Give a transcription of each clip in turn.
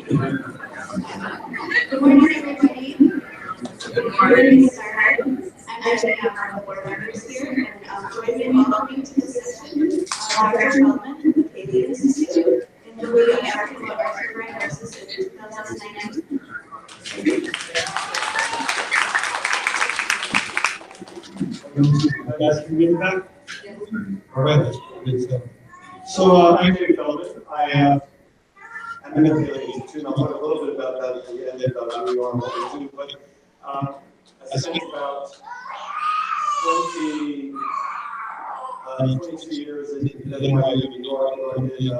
Good morning, everybody. We're going to start. I'm Jenny. I'm one of the board members here, and join me in welcoming to this session Dr. Feldman from the Paley Institute, and he'll be talking about arthropod nurses in 2019. Guys, can you hear me back? Yes. All right, good stuff. So I'm Dr. Feldman. I'm at the Paley Institute, and I'll talk a little bit about that at the end about who we are and what we do. But I spent about 22 years in D.I.Y in New York, where I did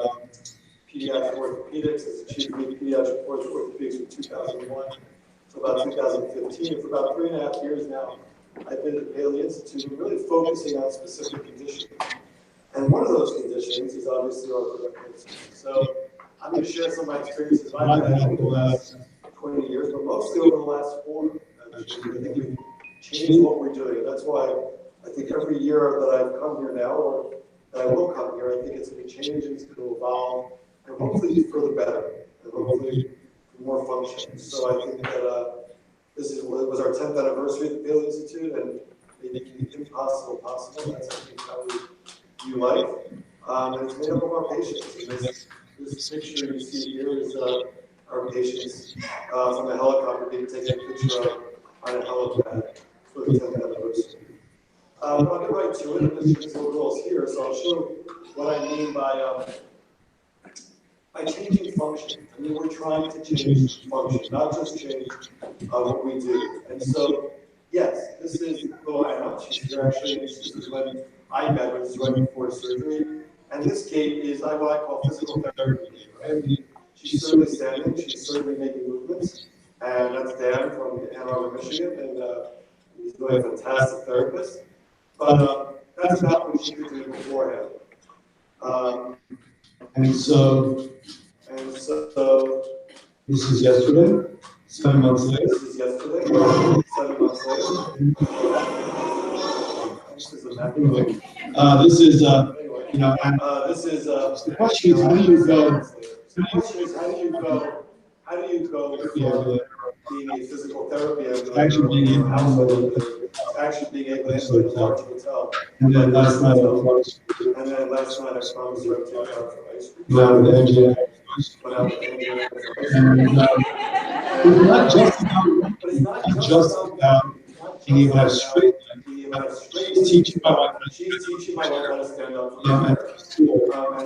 pediatric orthopedics as the chief of pediatric orthopedics from 2001 to about 2015. And for about 3.5 years now, I've been at the Paley Institute really focusing on specific conditions. And one of those conditions is obviously arthropod. So I'm going to share some of my experiences I've had over the last 20 years, but mostly over the last 4. I think we've changed what we're doing. And that's why I think every year that I've come here now, or that I will come here, I think it's going to change and it's going to evolve, and hopefully for the better, and hopefully for more function. So I think that this was our 10th anniversary at the Paley Institute, and making the impossible possible. That's I think how we view life. And it's made up of our patients. And this picture you see here is our patients from a helicopter being taken a picture of on a helipad for the 10th anniversary. I'll get right to it. This little girl is here, so I'll show what I mean by changing function. I mean, we're trying to change function, not just change what we do. And so, yes, this is little Anna. She's here actually. This is when I met her. This is right before surgery. And this Kate is what I call physical therapy, right? I mean, she's certainly standing. She's certainly making movements. And that's Dan from Ann Arbor, Michigan. And he's really a fantastic therapist. But that's about what she could do beforehand. And so this is yesterday, 7 months later. This is yesterday, 7 months later. This is this is the question is how do you go? The question is how do you go from being a physical therapy actually being able to being able to enter a large hotel. And then last night I promised you to take out some ice cream. Now with MJ. It's not just about being able to have straight. She's teaching my wife how to stand up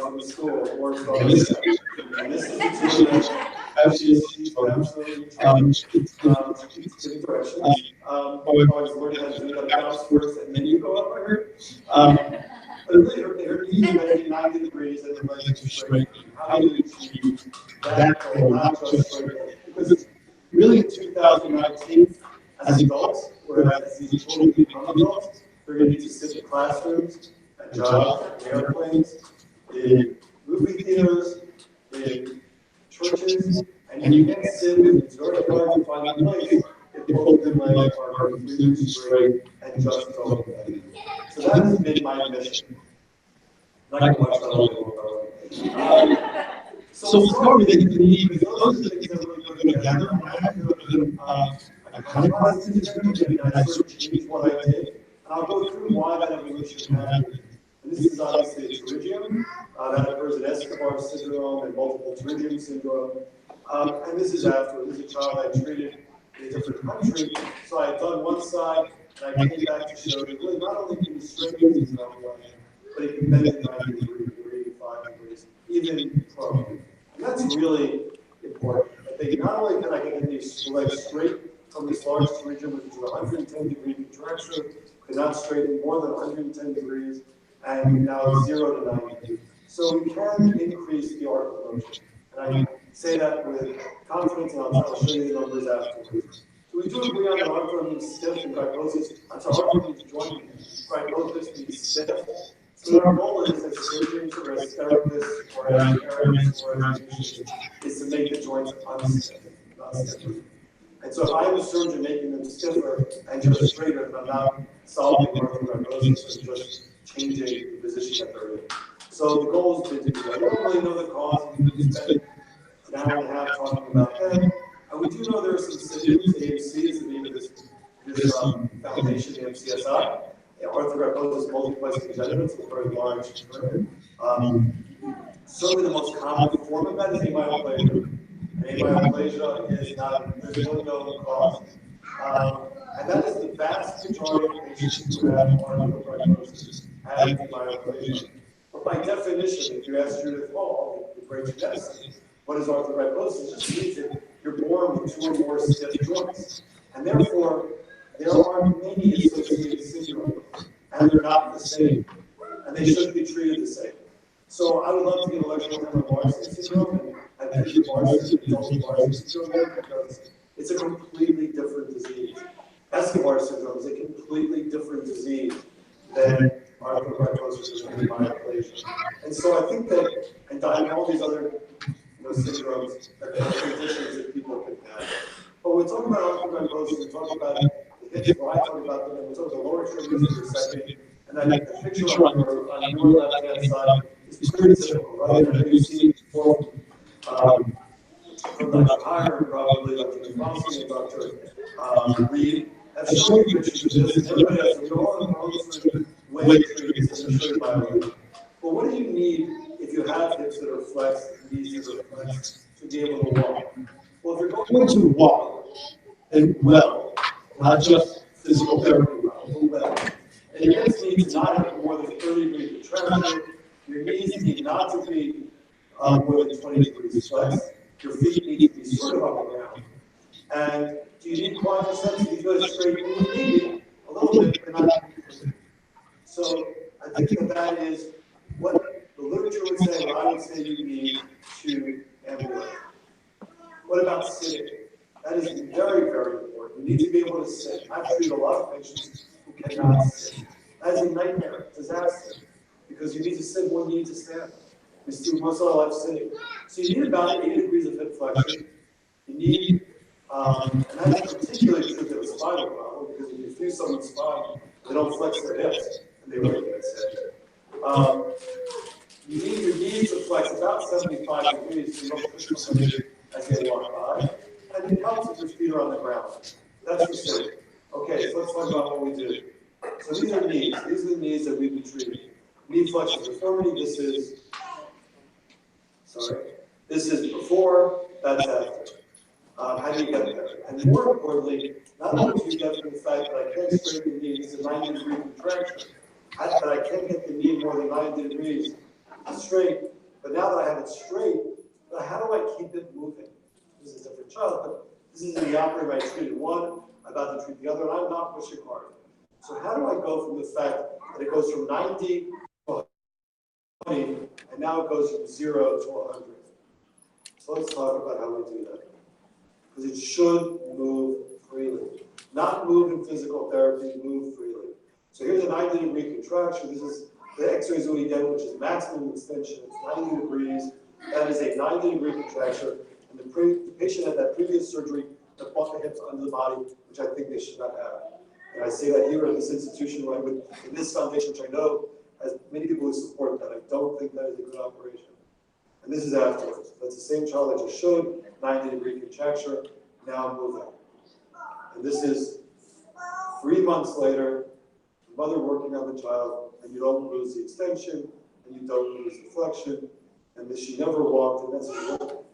from school or from and this is the team that she's absolutely directions. I was learning how to do that bounce first and then you go up, I heard. But really, her knees are bending 90 degrees and her legs are straight. How do you achieve that goal, not just straight? Because really in 2019, as adults, whereas as these children become adults, they're going to need to sit in classrooms, at jobs, in airplanes, in movie theaters, in churches, and you can't sit with it's very hard to find a place if both of them legs are completely straight and just don't bend. So that has been my mission. I can watch that all day long. So it's hard to think of those are the things that really go together. I have to put them I kind of caused it to change, and I sort of changed what I did. And I'll go through why that evolution happened. And this is obviously a pterygium that occurs in Escobar syndrome and multiple pterygium syndrome. And this is after. This is a child I treated in a different country. So I had done one side, and I came back to show that really not only can you straighten these elbows, but it can bend it 90 degrees or 85 degrees, even prone. And that's really important. I think not only can I get these legs straight from this large pterygium, which is 110-degree contracture, could not straighten more than 110 degrees, and now 0 to 90. So we can increase the arc of motion. And I say that with confidence, and I'll show you the numbers afterwards. So we do agree on that arthro means stiff and kyphosis. Arthro means joint, kyphosis means stiff. So our goal is as surgeons or as therapists or as parents or as physicians is to make the joints unstiff, not stiffer. And so if I have a surgeon making them stiffer and just straighter, then I'm not solving arthrogryposis, I'm just changing the position that they're in. So the goal has been to do that. We don't really know the cause. We spend an hour and a half talking about them. And we do know there are some syndromes. AMC is the name of this foundation, AMCSI. Arthrogryposis multiplex congenital, it's a very large term. Certainly the most common form of that is amyoplasia. And amyoplasia is not, there's no known cause. And that is the vast majority of patients who have arthrogryposis have amyoplasia. But by definition, if you ask Judith Hall, the great geneticist, what is arthrogryposis? It just means that you're born with 2 or more stiff joints. And therefore, there are many associated syndromes, and they're not the same. And they shouldn't be treated the same. So I would love to give a lecture on Larsen syndrome and kids with Larsen, adults with Larsen syndrome there, because it's a completely different disease. Escobar syndrome is a completely different disease than arthrogryposis and myoplastia. And so I think that, and all these other syndromes are conditions that people can have. But when we talk about arthrogryposis, we talk about the hips, well, I talk about them, and we talk about the lower extremities for a second. And then the picture on your left-hand side is pretty simple, right? I know you've seen it before from Dr. Hire, probably Dr. Infancy, and Dr. Reed. I've shown you pictures of this, and everybody else, we all have our own sort of way to treat this, and I'm sure you by way. But what do you need if you have hips that are flexed, knees that are flexed, to be able to walk? Well, if you're going to walk, and well, not just physical therapy well, and your hips need to not have more than 30 degrees retraction, your knees need not to be more than 20 degrees flexed, your feet need to be sort of on the ground. And do you need quadriceps? Do you go straight? You need a little bit, but not completely. So I think that is what the literature would say, what I would say you need to ambulate. What about sitting? That is very, very important. You need to be able to sit. I've treated a lot of patients who cannot sit. That is a nightmare, disaster, because you need to sit more than you need to stand. We do most of our life sitting. So you need about 80 degrees of hip flexion. You need, and that's particularly true to a spinal problem, because if you fuse someone's spine, they don't flex their hips, and they really can't sit. You need your knees to flex about 75 degrees, so you don't push somebody as they walk by. And it helps if your feet are on the ground. That's for sitting. Okay, so let's talk about what we do. So these are knees. These are the knees that we've been treating. Knee flexion deformity, this is before, that's after. How do you get there? And more importantly, not only do you get from the fact that I can't straighten the knee, this is a 90-degree contraction, that I can't get the knee more than 90 degrees straight, but now that I have it straight, how do I keep it moving? This is a different child, but this is in the operating room. I treated one, I'm about to treat the other, and I'm not pushing hard. So how do I go from the fact that it goes from 90 to 20, and now it goes from 0 to 100? So let's talk about how we do that. Because it should move freely. Not move in physical therapy, move freely. So here's a 90-degree contraction. This is the X-rays that we get, which is maximum extension. It's 90 degrees. That is a 90-degree contraction. And the patient had that previous surgery that brought the hips under the body, which I think they should not have. And I say that here at this institution, right, in this foundation, which I know has many people who support that. I don't think that is a good operation. And this is afterwards. That's the same child I just showed, 90-degree contracture, now moving. And this is 3 months later, the mother working on the child, and you don't lose the extension, and you don't lose the flexion, and she never walked, and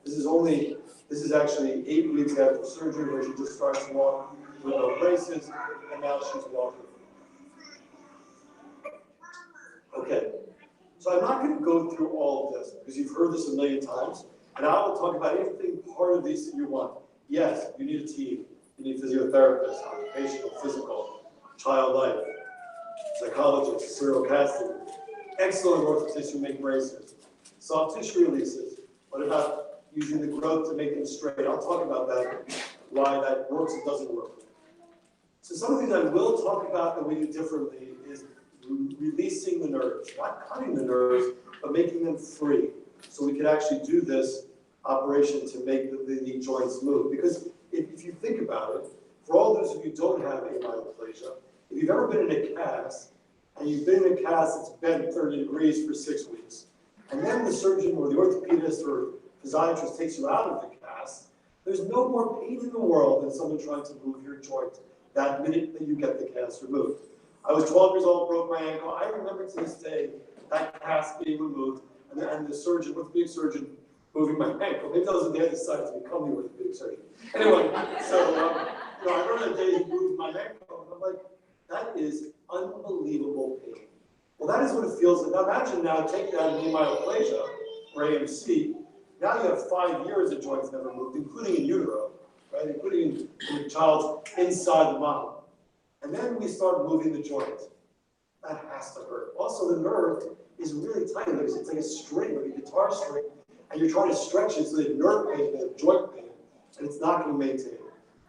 this is actually 8 weeks after surgery, where she just starts to walk with no braces, and now she's walking. Okay, so I'm not going to go through all of this, because you've heard this a million times, and I will talk about anything part of these that you want. Yes, you need a team. You need physiotherapists, occupational, physical, child life, psychologists, serial casting, excellent orthotists who make braces, soft tissue releases. What about using the growth to make them straight? I'll talk about that, why that works and doesn't work. So some of the things I will talk about that we do differently is releasing the nerves, not cutting the nerves, but making them free. So we can actually do this operation to make the knee joints move. Because if you think about it, for all those of you who don't have amyoplasia, if you've ever been in a cast, and you've been in a cast that's bent 30 degrees for 6 weeks, and then the surgeon or the orthopedist or physiatrist takes you out of the cast, there's no more pain in the world than someone trying to move your joint that minute that you get the cast removed. I was 12 years old, broke my ankle. I remember to this day that cast being removed and the surgeon, orthopedic surgeon, moving my ankle. Maybe that was the day I decided to become the orthopedic surgeon. Anyway, so I remember the day he moved my ankle, and I'm like, that is unbelievable pain. Well, that is what it feels like. Now imagine now, take that in myoplassia, or AMC. Now you have 5 years of joints never moved, including in utero, right? Including in the child's inside the mom. And then we start moving the joint. That has to hurt. Also, the nerve is really tiny. It's like a string, like a guitar string, and you're trying to stretch it so that nerve pain, the joint pain, and it's not going to maintain.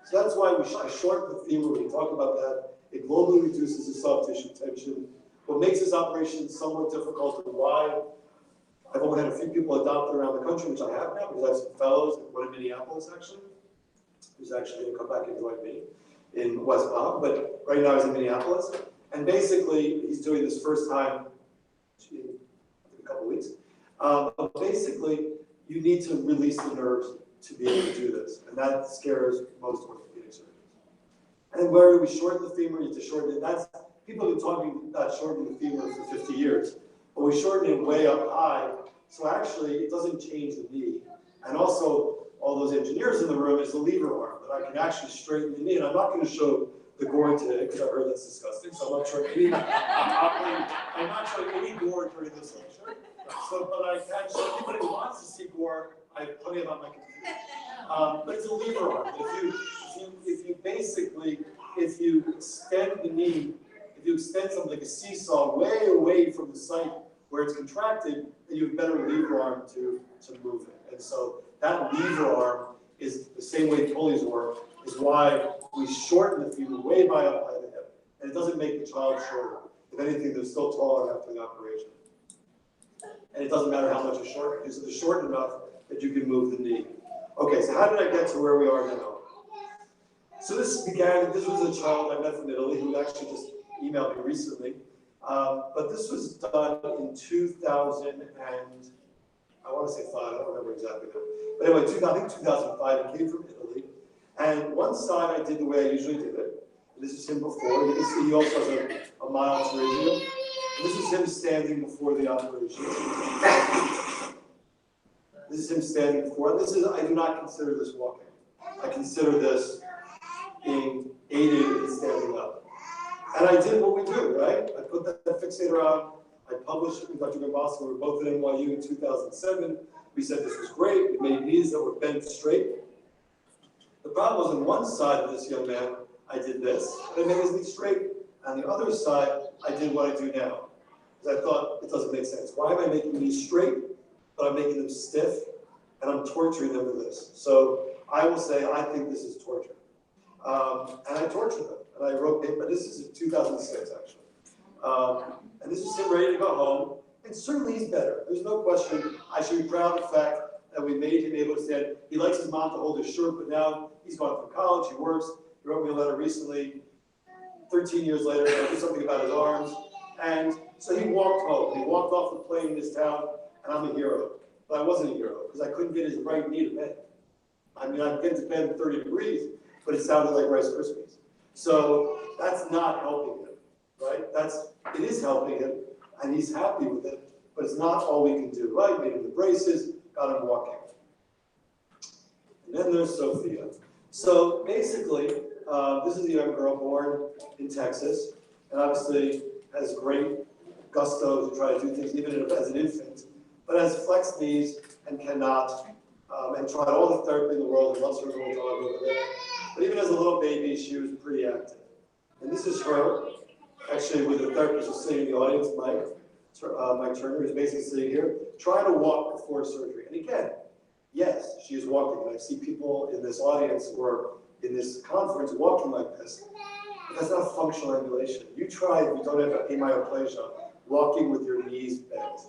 So that's why I shorten the femur. We talk about that. It globally reduces the soft tissue tension. What makes this operation somewhat difficult and why I've only had a few people adopted around the country, which I have now, because I have some fellows, one in Minneapolis actually, who's actually going to come back and join me in West Palm, but right now he's in Minneapolis. And basically, he's doing this first time in a couple weeks. But basically, you need to release the nerves to be able to do this. And that scares most orthopedic surgeons. And where do we shorten the femur? You have to shorten it. People have been talking about shortening the femur for 50 years. But we shorten it way up high, so actually it doesn't change the knee. And also, all those engineers in the room is the lever arm, that I can actually straighten the knee. And I'm not going to show the gore today, because I heard that's disgusting, so I'm not showing any, I'm not showing any gore during this lecture. So, but I can show anybody who wants to see gore, I have plenty of on my computer. But it's a lever arm. If you extend the knee, if you extend something like a seesaw way away from the site where it's contracted, then you have better lever arm to move it. And so that lever arm is the same way pulleys work, is why we shorten the femur way by up by the hip. And it doesn't make the child shorter. If anything, they're still taller after the operation. And it doesn't matter how much you shorten, because it's short enough that you can move the knee. Okay, so how did I get to where we are now? So this was a child I met from Italy who actually just emailed me recently. But this was done in 2000 and, I want to say 5, I don't remember exactly now. But anyway, I think 2005, he came from Italy. And one side I did the way I usually did it. And this is him before. You can see he also has a mild pterygium. This is him standing before the operation. This is him standing before. I do not consider this walking. I consider this being aided in standing up. And I did what we do, right? I put that fixator on. I published it with Dr. Gambasco. We were both at NYU in 2007. We said this was great. We made knees that were bent straight. The problem was on one side of this young man, I did this, and I made his knee straight. On the other side, I did what I do now. Because I thought, it doesn't make sense. Why am I making knees straight, but I'm making them stiff, and I'm torturing them for this? So I will say, I think this is torture. And I tortured them. And I wrote paper, this is in 2006, actually. And this is him ready to go home. And certainly he's better. There's no question. I should be proud of the fact that we made him able to stand. He likes his mom to hold his shirt, but now he's gone through college, he works. He wrote me a letter recently, 13 years later, I did something about his arms. And so he walked home. He walked off the plane in this town, and I'm a hero. But I wasn't a hero, because I couldn't get his right knee to bend. I mean, I'd get to bend 30 degrees, but it sounded like Rice Krispies. So that's not helping him, right? It is helping him, and he's happy with it, but it's not all we can do, right? Made him the braces, got him walking. And then there's Sophia. So basically, this is a young girl born in Texas, and obviously has great gusto to try to do things even as an infant, but has flexed knees and cannot, and tried all the therapy in the world and loves her little dog over there. But even as a little baby, she was pretty active. And this is her, actually with the therapist who's sitting in the audience, Mike Turner, is basically sitting here, trying to walk before surgery. And again, yes, she is walking. And I see people in this audience or in this conference walking like this. But that's not functional ambulation. You try, if you don't have amyoplassia, walking with your knees bent.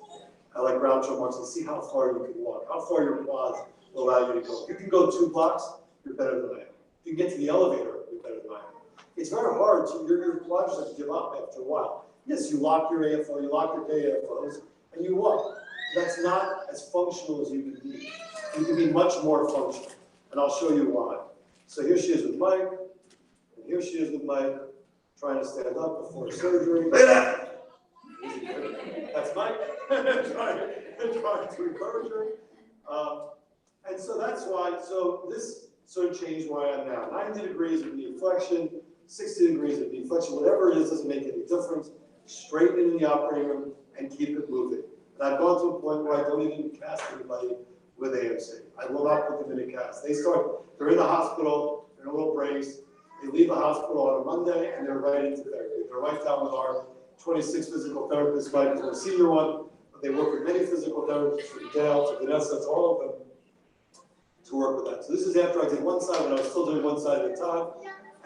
I like Groucho Marx, and see how far you can walk, how far your quads will allow you to go. If you can go 2 blocks, you're better than I am. If you can get to the elevator, you're better than I am. It's very hard to, your quads just give up after a while. Yes, you lock your AFO, you lock your KAFOs, and you walk. That's not as functional as you can be. you can be much more functional. And I'll show you why. So here she is with Mike, and here she is with Mike, trying to stand up before surgery. Look at that! That's Mike, trying to encourage her. And so that's why, so this sort of changed where I am now. 90 degrees of knee flexion, 60 degrees of knee flexion, whatever it is, doesn't make any difference. Straighten it in the operating room and keep it moving. And I've gone to a point where I don't even cast anybody with AMC. I will not put them in a cast. They're in the hospital, they're in a little brace, they leave the hospital on a Monday and they're right into therapy. They're right down with our 26 physical therapists, Mike is the senior one, but they work with many physical therapists, from Dale to Vanessa, to all of them, to work with that. So this is after I did one side, but I was still doing one side at a time.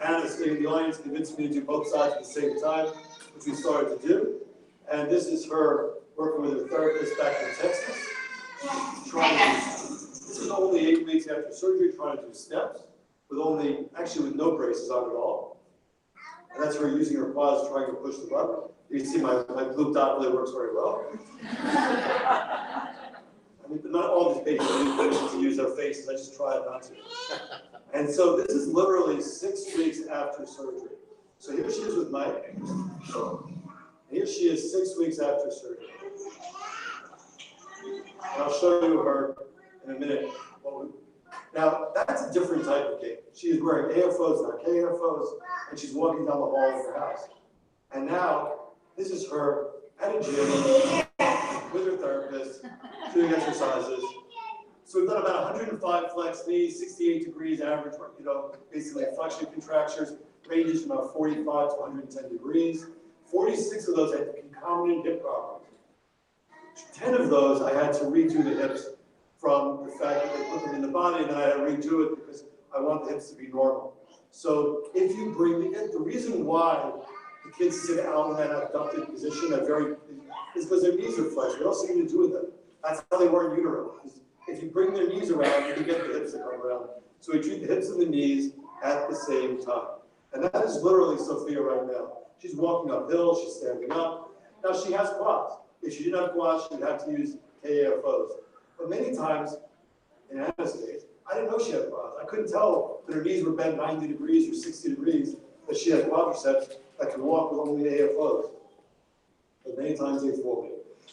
Anna, sitting in the audience, convinced me to do both sides at the same time, which we started to do. And this is her working with her therapist back in Texas. This is only 8 weeks after surgery, trying to do steps, with no braces on at all. And that's her using her paws, trying to push the button. You can see my blue dot really works very well. I mean, not all these patients use their faces, I just try not to. And so this is literally 6 weeks after surgery. So here she is with Mike. Here she is 6 weeks after surgery. And I'll show you her in a minute. Now, that's a different type of gait. She is wearing AFOs, not KFOs, and she's walking down the hall of her house. And now, this is her at a gym with her therapist, doing exercises. So we've done about 105 flex knees, 68 degrees average, basically flexion contractures, ranges from about 45 to 110 degrees. 46 of those had concomitant hip problems. 10 of those I had to redo the hips from the fact that they put them in the body, and then I had to redo it because I want the hips to be normal. So if you bring the reason why the kids sit out in that abducted position, is because their knees are flexed. What else are you going to do with them? That's how they were in utero. If you bring their knees around, you get the hips that come around. So we treat the hips and the knees at the same time. And that is literally Sophia right now. She's walking uphill, she's standing up. Now she has quads. If she didn't have quads, she would have to use KAFOs. But many times, in Anna's case, I didn't know she had quads. I couldn't tell that her knees were bent 90 degrees or 60 degrees, that she had quadriceps that could walk with only AFOs. But many times they fool me.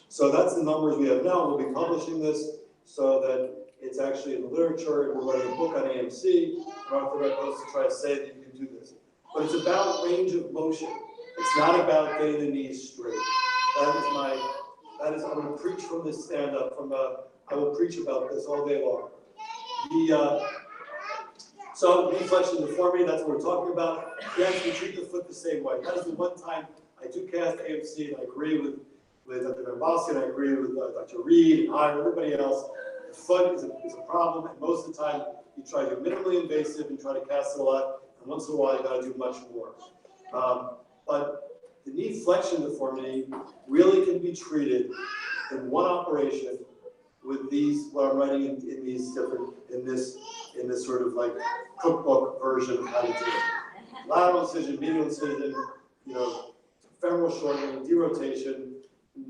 So that's the numbers we have now. We'll be publishing this so that it's actually in the literature. We're writing a book on AMC. We're on the right post to try to say that you can do this. But it's about range of motion. It's not about getting the knees straight. I'm going to preach from this stand-up. I will preach about this all day long. So knee flexion deformity, that's what we're talking about. Yes, we treat the foot the same way. That is the one time I do cast AMC, and I agree with Dr. Van Boston, I agree with Dr. Reed and I, and everybody else. The foot is a problem, and most of the time you try to do minimally invasive and try to cast it a lot, and once in a while you got to do much more. But the knee flexion deformity really can be treated in one operation with these, what I'm writing in this sort of like cookbook version of how to do it. Lateral incision, medial incision, femoral shortening, derotation.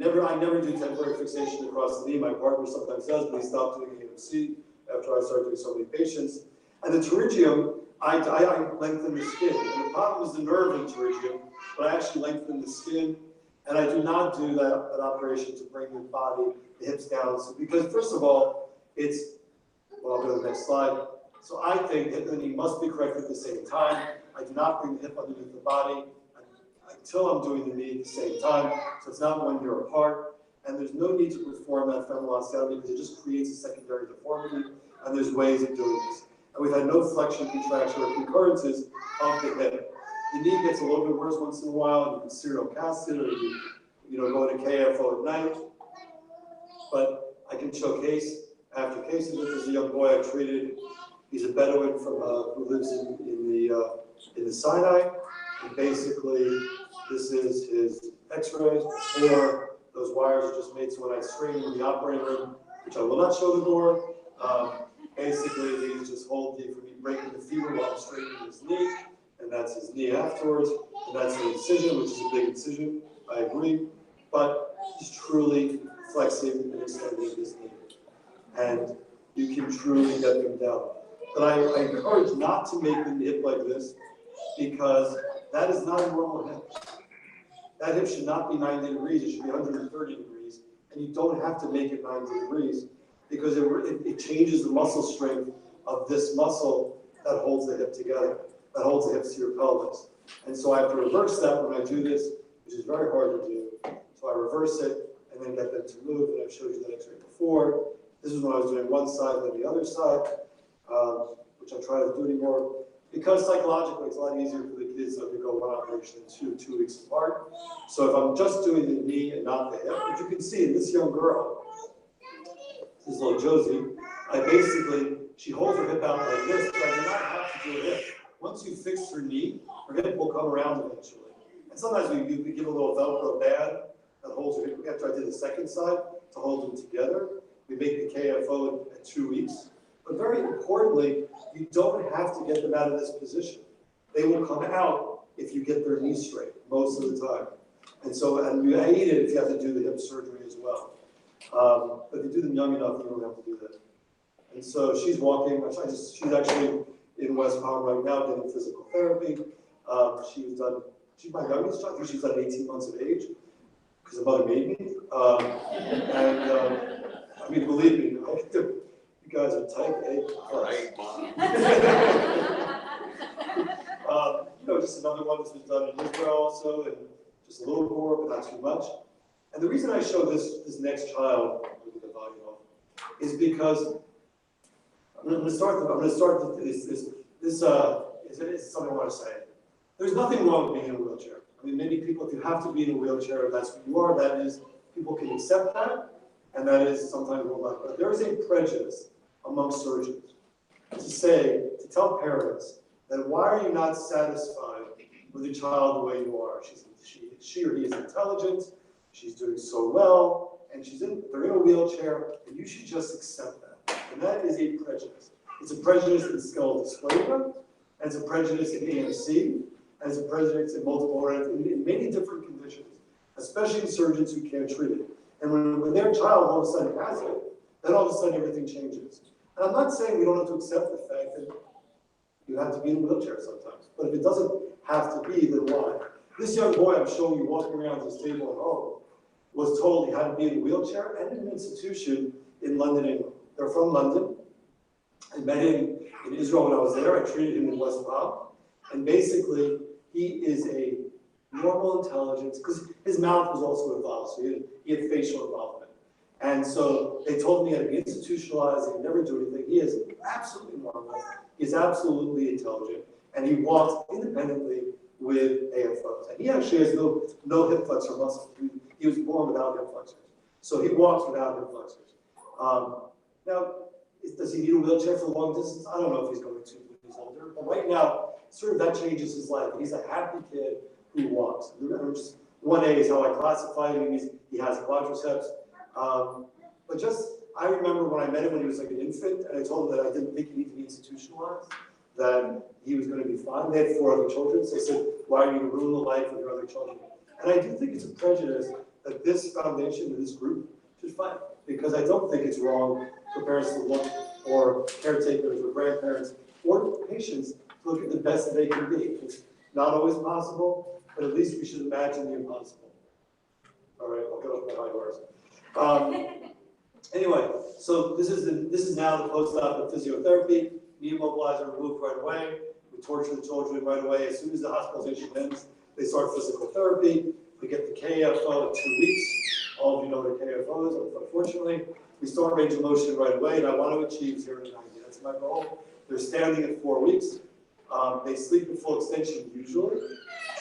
I never do temporary fixation across the knee. My partner sometimes does, but he stopped doing AMC after I started doing so many patients. And the pterygium, I lengthen the skin. And the problem is the nerve in pterygium, but I actually lengthen the skin. And I do not do that operation to bring the body, the hips down. So, because first of all, I'll go to the next slide. So I think hip and knee must be corrected at the same time. I do not bring the hip underneath the body until I'm doing the knee at the same time. So it's not when you're apart. And there's no need to perform that femoral osteotomy because it just creates a secondary deformity. And there's ways of doing this. And we've had no flexion, contraction, or concurrences of the hip. The knee gets a little bit worse once in a while, and you can serial cast it, or you go to KFO at night. But I can show case after case of it. There's a young boy I treated. He's a Bedouin who lives in the Sinai. And basically, this is his X-rays, or those wires are just made so when I straighten in the operating room, which I will not show the door. Basically, he's just holding for me breaking the femur while I'm straightening his knee, and that's his knee afterwards, and that's the incision, which is a big incision, I agree, but he's truly flexing and extending his knee. And you can truly get them down. But I encourage not to make them hip like this, because that is not a normal hip. That hip should not be 90 degrees, it should be 130 degrees. And you don't have to make it 90 degrees, because it changes the muscle strength of this muscle that holds the hip together, that holds the hips to your pelvis. And so I have to reverse that when I do this, which is very hard to do. So I reverse it and then get them to move, and I've showed you that x-ray before. This is when I was doing one side and then the other side, which I try to do anymore, because psychologically it's a lot easier for the kids if you go one operation than 2 weeks apart. So if I'm just doing the knee and not the hip, which you can see in this young girl, this little Josie, she holds her hip out like this, but I do not have to do a hip. Once you fix her knee, her hip will come around eventually. And sometimes we give a little Velcro band that holds her hip. After I did the second side, to hold them together, we make the KFO at 2 weeks. But very importantly, you don't have to get them out of this position. They will come out if you get their knee straight, most of the time. And so, and you hate it if you have to do the hip surgery as well. But if you do them young enough, you don't have to do that. And so she's walking, she's actually in West Palm right now getting physical therapy. She's my youngest child, I think she's like 18 months of age, because her mother made me. I mean, believe me, you guys are type A. Right, Mom. Just another one that's been done in Israel also, and just a little more, but not too much. And the reason I show this next child, with the volume off, is because I'm going to start this is something I want to say. There's nothing wrong with being in a wheelchair. I mean, many people, if you have to be in a wheelchair, that's who you are. That is, people can accept that, and that is sometimes real life. But there is a prejudice among surgeons to tell parents that why are you not satisfied with a child the way you are? She or he is intelligent, she's doing so well, and they're in a wheelchair, and you should just accept that. And that is a prejudice. It's a prejudice in skeletal dysplasia, and it's a prejudice in AMC, and it's a prejudice in in many different conditions, especially in surgeons who can't treat it. And when their child all of a sudden has it, then all of a sudden everything changes. And I'm not saying we don't have to accept the fact that you have to be in a wheelchair sometimes, but if it doesn't have to be, then why? This young boy I'm showing you walking around this table at home was told he had to be in a wheelchair and in an institution in London, England. They're from London. I met him in Israel when I was there. I treated him in West Palm. And basically, he is a normal intelligence, because his mouth was also involved, so he had facial involvement. And so they told me he had to be institutionalized, he could never do anything. He is absolutely normal. He's absolutely intelligent. And he walks independently with AFOs. And he actually has no hip flexor muscle. He was born without hip flexors. So he walks without hip flexors. Now, does he need a wheelchair for long distance? I don't know if he's going to when he's older. But right now, sort of that changes his life. He's a happy kid who walks. Remember, just 1A is how I classify him. He has quadriceps. But I remember when I met him when he was like an infant, and I told him that I didn't think he needed to be institutionalized, that he was going to be fine. They had 4 other children, so I said, why are you going to ruin the life of your other children? And I do think it's a prejudice that this foundation, this group, should fight, because I don't think it's wrong for parents to look, or caretakers, or grandparents, or patients to look at the best that they can be. It's not always possible, but at least we should imagine the impossible. All right, I'll get off my high horse. Anyway, so this is now the post-op physiotherapy. Knee immobilizer removed right away. We torture the children right away. As soon as the hospitalization ends, they start physical therapy. We get the KFO at 2 weeks. All of you know what a KFO is, unfortunately. We start range of motion right away, and I want to achieve 0 to 90. That's my goal. They're standing at 4 weeks. They sleep in full extension usually,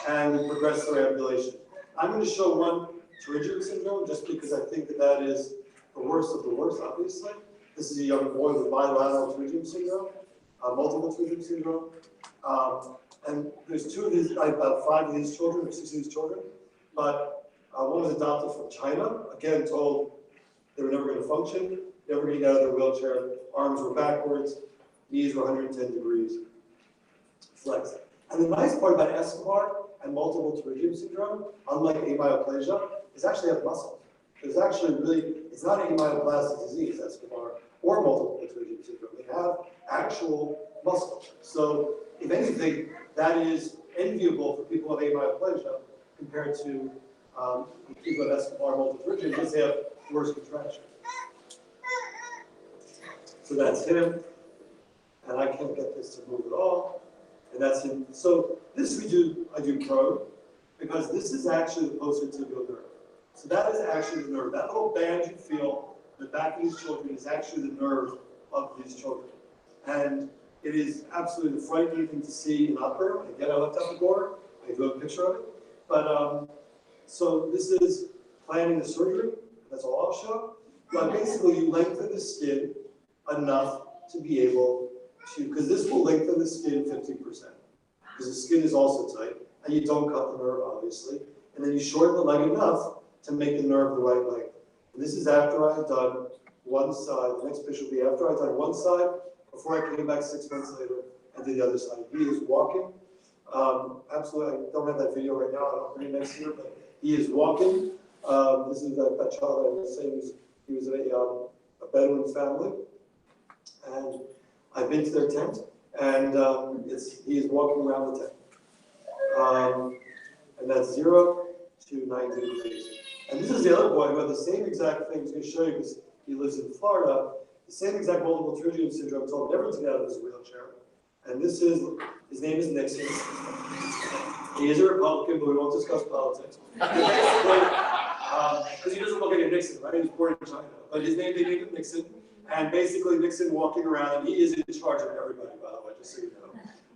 and we progress to rehabilitation. I'm going to show one pterygium syndrome just because I think that is the worst of the worst, obviously. This is a young boy with bilateral pterygium syndrome, multiple pterygium syndrome. And there's 2 of these, about 5 of these children, or 6 of these children. But one was adopted from China, again told they were never going to function, never going to get out of their wheelchair, arms were backwards, knees were 110 degrees flexed. And the nice part about Escobar and multiple pterygium syndrome, unlike amyoplasia, is actually have muscle. It's actually it's not an amyoplastic disease, Escobar. or multiple pterygium syndrome. They have actual muscle. So if anything, that is enviable for people with amyoplegia compared to people with Escobar multi-pterygium because they have worse contraction. So that's him, and I can't get this to move at all, and that's him. So this I do prone, because this is actually the posterior tibial nerve. So that is actually the nerve. That little band you feel in the back of these children is actually the nerve of these children. And it is absolutely the frightening thing to see in opera. Again, I left out the gore. I do have a picture of it. But so this is planning the surgery. That's all I'll show. But basically, you lengthen the skin enough to be able to, because this will lengthen the skin 50%. Because the skin is also tight, and you don't cut the nerve, obviously. And then you shorten the leg enough to make the nerve the right length. And this is after I had done one side. The next picture will be after I had done one side, before I came back 6 months later and did the other side. He is walking. Absolutely, I don't have that video right now. I don't bring it next year, but he is walking. This is that child I was saying he was a Bedouin family. And I've been to their tent, and he is walking around the tent. And that's 0 to 90 degrees. And this is the other boy who had the same exact thing. I was going to show you because he lives in Florida. The same exact multiple pterygium syndrome, told him never to get out of his wheelchair. And his name is Nixon. He is a Republican, but we won't discuss politics. Because he doesn't look like a Nixon, right? He was born in China. But they named him Nixon. And basically Nixon walking around, and he is in charge of everybody, by the way, just so you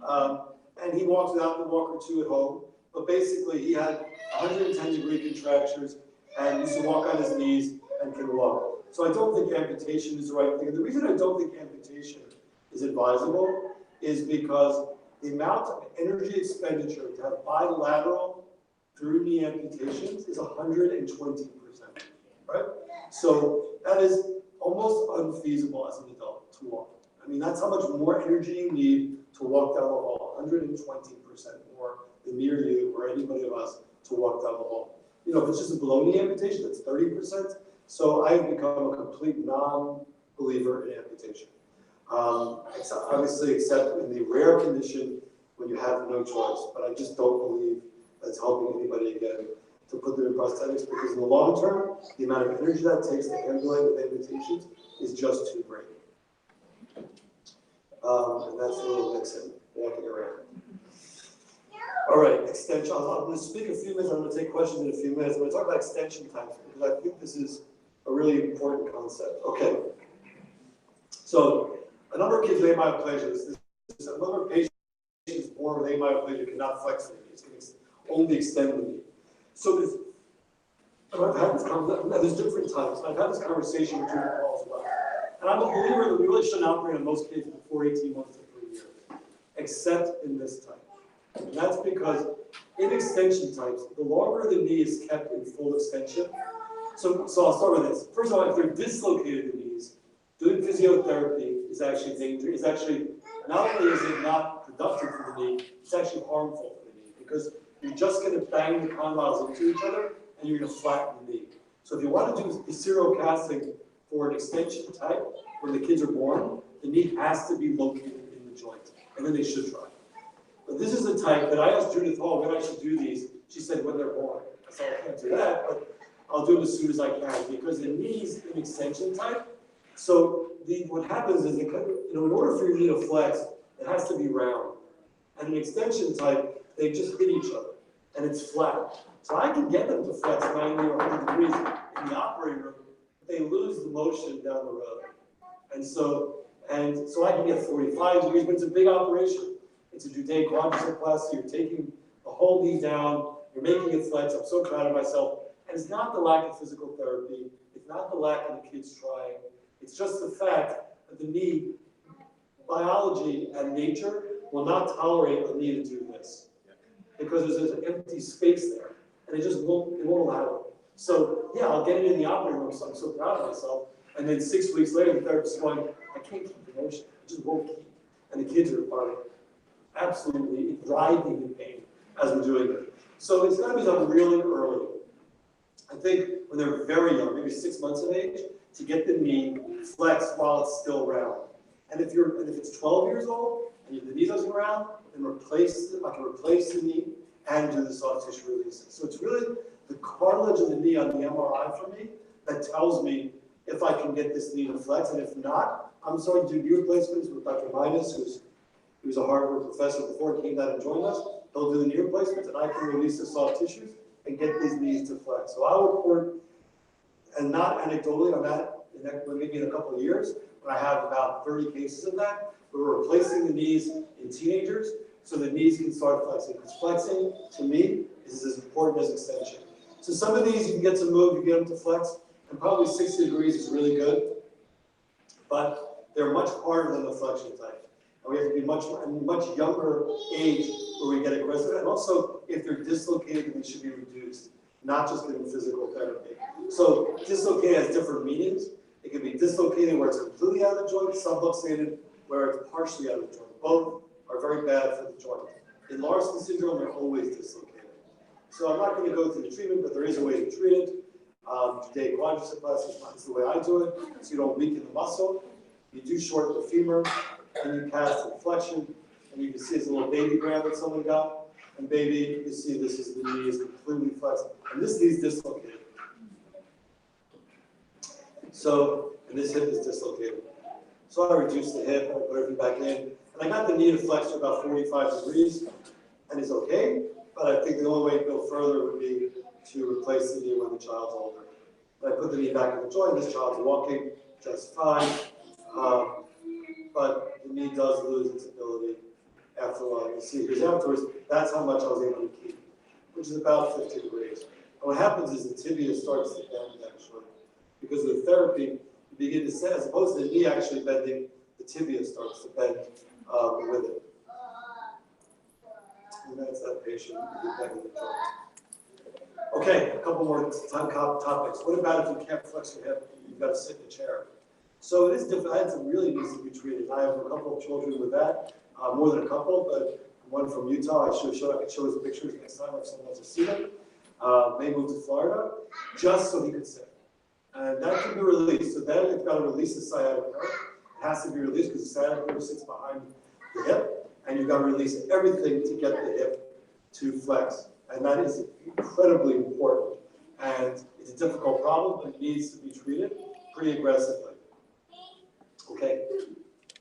know. And he walks without the walker too at home. But basically he had 110-degree contractures and used to walk on his knees and can walk. So I don't think amputation is the right thing. And the reason I don't think amputation is advisable is because the amount of energy expenditure to have bilateral through knee amputations is 120%, right? So that is almost unfeasible as an adult to walk. I mean, that's how much more energy you need to walk down the hall, 120% more than near you or anybody of us to walk down the hall. You know, if it's just a below knee amputation, that's 30%. So I've become a complete non-believer in amputation. Obviously, except in the rare condition when you have no choice. But I just don't believe that's helping anybody again to put them in prosthetics, because in the long term, the amount of energy that takes to ambulate with amputations is just too great. And that's a little Nixon walking around. All right, extension. I'm going to speak a few minutes. I'm going to take questions in a few minutes. I'm going to talk about extension times because I think this is a really important concept. Okay. So a number of kids with amyoplegia, a number of patients born with amyoplegia cannot flex their knees, can only extend the knee. So I've had this conversation, there's different types. I've had this conversation with Junior Paul as well. And I'm a believer that we really shouldn't operate on most kids before 18 months to 3 years, except in this type. And that's because in extension types, the longer the knee is kept in full extension. So I'll start with this. First of all, if they're dislocated the knees, doing physiotherapy is actually dangerous. It's actually, not only is it not productive for the knee, it's actually harmful for the knee because you're just going to bang the condyles into each other and you're going to flatten the knee. So if you want to do the serial casting for an extension type, when the kids are born, the knee has to be located in the joint, and then they should try. But this is the type that I asked Judith Hall when I should do these. She said when they're born. I said I can't do that, but I'll do it as soon as I can because the knee's an extension type. So what happens is, in order for your knee to flex, it has to be round. And an extension type, they just hit each other, and it's flat. So I can get them to flex 90 or 100 degrees in the operating room, but they lose the motion down the road. And so I can get 45 degrees, but it's a big operation. It's a Judaic quadriceplasty. You're taking the whole knee down. You're making it flex. I'm so proud of myself. And it's not the lack of physical therapy. It's not the lack of the kids trying. It's just the fact that the knee, biology and nature will not tolerate a knee to do this because there's an empty space there, and it won't allow it. So yeah, I'll get it in the operating room, so I'm so proud of myself. And then 6 weeks later, the therapist is going, I can't keep the motion. I just won't keep. And the kids are absolutely writhing in pain as we're doing it. So it's got to be done really early. I think when they're very young, maybe 6 months of age, to get the knee flexed while it's still round. And if it's 12 years old and the knee doesn't round, then I can replace the knee and do the soft tissue releases. So it's really the cartilage of the knee on the MRI for me that tells me if I can get this knee to flex, and if not, I'm starting to do knee replacements with Dr. Midas, who's a Harvard professor before he came down and joined us. He'll do the knee replacements, and I can release the soft tissues and get these knees to flex. So I'll report, and not anecdotally on that, maybe in a couple of years, when I have about 30 cases of that, we're replacing the knees in teenagers so the knees can start flexing. Because flexing, to me, is as important as extension. So some of these you can get to move, you get them to flex, and probably 60 degrees is really good, but they're much harder than the flexion type. And we have to be much younger age where we get aggressive. And also, if they're dislocated, they should be reduced, not just given physical therapy. So dislocated has different meanings. It can be dislocated where it's completely out of the joint, subluxated where it's partially out of the joint. Both are very bad for the joint. In Larson syndrome, they're always dislocated. So I'm not going to go through the treatment, but there is a way to treat it. Today, quadricephalus is the way I do it, so you don't weaken the muscle. You do shorten the femur, and you cast the flexion, and you can see it's a little baby gram that someone got. And baby, you see this is the knee is completely flexed, and this knee is dislocated. So, and this hip is dislocated. So I reduced the hip, I put everything back in, and I got the knee to flex to about 45 degrees, and it's okay, but I think the only way to go further would be to replace the knee when the child's older. But I put the knee back in the joint, this child's walking just fine, but the knee does lose its ability after a while. You see, because afterwards, that's how much I was able to keep, which is about 50 degrees. And what happens is the tibia starts to bend, actually. Because of the therapy, you begin to say, as opposed to the knee actually bending, the tibia starts to bend with it. And that's that patient bending the joint. Okay, a couple more topics. What about if you can't flex your hip? You've got to sit in a chair. So it is different. That really needs to be treated. I have a couple of children with that, more than a couple, but one from Utah. I could show his pictures next time if someone wants to see them. They moved to Florida just so he could sit. And that can be released. So then you've got to release the sciatic nerve. It has to be released because the sciatic nerve sits behind the hip, and you've got to release everything to get the hip to flex. And that is incredibly important. And it's a difficult problem, but it needs to be treated pretty aggressively. Okay,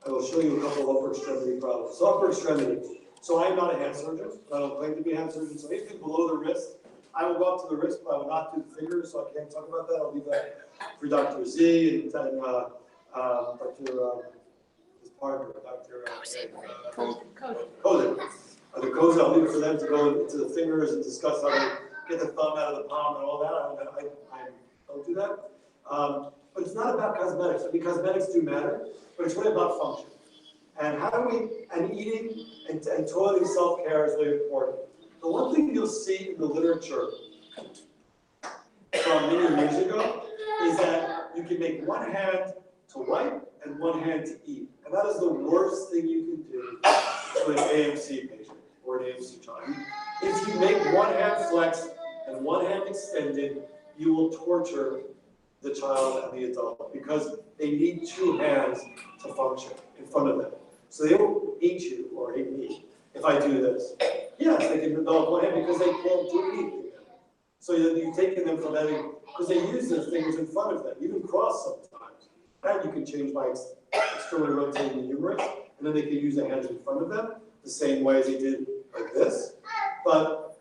I will show you a couple of upper extremity problems. So upper extremity. So I'm not a hand surgeon. I don't claim to be a hand surgeon. So anything below the wrist, I will go up to the wrist, but I will not do the fingers, so I can't talk about that. I'll leave that for Dr. Z and Dr. His partner, Dr. Kozen. The Kozen, I'll leave it for them to go into the fingers and discuss how to get the thumb out of the palm and all that. I don't do that. But it's not about cosmetics. I mean, cosmetics do matter, but it's really about function. And how do we, and eating and toileting self-care is really important. The one thing you'll see in the literature from many years ago is that you can make one hand to wipe and one hand to eat. And that is the worst thing you can do to an AMC patient or an AMC child. If you make one hand flex and one hand extended, you will torture the child and the adult because they need two hands to function in front of them. So they will hate you or hate me if I do this. Yes, they can develop one hand because they can't do anything. So you've taken them from having, because they use their fingers in front of them, even cross sometimes. And you can change by externally rotating the humerus, and then they can use their hands in front of them, the same way as they did like this. But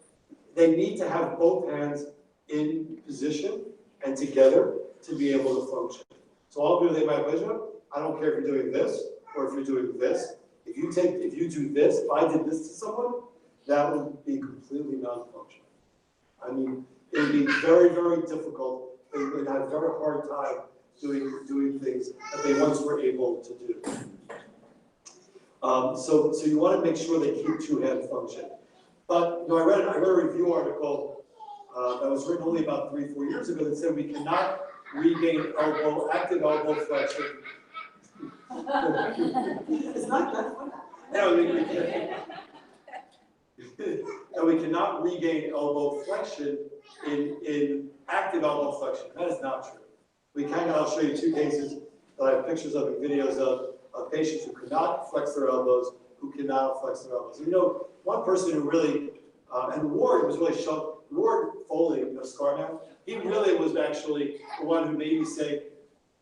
they need to have both hands in position and together to be able to function. So I'll do the pleasure. I don't care if you're doing this or if you're doing this. If you do this, if I did this to someone, that would be completely non-functional. I mean, it would be very, very difficult. They would have a very hard time doing things that they once were able to do. So you want to make sure they keep two-hand function. But I read a review article that was written only about 3-4 years ago that said we cannot regain active elbow flexion. It's not that funny. And we cannot regain elbow flexion in active elbow flexion. That is not true. we can, and I'll show you two cases that I have pictures of and videos of patients who could not flex their elbows, who cannot flex their elbows. And, you know, one person who really, and Ward was really shown, Ward Foley, scar now, he really was actually the one who made me say,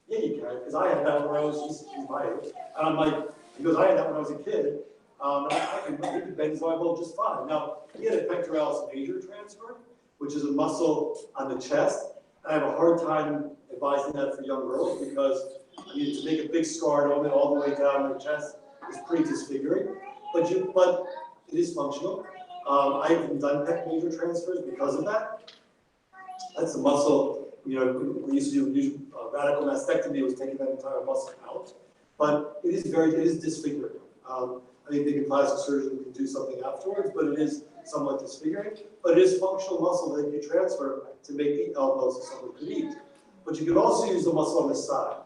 yeah, you can, because I had that when I was, he's my age, and I'm like, he goes, I had that when I was a kid, and I can bend his elbow just fine. Now, he had a pectoralis major transfer, which is a muscle on the chest, and I have a hard time advising that for young girls because to make a big scar all the way down their chest is pretty disfiguring, but it is functional. I haven't done pec major transfers because of that. That's a muscle, we used to do radical mastectomy, was taking that entire muscle out, but it is disfiguring. I think the plastic surgeon can do something afterwards, but it is somewhat disfiguring. But it is functional muscle that you transfer to make the elbows so someone could eat. But you could also use the muscle on the side,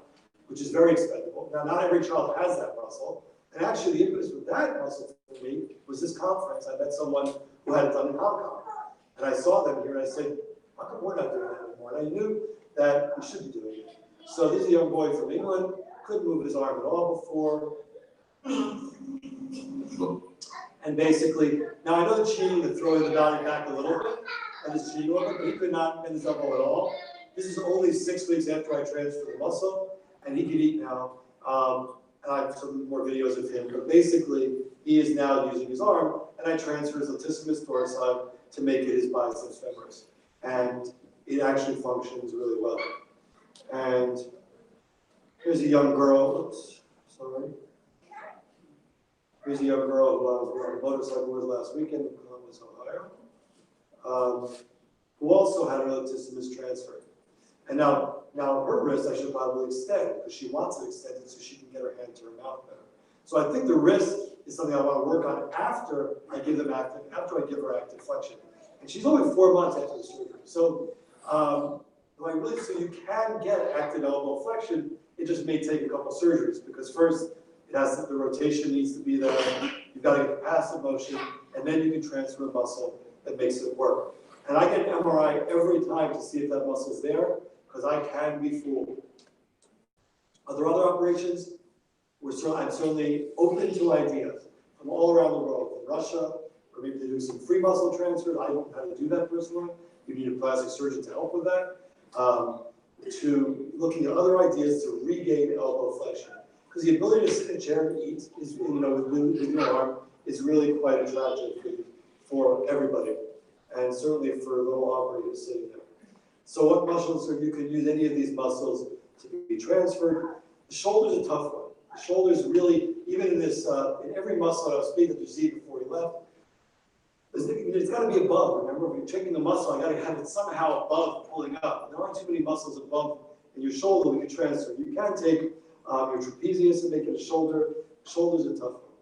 which is very expendable. Now, not every child has that muscle. And actually, the impetus with that muscle for me was this conference. I met someone who had it done in Hong Kong. And I saw them here and I said, how come we're not doing that anymore? And I knew that we should be doing it. So this is a young boy from England, couldn't move his arm at all before. And basically, now I know the cheating, the throwing the body back a little bit, and his cheating over, but he could not bend his elbow at all. This is only 6 weeks after I transferred the muscle, and he can eat now. And I have some more videos of him, but basically, he is now using his arm, and I transfer his latissimus dorsi to make it his biceps femoris. And it actually functions really well. And here's a young girl, oops, sorry. Here's a young girl who I was on a motorcycle with last weekend in Columbus, Ohio, who also had her latissimus transferred. And now her wrist I should probably extend because she wants it extended so she can get her hand to her mouth better. So I think the wrist is something I want to work on after I give her active flexion. And she's only 4 months after the surgery. So so you can get active elbow flexion. It just may take a couple surgeries because first the rotation needs to be there. You've got to get the passive motion, and then you can transfer a muscle that makes it work. And I get an MRI every time to see if that muscle's there, because I can be fooled. Are there other operations? I'm certainly open to ideas from all around the world, from Russia, or maybe to do some free muscle transfers. I don't know how to do that personally. You need a plastic surgeon to help with that. To looking at other ideas to regain elbow flexion. Because the ability to sit in a chair and eat is, with your arm is really quite attractive for everybody, and certainly for a little Aubrey who's sitting there. So what muscles you can use any of these muscles to be transferred? The shoulder's a tough one. The shoulder's really, even in this, in every muscle I was speaking to Z before he left, it's got to be above. Remember, when you're taking the muscle, I got to have it somehow above pulling up. There aren't too many muscles above in your shoulder we can transfer. You can take your trapezius and make it a shoulder. Shoulder's a tough one.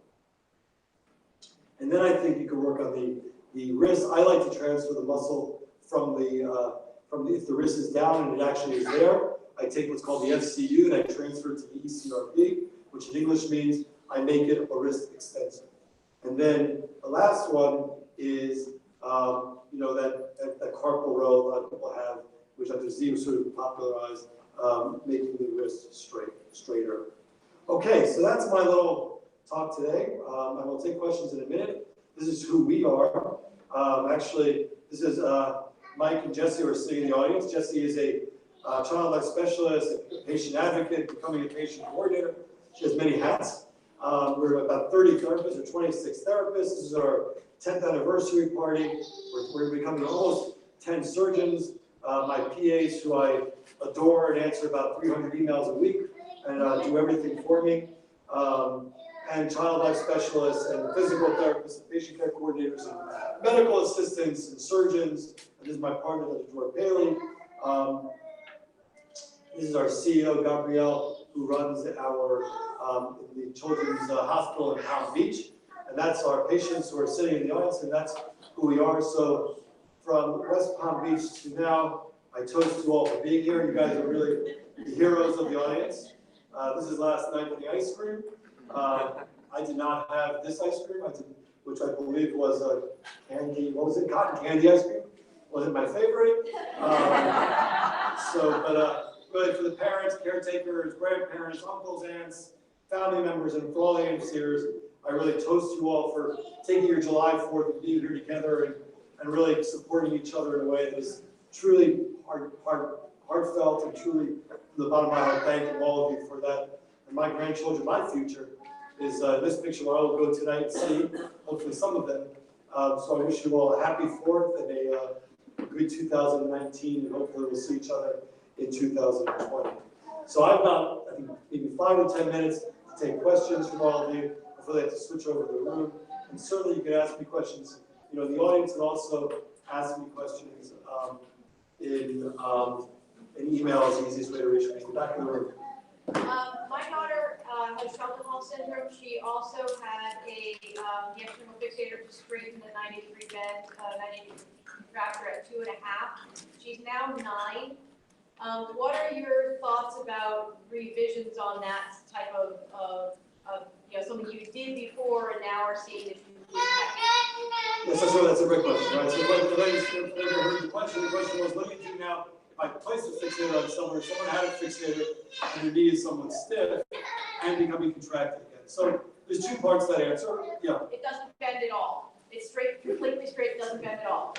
And then I think you can work on the wrist. I like to transfer the muscle from if the wrist is down and it actually is there, I take what's called the FCU and I transfer it to the ECRP, which in English means I make it a wrist extensor. And then the last one is, that carpal row a lot of people have, which Dr. Z was sort of popularized, making the wrist straighter. Okay, so that's my little talk today. I will take questions in a minute. This is who we are. Actually, this is Mike and Jesse who are sitting in the audience. Jesse is a child life specialist, a patient advocate, becoming a patient coordinator. She has many hats. We're about 30 therapists or 26 therapists. This is our 10th anniversary party. We're becoming almost 10 surgeons. My PAs, who I adore and answer about 300 emails a week and do everything for me. And child life specialists and physical therapists and patient care coordinators and medical assistants and surgeons. And this is my partner, Dr. George Bailey. This is our CEO, Gabrielle, who runs our the Children's Hospital in Palm Beach. And that's our patients who are sitting in the audience, and that's who we are. So from West Palm Beach to now, I toast you all for being here. You guys are really the heroes of the audience. This is last night with the ice cream. I did not have this ice cream, which I believe was a candy, what was it, cotton candy ice cream? Wasn't my favorite. really for the parents, caretakers, grandparents, uncles, aunts, family members, and for all AMCers, I really toast you all for taking your July 4th and being here together and really supporting each other in a way that is truly heartfelt and truly from the bottom of my heart, thanking all of you for that. And my grandchildren, my future, is this picture where I will go tonight and see, hopefully some of them. So I wish you all a happy 4th and a good 2019, and hopefully we'll see each other in 2020. So I've got, I think, maybe 5 to 10 minutes to take questions from all of you before they have to switch over to the room. And certainly you can ask me questions, in the audience, and also ask me questions in email is the easiest way to reach me. Back in the room. My daughter has Sheldon syndrome. She also had the external fixator to straighten the 90-degree bend, 90-degree tractor at 2.5. She's now 9. What are your thoughts about revisions on that type of something you did before and now are seeing that you do? Yes, that's a great question, right? So the question was, what do you do now if I place a fixator on someone had a fixator and their knee is somewhat stiff and becoming contracted again? So there's 2 parts to that answer. Yeah. It doesn't bend at all. It's straight, completely straight, doesn't bend at all.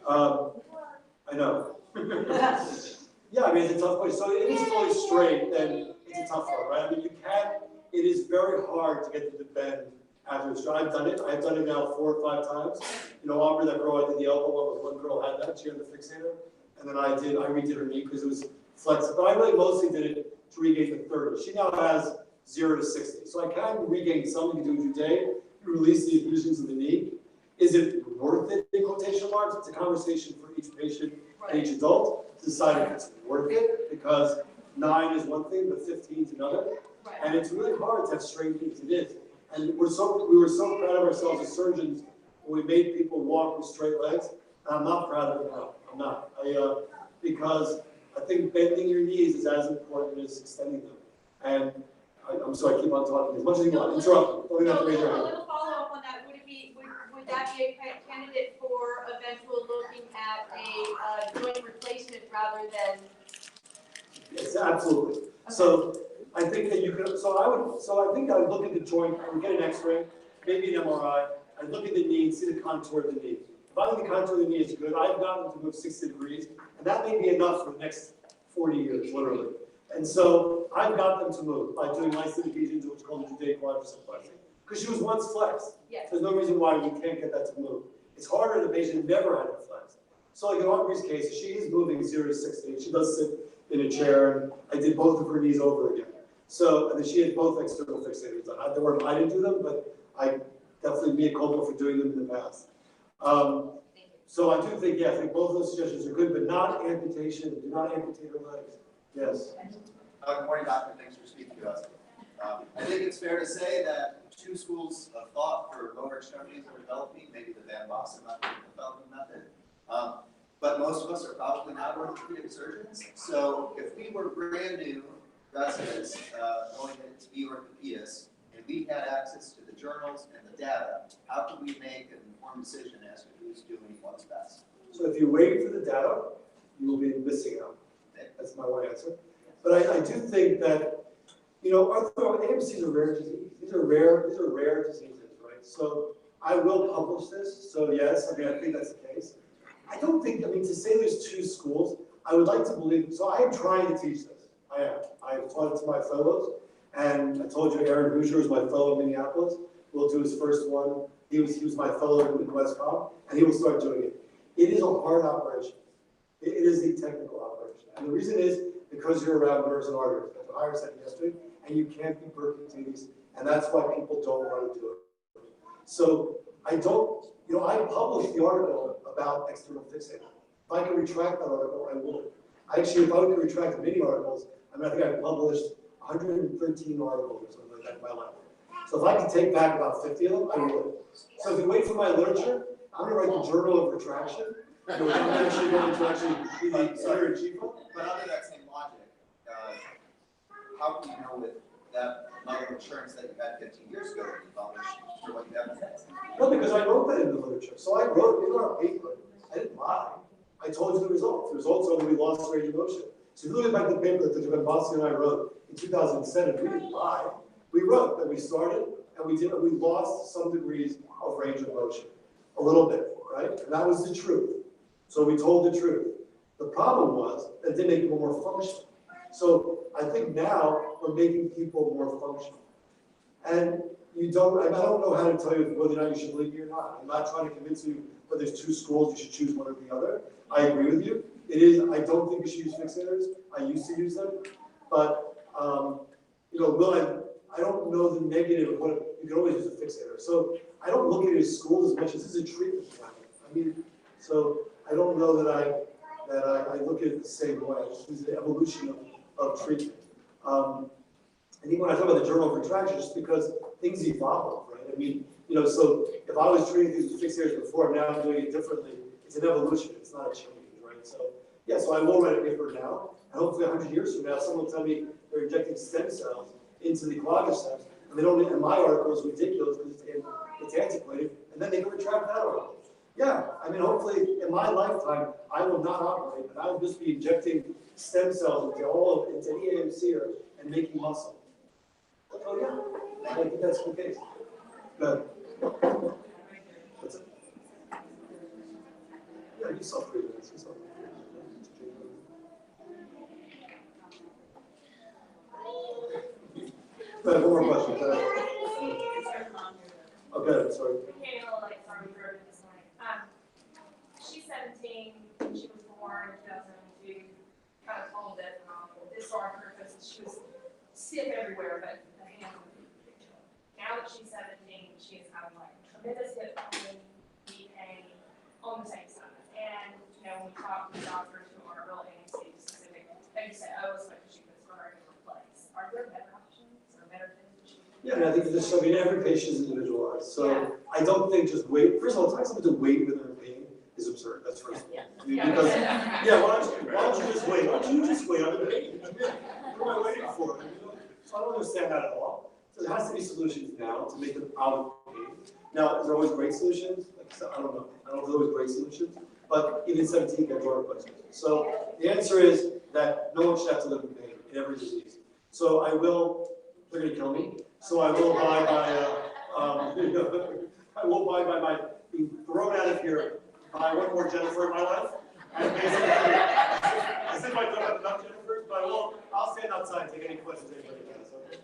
I know. Yeah, I mean, it's a tough question. So if it's fully straight, then it's a tough one, right? I mean, it is very hard to get them to bend after it's straight. I've done it now 4 or 5 times. Aubrey, that girl I did the elbow one girl had that, she had the fixator. And then I redid her knee because it was flexible. But I really mostly did it to regain the 30. She now has 0 to 60. So I can regain something to do with your day. You release the adhesions of the knee. Is it worth it, in quotation marks? It's a conversation for each patient and each adult to decide if it's worth it, because 9 is one thing, but 15 is another. Right. And it's really hard to have straight knees. It is. And we were so proud of ourselves as surgeons when we made people walk with straight legs. And I'm not proud of it now. I'm not. Because I think bending your knees is as important as extending them. And I'm sorry, I keep on talking. As much as you want, interrupt. Don't have to raise your hand. A little follow-up on that. Would that be a candidate for eventual looking at a joint replacement rather than? Yes, absolutely. Okay. So I think that you could. So I think I would look at the joint. I would get an X-ray, maybe an MRI. I'd look at the knee and see the contour of the knee. If I think the contour of the knee is good, I've gotten to move 60 degrees, and that may be enough for the next 40 years, literally. And so I've got them to move by doing isolated adhesions, what's called the D.I.Y quadricep flexing. Because she was once flexed. Yes. There's no reason why we can't get that to move. It's harder in a patient who never had it flexed. So like in Aubrey's case, she is moving 0 to 60. She does sit in a chair, and I did both of her knees over again. So, and then she had both external fixators done. I didn't do them, but I definitely mea culpa for doing them in the past. So I do think, I think both of those suggestions are good, but not amputation. Do not amputate her legs. Yes. Good morning, doctor. Thanks for speaking to us. I think it's fair to say that 2 schools of thought for lower extremities are developing, maybe the Van Bossen method and the Feldman method. But most of us are probably not orthopedic surgeons. So if we were brand new residents going to be orthopedists, and we had access to the journals and the data, how could we make an informed decision as to who's doing what's best? So if you wait for the data, you will be missing out. That's my one answer. But I do think that, AMCs are rare disease. These are rare diseases, right? So I will publish this. So yes, I think that's the case. I don't think, to say there's 2 schools, I would like to believe, so I am trying to teach this. I am. I've taught it to my fellows. And I told you Aaron Hoosier is my fellow in Minneapolis. We'll do his first one. He was my fellow in West Palm, and he will start doing it. It is a hard operation. It is a technical operation. And the reason is because you're around nerves and arteries. That's what Hire said yesterday. And you can't be percutaneous. And that's why people don't want to do it. So I published the article about external fixator. If I could retract that article, I would. Actually, if I could retract the mini articles, I think I published 113 articles or something like that in my life. So if I could take back about 50 of them, I would. So if you wait for my literature, I'm going to write the Journal of Retraction. I'm actually going to actually be the editor-in-chief. But under that same logic, how can you know with that level of insurance that you had 15 years ago that you published for what you have today? No, because I wrote that in the literature. So I wrote it on paper. I didn't lie. I told you the results. The results are that we lost range of motion. So if you look at the paper that Bossy and I wrote in 2007, we didn't lie. We wrote that we started and we lost some degrees of range of motion, a little bit, right? And that was the truth. So we told the truth. The problem was that it didn't make people more functional. So I think now we're making people more functional. And I don't know how to tell you whether or not you should believe me or not. I'm not trying to convince you that there's two schools, you should choose one or the other. I agree with you. It is, I don't think you should use fixators. I used to use them. But, I don't know the negative of what, you can always use a fixator. So I don't look at it as schools as much as this is a treatment plan. I mean, so I don't know that I look at it the same way. This is the evolution of treatment. I think when I talk about the journal of retraction, just because things evolve, right? I mean, so if I was treating things with fixators before, now I'm doing it differently. It's an evolution. It's not a change, right? So yeah, so I will write a paper now, and hopefully 100 years from now, someone will tell me they're injecting stem cells into the collagen cells, and they don't. And my article is ridiculous because it's antiquated, and then they can retract that article. Yeah, I mean, hopefully in my lifetime, I will not operate, but I will just be injecting stem cells into any AMC and making muscle. Oh yeah, I think that's the case. Good. What's it? Yeah, you saw 3 minutes. You saw 3 minutes. Go ahead, one more question. Go ahead. Okay, sorry. She's 17. She was born in 2002. Kind of told that this arm purpose. She was stiff everywhere, but the hand. Now that she's 17, she is having like tremendous hip pain, knee pain on the same side. And when we talk to doctors who are real AMC specific, they just say, "Oh, it's because she was learning to replace." Are there better options or better things that she can do? Yeah, and I think every patient is individualized. So I don't think just wait. First of all, telling someone to wait when they're in pain is absurd. That's first of all. I mean, because why don't you just wait? Why don't you just wait? I'm in pain. What am I waiting for? So I don't understand that at all. So there has to be solutions now to make them out of pain. Now, is there always great solutions? Like I said, I don't know. I don't know if there's always great solutions. But even 17 can joint replacement. So the answer is that no one should have to live in pain in every disease. So they're going to kill me. So I will abide by my being thrown out of here by one more Jennifer in my life. And basically, as if I don't have enough Jennifers, but I'll stand outside and take any questions anybody has. Okay?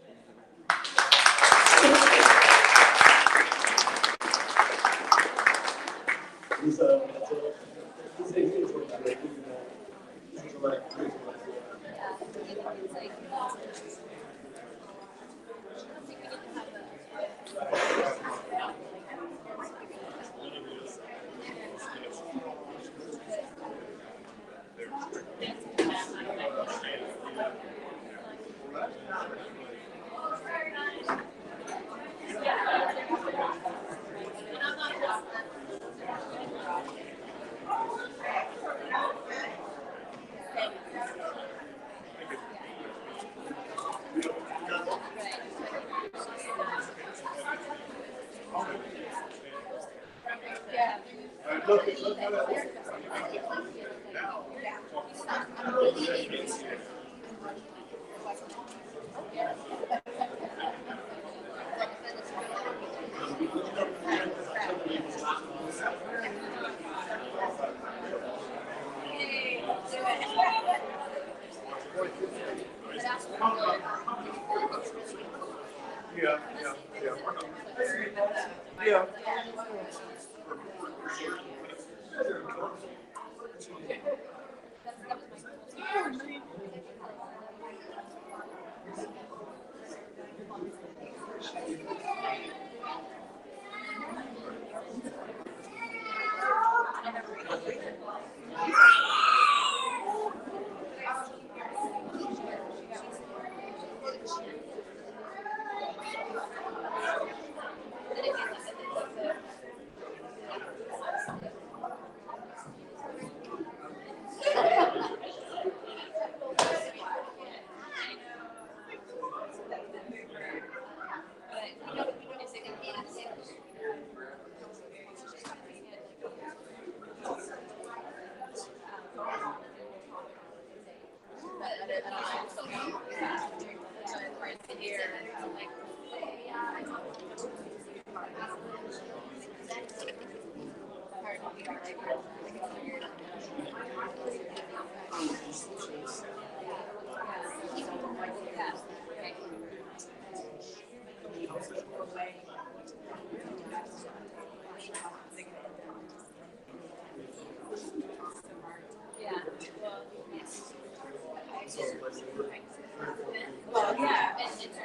Well, yeah, and it's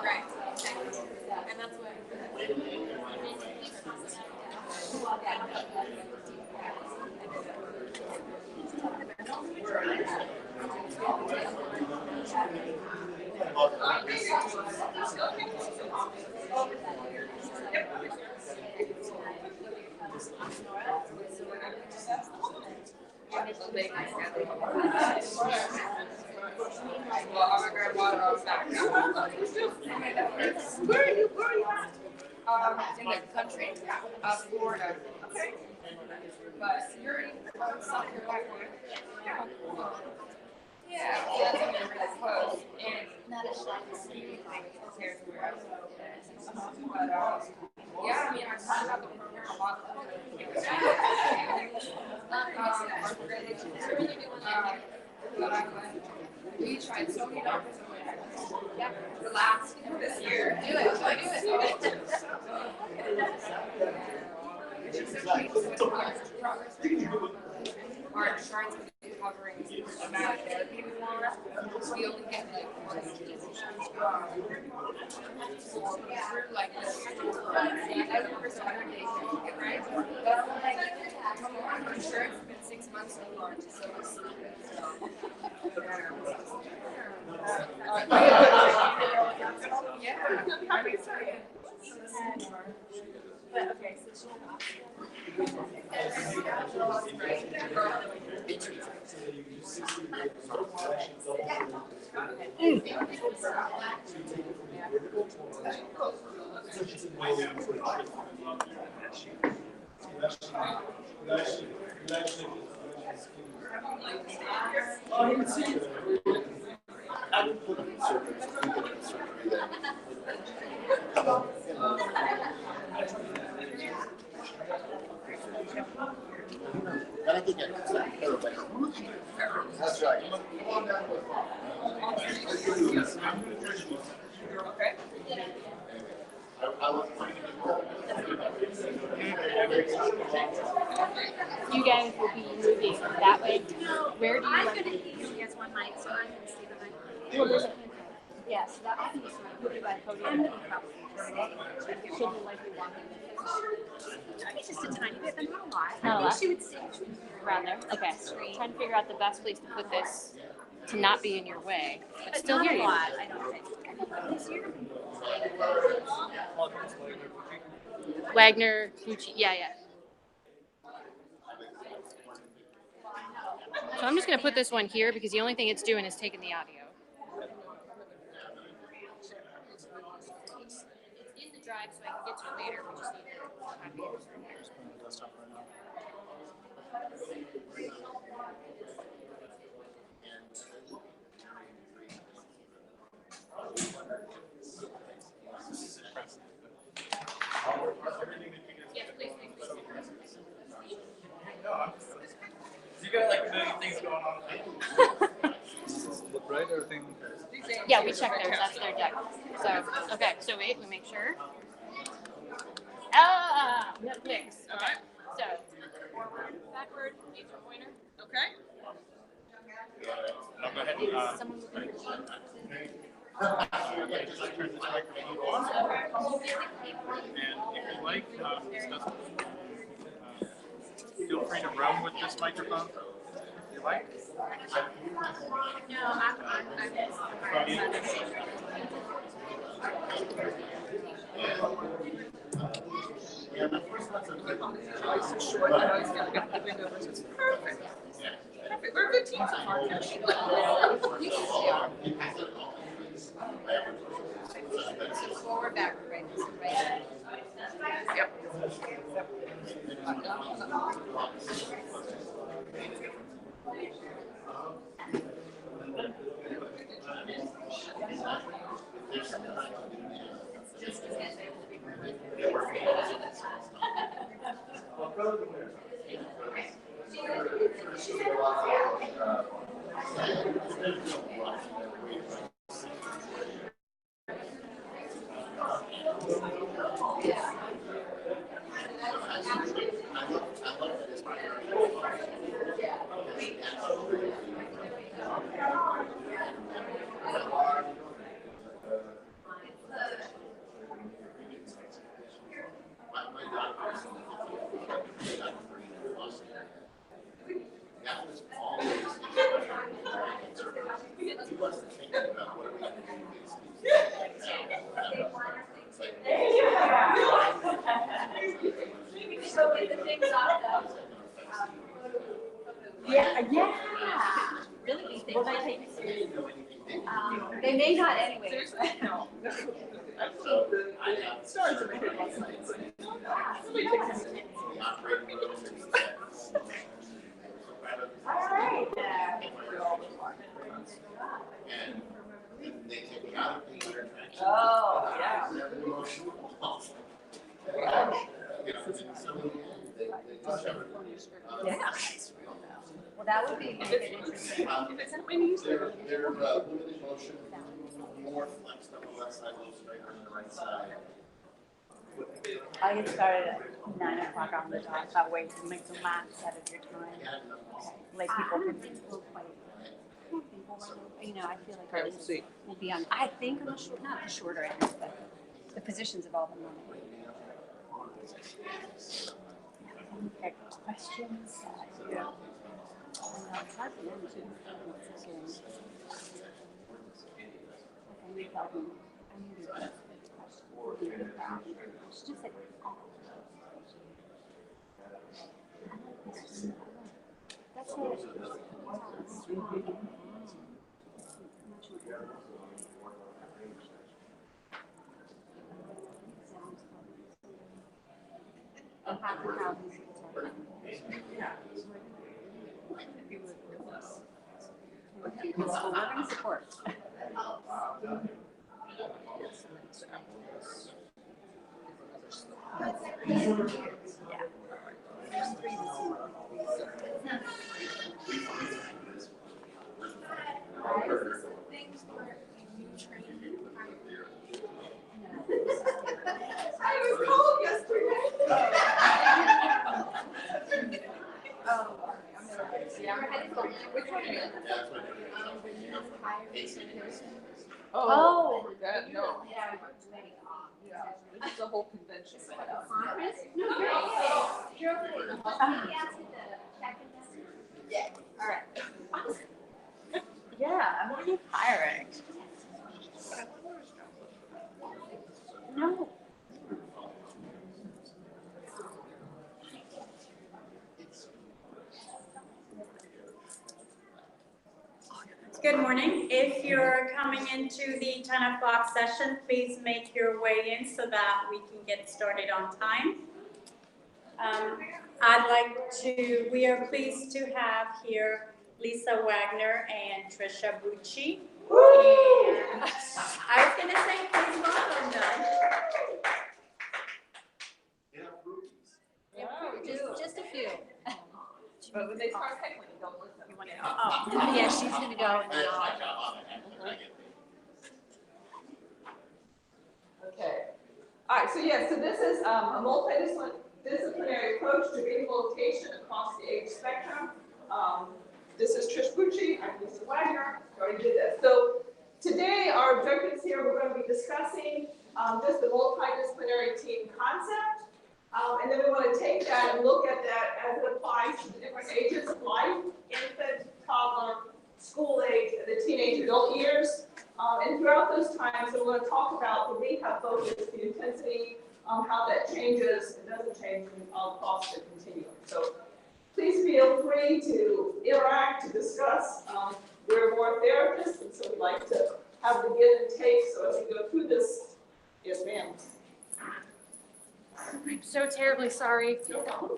right. And that's what. In the country, Florida. Okay. But you're in South Carolina. Yeah, well, that's when they're really close. And not a shot compared to where I was. But, yeah, I mean, I talked about the program a lot. We tried so many doctors. Yeah, relax this year. Do it. Our insurance is covering the amount of therapy we want. We only get like through like this. I work for Saturday, right? But I'm like, insurance has been 6 months so far, so it's yeah, I'm excited. But okay, so she That's right. You guys will be moving that way. Where do you I'm want gonna to eat, he has one mic, so I'm gonna stay behind. Well, there's a yeah, so that I can just put you by the podium. Should you like you walking? It's just a tiny bit, but not a lot. Not a I lot? think she would stay. Around there? Okay. Trying to figure out the best place to put this to not be in your way, but still not hear a you. lot, I don't think. This year? Wagner, Bucci, yeah. So I'm just going to put this one here because the only thing it's doing is taking the audio. It's in the drive so I can get to it later. We just need to copy it from here. Yes, please. You got like a million things going on. Look right, everything. Yeah, we checked theirs. That's their deck. So, okay. So wait, we make sure. Netflix. Okay. So, forward, backward, laser pointer. Okay. I'll go ahead and Someone looking for Gene. turn this microphone on. And if you like, feel free to roam with this microphone. If you like. No, I'm Perfect. We're a good team so far. forward, backward, right? Right. Yep. So with the things on Yeah. Really? Will they take it? They may not anyway. no. All right. And they take me out of things that are attraction. Oh, yeah. Yeah. Well, that would be interesting. They're limited motion, more flexed on the left side, a little straighter on the right side. I get started at 9 o'clock on the dot. That way you can make the max out of your time. Like people can you know, I feel like this will be on. I think on the short, not the shorter end, but the positions of all the money. Okay, questions. Yeah. It's hard for them to. I need Feldman. I need to just like. That's it. Half the houses. So we're going to support. I was called yesterday. Oh, That, no. Yeah, it's a whole convention. yeah. All right. Yeah, I'm already hiring. No. Good morning. If you're coming into the 10 o'clock session, please make your way in so that we can get started on time. We are pleased to have here Lisa Wagner and Tricia Bucci. And I was going to say, please welcome them. Just a few. But when they start heckling, you don't listen. You want to Oh, yeah, she's going to go. And then Okay. All right, so yeah, so this is a multidisciplinary approach to rehabilitation across the age spectrum. This is Tricia Bucci, I'm Lisa Wagner, I already did this. So today our objectives here, we're going to be discussing just the multidisciplinary team concept. And then we want to take that and look at that as it applies to the different ages of life, infant, toddler, school age, and the teenage adult years. And throughout those times, we want to talk about the rehab focus, the intensity, how that changes and doesn't change across the continuum. So please feel free to interact, to discuss. We're more therapists, and so we like to have the give and take. So as we go through this, yes, ma'am. I'm so terribly sorry.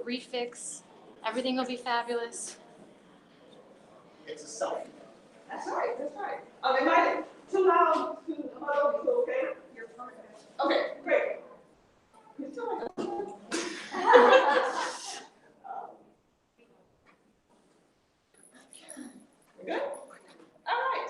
Refix. Everything will be fabulous. It's a self. That's right, that's right. Am I too loud? Too muddled? Too okay? You're perfect. Okay, great. You're still We're good? All right.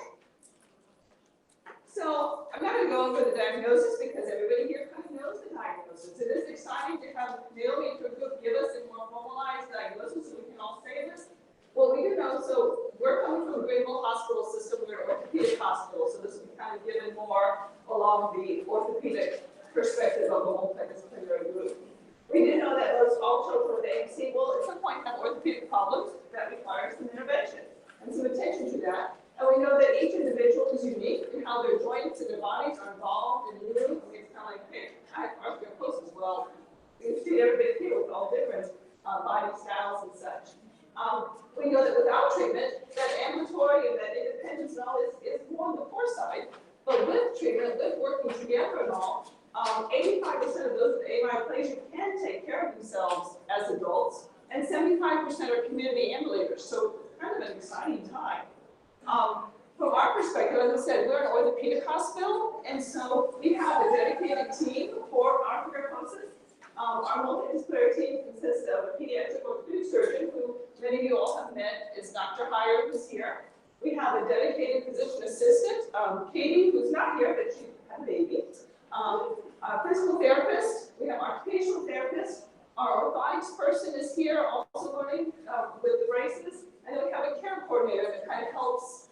So I'm not going to go over the diagnosis because everybody here kind of knows the diagnosis. It is exciting to have Naomi give us a more formalized diagnosis so we can all say this. Well, we do know, so we're coming from the Greenville Hospital System, we're an orthopedic hospital, so this will be kind of given more along the orthopedic perspective of a multidisciplinary group. We do know that most all children with AMC will at some point have orthopedic problems that require some intervention and some attention to that. And we know that each individual is unique in how their joints and their bodies are involved in moving. I mean, it's kind of like, hey, I have osteoporosis. Well, you see everybody here with all different body styles and such. We know that without treatment, that ambulatory and that independence and all is more on the poor side. But with treatment, with working together and all, 85% of those with amyoplegia can take care of themselves as adults, and 75% are community ambulators. So it's kind of an exciting time. From our perspective, as I said, we're an orthopedic hospital, and so we have a dedicated team for arthroplasty. Our multidisciplinary team consists of a pediatric orthopedic surgeon, who many of you all have met, is Dr. Heyer, who's here. We have a dedicated physician assistant, Katie, who's not here, but she had a baby. Our physical therapist, we have our occupational therapist. Our orthotics person is here, also learning with the braces. And then we have a care coordinator that kind of helps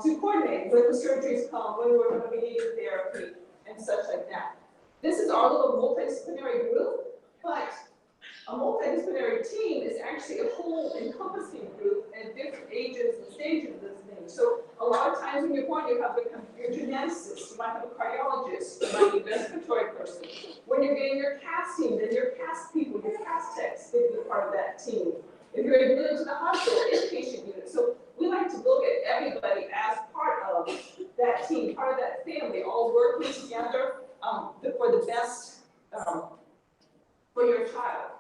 to coordinate when the surgeries come, when we're going to be needing therapy, and such like that. This is our little multidisciplinary group, but a multidisciplinary team is actually a whole encompassing group at different ages and stages of this thing. So a lot of times when you're born, you have your geneticist, you might have a cardiologist, you might be a respiratory person. When you're getting your casting, then your cast people, your cast techs, they be part of that team. If you're admitted to the hospital, inpatient unit. So we like to look at everybody as part of that team, part of that family, all working together for the best for your child.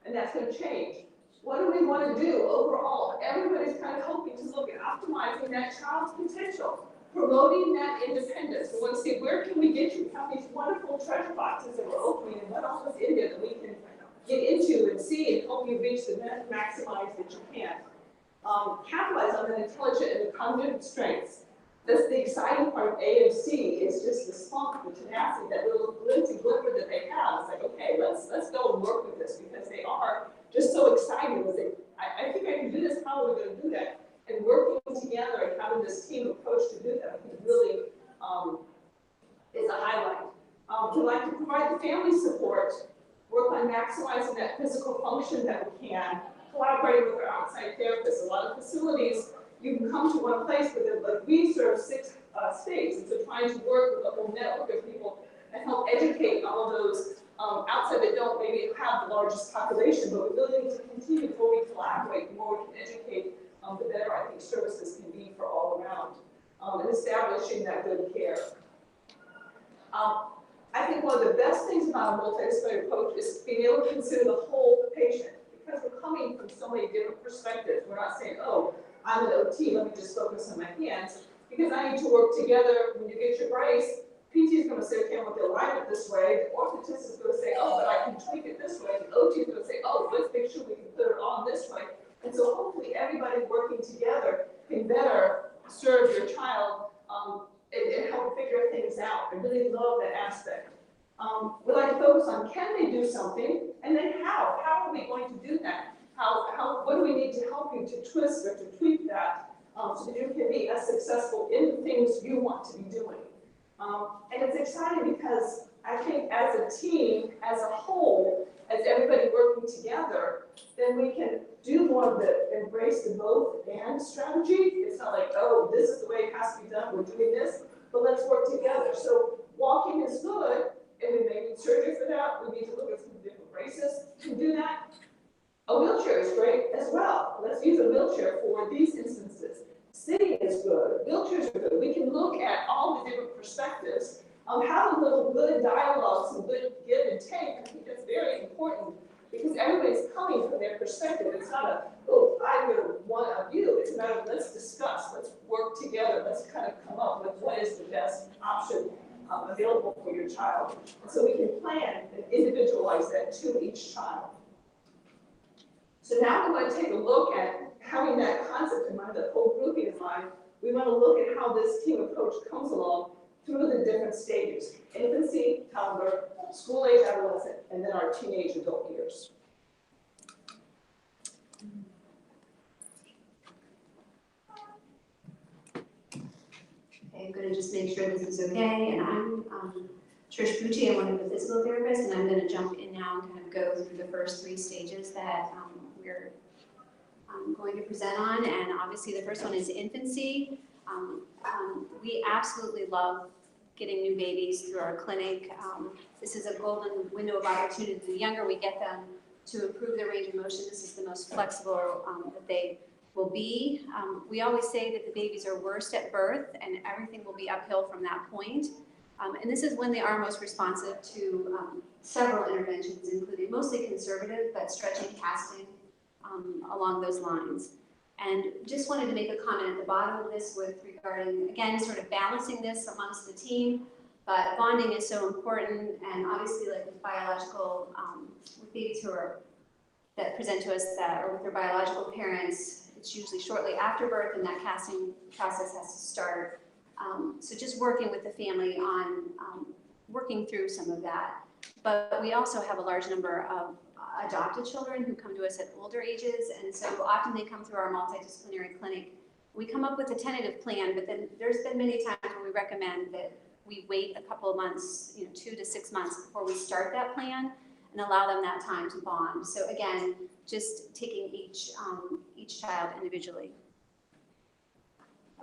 And that's going to change. What do we want to do overall? Everybody's kind of hoping to look at optimizing that child's potential, promoting that independence. We want to see, where can we get you? We have these wonderful treasure boxes that we're opening, and what else is in there that we can get into and see and help you reach the maximize that you can. Capitalize on the intelligent and the cognitive strengths. That's the exciting part of AMC, is just the spunk, the tenacity, that little glinty glimmer that they have. It's like, okay, let's go and work with this, because they are just so excited. I think I can do this, how are we going to do that? And working together and having this team approach to do that, I think really is a highlight. We like to provide the family support, work on maximizing that physical function that we can, collaborating with our outside therapists. A lot of facilities, you can come to one place, but we serve 6 states, and so trying to work with a whole network of people and help educate all of those outside that don't maybe have the largest population, but we're willing to continue. The more we collaborate, the more we can educate, the better I think services can be for all around, and establishing that good care. I think one of the best things about a multidisciplinary approach is being able to consider the whole patient, because we're coming from so many different perspectives. We're not saying, oh, I'm an OT, let me just focus on my hands, because I need to work together. When you get your brace, PT is going to say, okay, I'm going to align it this way. The orthotist is going to say, oh, but I can tweak it this way. The OT is going to say, oh, let's make sure we can put it on this way. And so hopefully everybody working together can better serve your child and help figure things out. I really love that aspect. We like to focus on, can they do something, and then how? How are we going to do that? What do we need to help you to twist or to tweak that so that you can be as successful in the things you want to be doing? And it's exciting because I think as a team, as a whole, as everybody working together, then we can do more of the embrace the both and strategy. It's not like, oh, this is the way it has to be done, we're doing this, but let's work together. So walking is good, and we may need surgery for that. We need to look at some different braces to do that. A wheelchair is great as well. Let's use a wheelchair for these instances. Sitting is good. Wheelchairs are good. We can look at all the different perspectives, have a little good dialogue, some good give and take. I think that's very important, because everybody's coming from their perspective. It's not a, oh, I'm going to want a view. It's a matter of, let's discuss, let's work together, let's kind of come up with what is the best option available for your child. And so we can plan and individualize that to each child. So now we want to take a look at having that concept in mind, that whole grouping in mind. We want to look at how this team approach comes along through the different stages: infancy, toddler, school age adolescent, and then our teenage adult years. Okay, I'm going to just make sure this is okay. And I'm Tricia Bucci. I'm one of the physical therapists, and I'm going to jump in now and kind of go through the first 3 stages that we're going to present on. And obviously the first one is infancy. We absolutely love getting new babies through our clinic. This is a golden window of opportunity. The younger we get them to improve their range of motion. This is the most flexible that they will be. We always say that the babies are worst at birth and everything will be uphill from that point. And this is when they are most responsive to several interventions, including mostly conservative, but stretching, casting, along those lines. And just wanted to make a comment at the bottom of this with regarding, again, sort of balancing this amongst the team, but bonding is so important, and obviously like with biological, with babies that present to us that are with their biological parents, it's usually shortly after birth and that casting process has to start. So just working with the family on working through some of that. But we also have a large number of adopted children who come to us at older ages, and so often they come through our multidisciplinary clinic. We come up with a tentative plan, but then there's been many times where we recommend that we wait a couple of months, 2 to 6 months before we start that plan and allow them that time to bond. So again, just taking each child individually.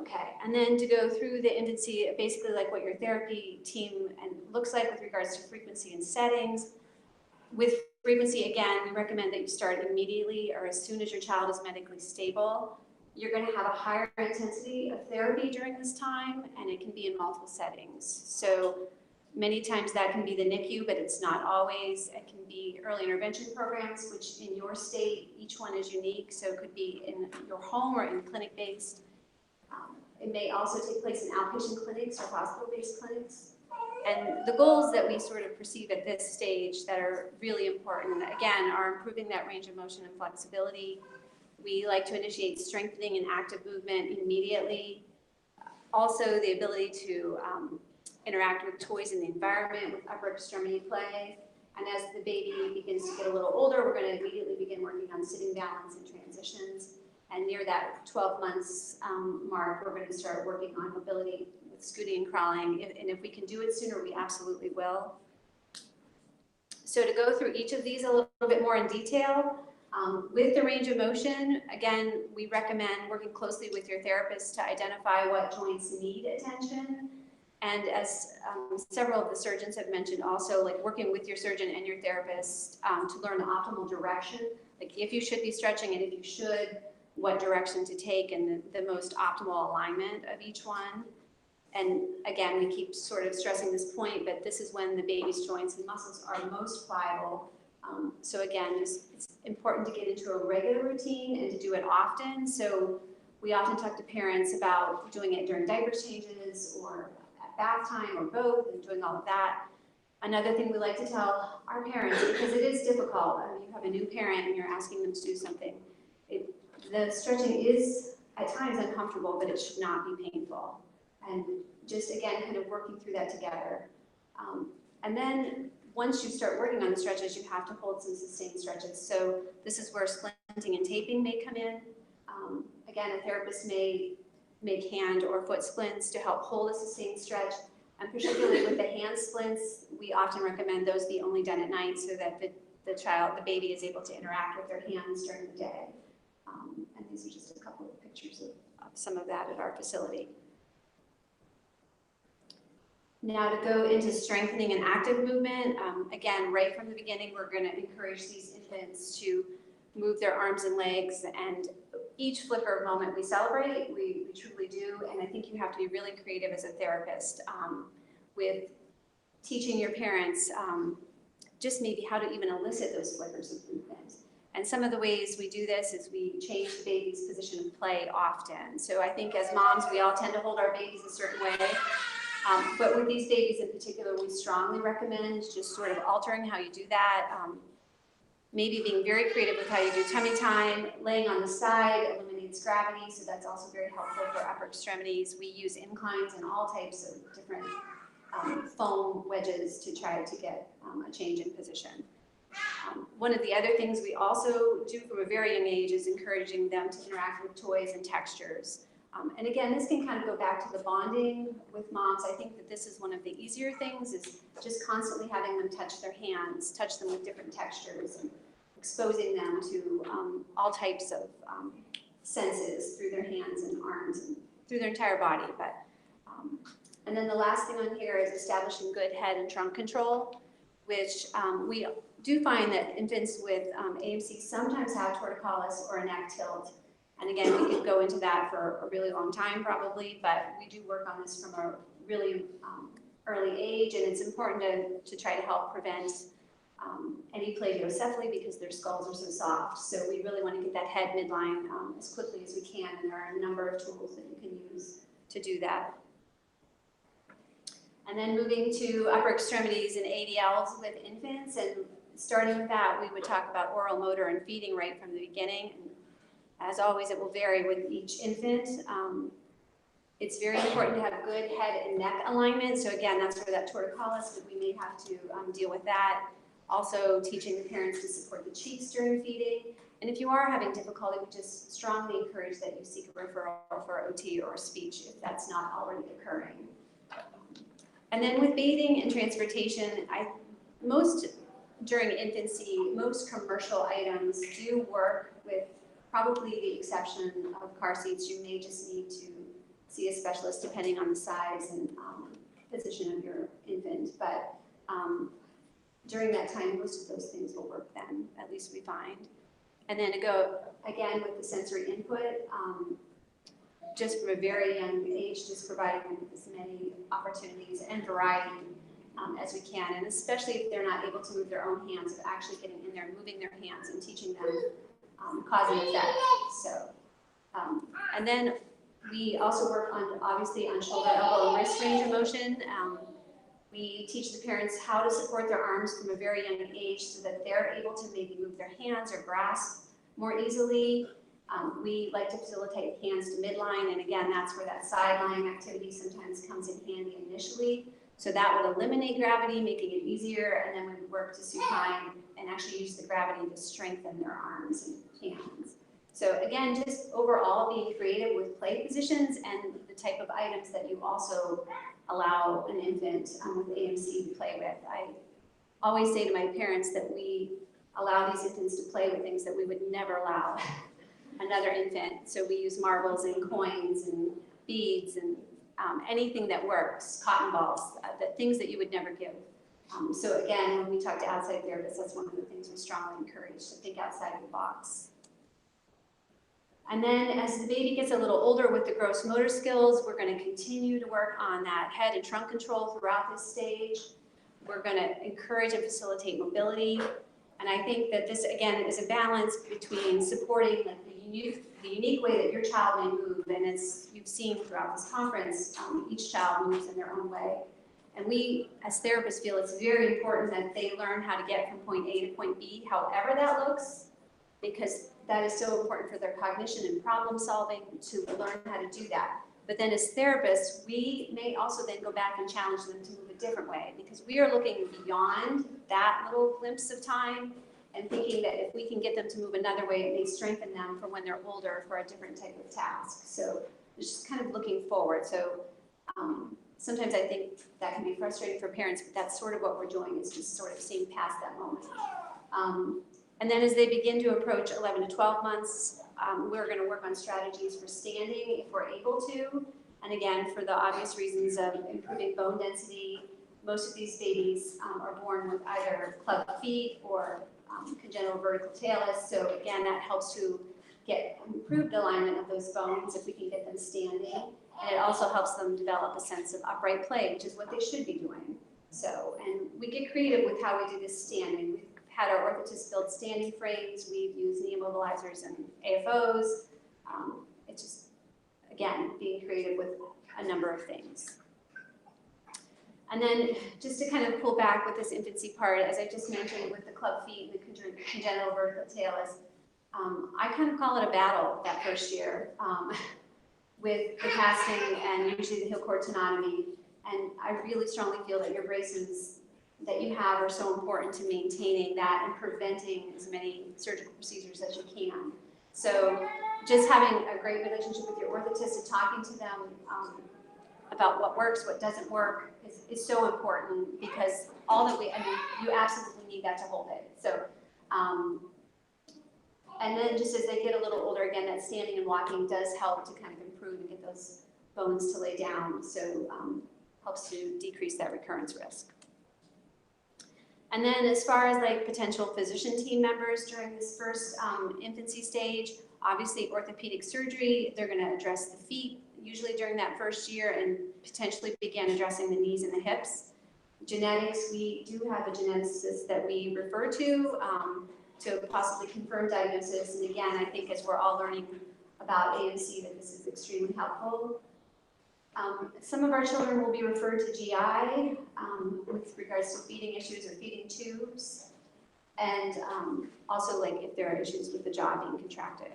Okay, and then to go through the infancy, basically like what your therapy team looks like with regards to frequency and settings. With frequency, again, we recommend that you start immediately or as soon as your child is medically stable. You're going to have a higher intensity of therapy during this time, and it can be in multiple settings. So many times that can be the NICU, but it's not always. It can be early intervention programs, which in your state, each one is unique. So it could be in your home or in clinic-based. It may also take place in outpatient clinics or hospital-based clinics. And the goals that we sort of perceive at this stage that are really important, again, are improving that range of motion and flexibility. We like to initiate strengthening and active movement immediately. Also, the ability to interact with toys in the environment with upper extremity play. And as the baby begins to get a little older, we're going to immediately begin working on sitting balance and transitions. And near that 12 months mark, we're going to start working on mobility with scooting and crawling. And if we can do it sooner, we absolutely will. So to go through each of these a little bit more in detail, with the range of motion, again, we recommend working closely with your therapist to identify what joints need attention. And as several of the surgeons have mentioned also, like working with your surgeon and your therapist to learn the optimal direction, like if you should be stretching and if you should, what direction to take and the most optimal alignment of each one. And again, we keep sort of stressing this point, but this is when the baby's joints and muscles are most pliable. So again, it's important to get into a regular routine and to do it often. So we often talk to parents about doing it during diaper changes or at bath time or both and doing all of that. Another thing we like to tell our parents, because it is difficult, I mean, you have a new parent and you're asking them to do something. The stretching is at times uncomfortable, but it should not be painful. And just again, kind of working through that together. And then once you start working on the stretches, you have to hold some sustained stretches. So this is where splinting and taping may come in. Again, a therapist may make hand or foot splints to help hold a sustained stretch. And particularly with the hand splints, we often recommend those be only done at night so that the baby is able to interact with their hands during the day. And these are just a couple of pictures of some of that at our facility. Now to go into strengthening and active movement, again, right from the beginning, we're going to encourage these infants to move their arms and legs, and each flicker of moment we celebrate, we truly do, and I think you have to be really creative as a therapist with teaching your parents just maybe how to even elicit those flickers of movement. And some of the ways we do this is we change the baby's position of play often. So I think as moms, we all tend to hold our babies a certain way. But with these babies in particular, we strongly recommend just sort of altering how you do that. Maybe being very creative with how you do tummy time, laying on the side eliminates gravity, so that's also very helpful for upper extremities. We use inclines and all types of different foam wedges to try to get a change in position. One of the other things we also do from a very young age is encouraging them to interact with toys and textures. And again, this can kind of go back to the bonding with moms. I think that this is one of the easier things, is just constantly having them touch their hands, touch them with different textures, and exposing them to all types of senses through their hands and arms and through their entire body. And then the last thing on here is establishing good head and trunk control, which we do find that infants with AMC sometimes have torticollis or a neck tilt. And again, we could go into that for a really long time probably, but we do work on this from a really early age, and it's important to try to help prevent any plagiocephaly because their skulls are so soft. So we really want to get that head midline as quickly as we can, and there are a number of tools that you can use to do that. And then moving to upper extremities and ADLs with infants, and starting with that, we would talk about oral, motor, and feeding right from the beginning. And as always, it will vary with each infant. It's very important to have good head and neck alignment. So again, that's where that torticollis, we may have to deal with that. Also teaching the parents to support the cheeks during feeding. And if you are having difficulty, we just strongly encourage that you seek a referral for OT or speech if that's not already occurring. And then with bathing and transportation, during infancy, most commercial items do work, with probably the exception of car seats. You may just need to see a specialist depending on the size and position of your infant. But during that time, most of those things will work then, at least we find. And then to go again with the sensory input, just from a very young age, just providing them with as many opportunities and variety as we can, and especially if they're not able to move their own hands, of actually getting in there, moving their hands and teaching them cause and effect. So, and then we also work on, obviously, on shoulder, elbow, and wrist range of motion. We teach the parents how to support their arms from a very young age so that they're able to maybe move their hands or grasp more easily. We like to facilitate hands to midline, and again, that's where that sideline activity sometimes comes in handy initially. So that would eliminate gravity, making it easier, and then we would work to supine and actually use the gravity to strengthen their arms and hands. So again, just overall being creative with play positions and the type of items that you also allow an infant with AMC to play with. I always say to my parents that we allow these infants to play with things that we would never allow another infant. So we use marbles and coins and beads and anything that works, cotton balls, the things that you would never give. So again, when we talk to outside therapists, that's one of the things we strongly encourage, to think outside of the box. And then as the baby gets a little older with the gross motor skills, we're going to continue to work on that head and trunk control throughout this stage. We're going to encourage and facilitate mobility. And I think that this, again, is a balance between supporting like the unique way that your child may move. And as you've seen throughout this conference, each child moves in their own way. And we, as therapists, feel it's very important that they learn how to get from point A to point B, however that looks, because that is so important for their cognition and problem solving, to learn how to do that. But then as therapists, we may also then go back and challenge them to move a different way, because we are looking beyond that little glimpse of time and thinking that if we can get them to move another way, it may strengthen them for when they're older for a different type of task. So it's just kind of looking forward. So sometimes I think that can be frustrating for parents, but that's sort of what we're doing, is just sort of seeing past that moment. And then as they begin to approach 11 to 12 months, we're going to work on strategies for standing if we're able to. And again, for the obvious reasons of improving bone density, most of these babies are born with either club feet or congenital vertical talus. So again, that helps to get improved alignment of those bones if we can get them standing. And it also helps them develop a sense of upright play, which is what they should be doing. So, and we get creative with how we do this standing. We've had our orthotists build standing frames. We've used knee immobilizers and AFOs. It's just, again, being creative with a number of things. And then just to kind of pull back with this infancy part, as I just mentioned with the club feet and the congenital vertical talus, I kind of call it a battle that first year with the casting and usually the heel cord tenotomy. And I really strongly feel that your braces that you have are so important to maintaining that and preventing as many surgical procedures as you can. So just having a great relationship with your orthotist and talking to them about what works, what doesn't work is so important, because all that you absolutely need that to hold it. So, and then just as they get a little older, again, that standing and walking does help to kind of improve and get those bones to lay down. So helps to decrease that recurrence risk. And then as far as like potential physician team members during this first infancy stage, obviously orthopedic surgery, they're gonna address the feet, usually during that first year, and potentially begin addressing the knees and the hips. Genetics, we do have a geneticist that we refer to possibly confirm diagnosis. And again, I think as we're all learning about AMC, that this is extremely helpful. Some of our children will be referred to GI with regards to feeding issues or feeding tubes, and also like if there are issues with the jaw being contracted.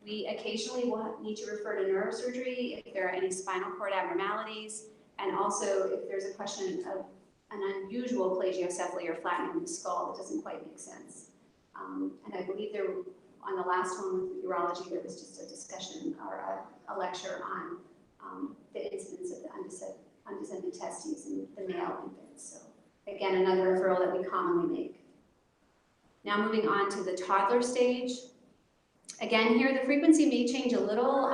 We occasionally will need to refer to neurosurgery if there are any spinal cord abnormalities, and also if there's a question of an unusual plagiocephaly or flattening of the skull that doesn't quite make sense. And I believe there, on the last one with urology, there was just a discussion or a lecture on the incidence of the undescended testes in the male infants. So again, another referral that we commonly make. Now moving on to the toddler stage. Again, here the frequency may change a little.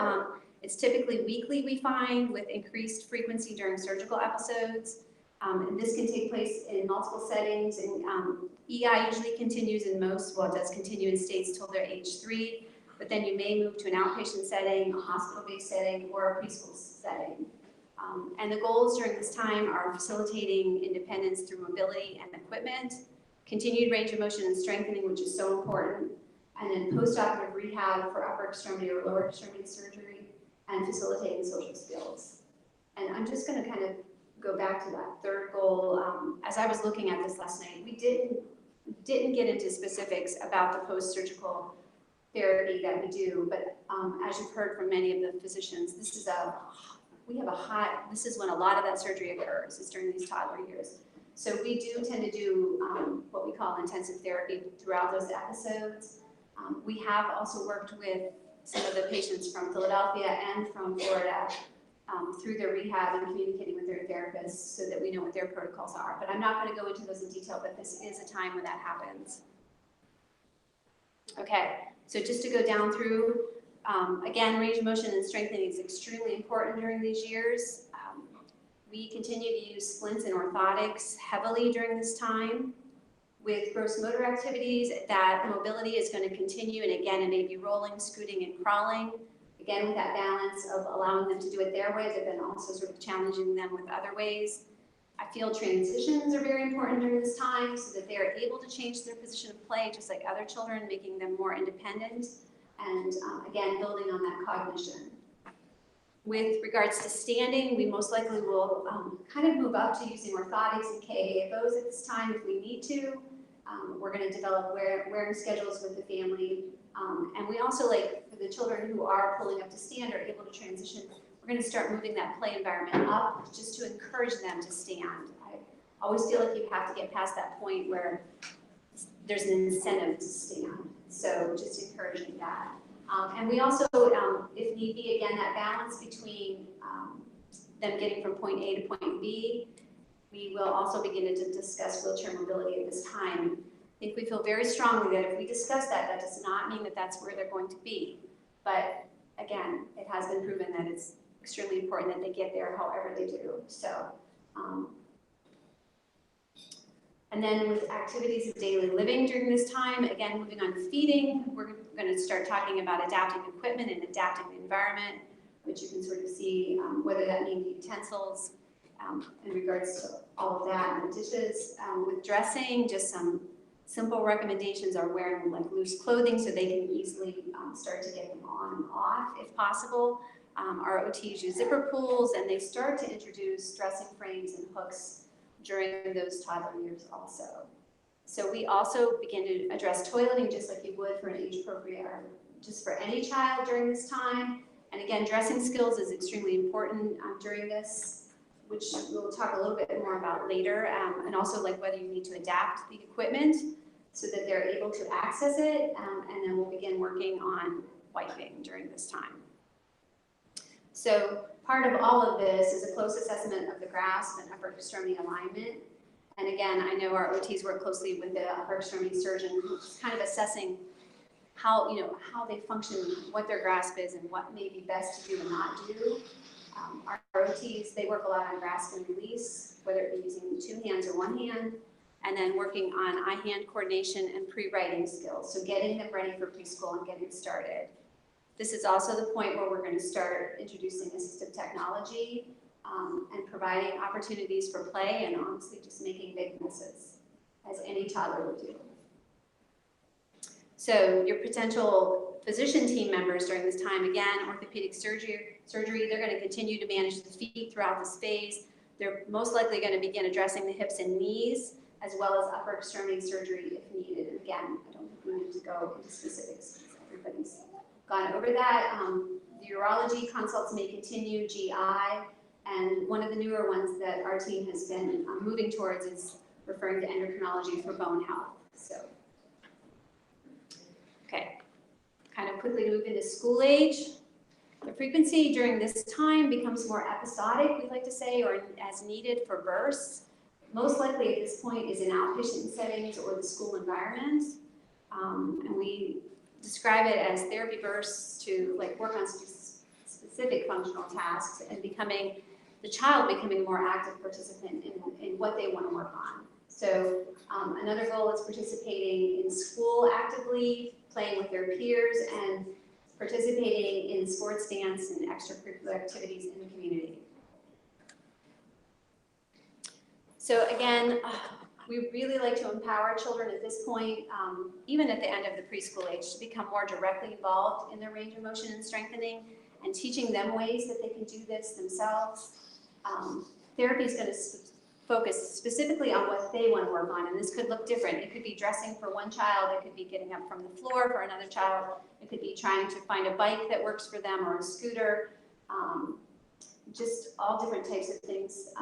It's typically weekly, we find, with increased frequency during surgical episodes. And this can take place in multiple settings, and EI usually continues in most, well, it does continue in states till they're age 3, but then you may move to an outpatient setting, a hospital-based setting, or a preschool setting. And the goals during this time are facilitating independence through mobility and equipment, continued range of motion and strengthening, which is so important, and then post-operative rehab for upper extremity or lower extremity surgery, and facilitating social skills. And I'm just going to kind of go back to that third goal. As I was looking at this last night, we didn't get into specifics about the post-surgical therapy that we do, but as you've heard from many of the physicians, this is when a lot of that surgery occurs, is during these toddler years. So we do tend to do what we call intensive therapy throughout those episodes. We have also worked with some of the patients from Philadelphia and from Florida through their rehab and communicating with their therapists so that we know what their protocols are. But I'm not going to go into those in detail, but this is a time when that happens. Okay, so just to go down through, again, range of motion and strengthening is extremely important during these years. We continue to use splints and orthotics heavily during this time. With gross motor activities, that mobility is going to continue, and again, it may be rolling, scooting, and crawling. Again, with that balance of allowing them to do it their way, but then also sort of challenging them with other ways. I feel transitions are very important during this time so that they're able to change their position of play just like other children, making them more independent, and again, building on that cognition. With regards to standing, we most likely will kind of move up to using orthotics and KAFOs at this time if we need to. We're going to develop wearing schedules with the family. And we also, like, for the children who are pulling up to stand or able to transition, we're going to start moving that play environment up just to encourage them to stand. I always feel like you have to get past that point where there's an incentive to stand. So just encouraging that. And we also, if need be, again, that balance between them getting from point A to point B, we will also begin to discuss wheelchair mobility at this time. I think we feel very strongly that if we discuss that, that does not mean that that's where they're going to be. But again, it has been proven that it's extremely important that they get there however they do. So, and then with activities of daily living during this time, again, moving on to feeding, we're going to start talking about adapting equipment and adapting the environment, which you can sort of see whether that means utensils in regards to all of that, and the dishes. With dressing, just some simple recommendations are wearing like loose clothing so they can easily start to get them on and off if possible. Our OTs use zipper pulls, and they start to introduce dressing frames and hooks during those toddler years also. So we also begin to address toileting just like you would for an age appropriate or just for any child during this time. And again, dressing skills is extremely important during this, which we'll talk a little bit more about later, and also like whether you need to adapt the equipment so that they're able to access it, and then we'll begin working on wiping during this time. So part of all of this is a close assessment of the grasp and upper extremity alignment. And again, I know our OTs work closely with the upper extremity surgeon who's kind of assessing how, how they function, what their grasp is, and what may be best to do and not do. Our OTs, they work a lot on grasp and release, whether it be using 2 hands or 1 hand. and then working on eye-hand coordination and pre-writing skills, so getting them ready for preschool and getting started. This is also the point where we're going to start introducing assistive technology and providing opportunities for play and honestly just making big messes, as any toddler would do. So your potential physician team members during this time, again, orthopedic surgery, they're going to continue to manage the feet throughout this phase. They're most likely going to begin addressing the hips and knees, as well as upper extremity surgery if needed. And again, I don't think we need to go into specifics because everybody's gone over that. The urology consults may continue, GI, and one of the newer ones that our team has been moving towards is referring to endocrinology for bone health. So, okay, kind of quickly move into school age. The frequency during this time becomes more episodic, we like to say, or as needed for bursts. Most likely at this point is in outpatient settings or the school environment. And we describe it as therapy bursts to like work on specific functional tasks and the child becoming a more active participant in what they want to work on. So another goal is participating in school actively, playing with their peers, and participating in sports, dance, and extracurricular activities in the community. So again, we really like to empower children at this point, even at the end of the preschool age, to become more directly involved in their range of motion and strengthening and teaching them ways that they can do this themselves. Therapy is going to focus specifically on what they want to work on, and this could look different. It could be dressing for one child, it could be getting up from the floor for another child, it could be trying to find a bike that works for them or a scooter, just all different types of things.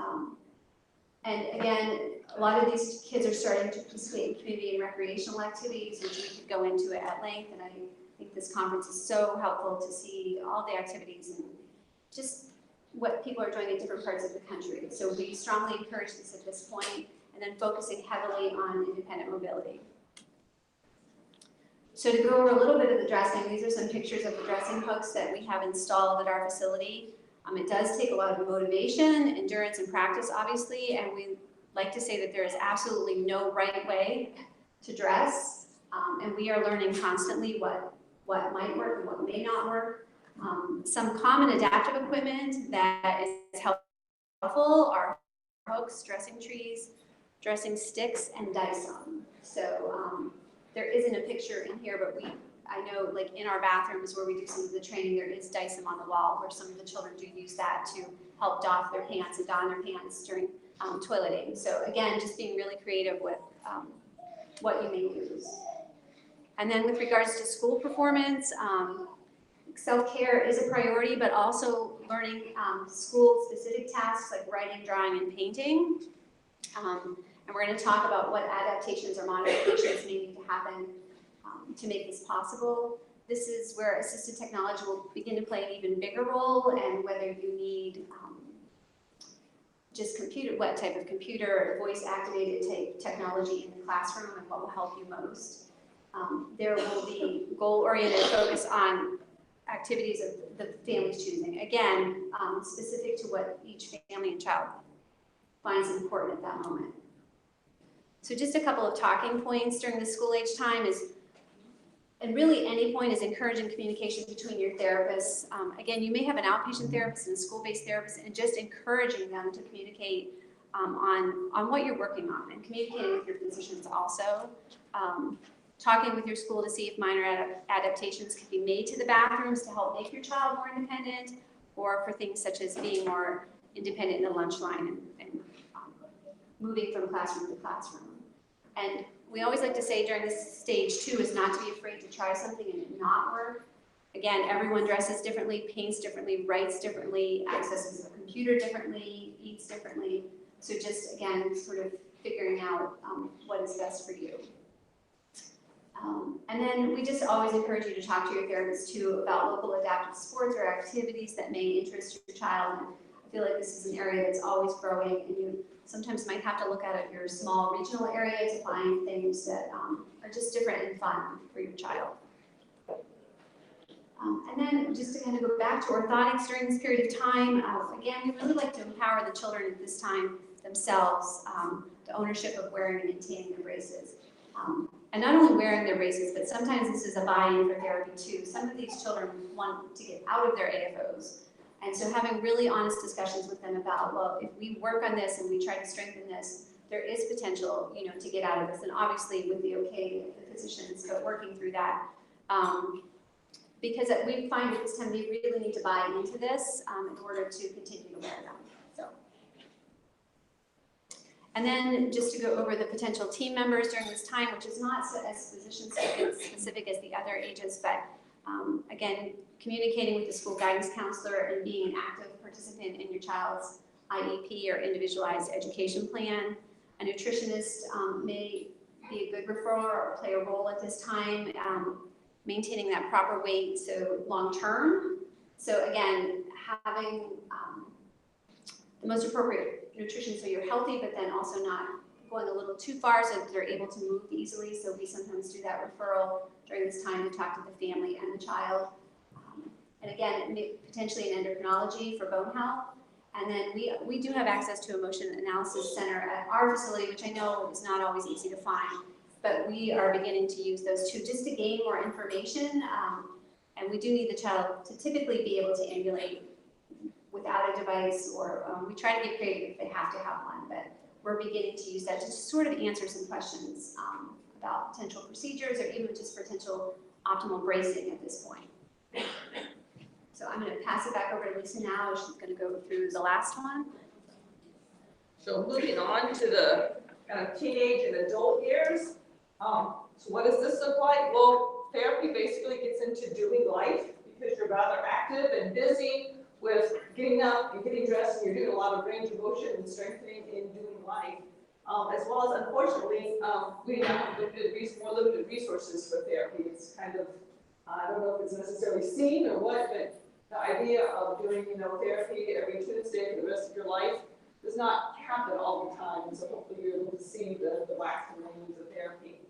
And again, a lot of these kids are starting to participate in community and recreational activities, which we could go into it at length, and I think this conference is so helpful to see all the activities and just what people are doing in different parts of the country. So we strongly encourage this at this point, and then focusing heavily on independent mobility. So to go over a little bit of the dressing, these are some pictures of the dressing hooks that we have installed at our facility. It does take a lot of motivation, endurance, and practice, obviously, and we like to say that there is absolutely no right way to dress, and we are learning constantly what might work and what may not work. Some common adaptive equipment that is helpful are hooks, dressing trees, dressing sticks, and Dyson. So there isn't a picture in here, but I know like in our bathrooms where we do some of the training, there is Dyson on the wall where some of the children do use that to help doff their pants and don their pants during toileting. So again, just being really creative with what you may use. And then with regards to school performance, self-care is a priority, but also learning school-specific tasks like writing, drawing, and painting. And we're going to talk about what adaptations or modifications may need to happen to make this possible. This is where assistive technology will begin to play an even bigger role, and whether you need just what type of computer, voice-activated technology in the classroom, and what will help you most. There will be goal-oriented focus on activities of the family's choosing. Again, specific to what each family and child finds important at that moment. So just a couple of talking points during the school age time and really any point is encouraging communication between your therapists. Again, you may have an outpatient therapist and a school-based therapist, and just encouraging them to communicate on what you're working on, and communicating with your physicians also. Talking with your school to see if minor adaptations can be made to the bathrooms to help make your child more independent, or for things such as being more independent in the lunch line and moving from classroom to classroom. And we always like to say during this stage too is not to be afraid to try something and it not work. Again, everyone dresses differently, paints differently, writes differently, accesses a computer differently, eats differently. So just again, sort of figuring out what is best for you. And then we just always encourage you to talk to your therapist too about local adaptive sports or activities that may interest your child. And I feel like this is an area that's always growing, and you sometimes might have to look at your small regional area to find things that are just different and fun for your child. And then just to kind of go back to orthotics during this period of time, again, we really like to empower the children at this time themselves the ownership of wearing and maintaining their braces. And not only wearing their braces, but sometimes this is a buy-in for therapy too. Some of these children want to get out of their AFOs. And so having really honest discussions with them about, well, if we work on this and we try to strengthen this, there is potential, you know, to get out of this. And obviously with the okay of the physicians, but working through that. Because we find at this time they really need to buy into this in order to continue to wear them. So. And then just to go over the potential team members during this time, which is not as physician specific as the other ages, but again, communicating with the school guidance counselor and being an active participant in your child's IEP or individualized education plan. A nutritionist may be a good referral or play a role at this time, maintaining that proper weight, so long-term. So again, having the most appropriate nutrition so you're healthy, but then also not going a little too far so that they're able to move easily. So we sometimes do that referral during this time to talk to the family and the child. And again, potentially an endocrinology for bone health. And then we do have access to a motion analysis center at our facility, which I know is not always easy to find, but we are beginning to use those too, just to gain more information. And we do need the child to typically be able to ambulate without a device, or we try to get creative if they have to have one, but we're beginning to use that to sort of answer some questions about potential procedures or even just potential optimal bracing at this point. So I'm going to pass it back over to Lisa now. She's going to go through the last one. So moving on to the kind of teenage and adult years. So what does this look like? Well, therapy basically gets into doing life because you're rather active and busy with getting up and getting dressed, and you're doing a lot of range of motion and strengthening in doing life. As well as, unfortunately, we have more limited resources for therapy. It's kind of, I don't know if it's necessarily seen or what, but the idea of doing, therapy every Tuesday for the rest of your life does not happen all the time. So hopefully you're able to see the waxing range of therapy.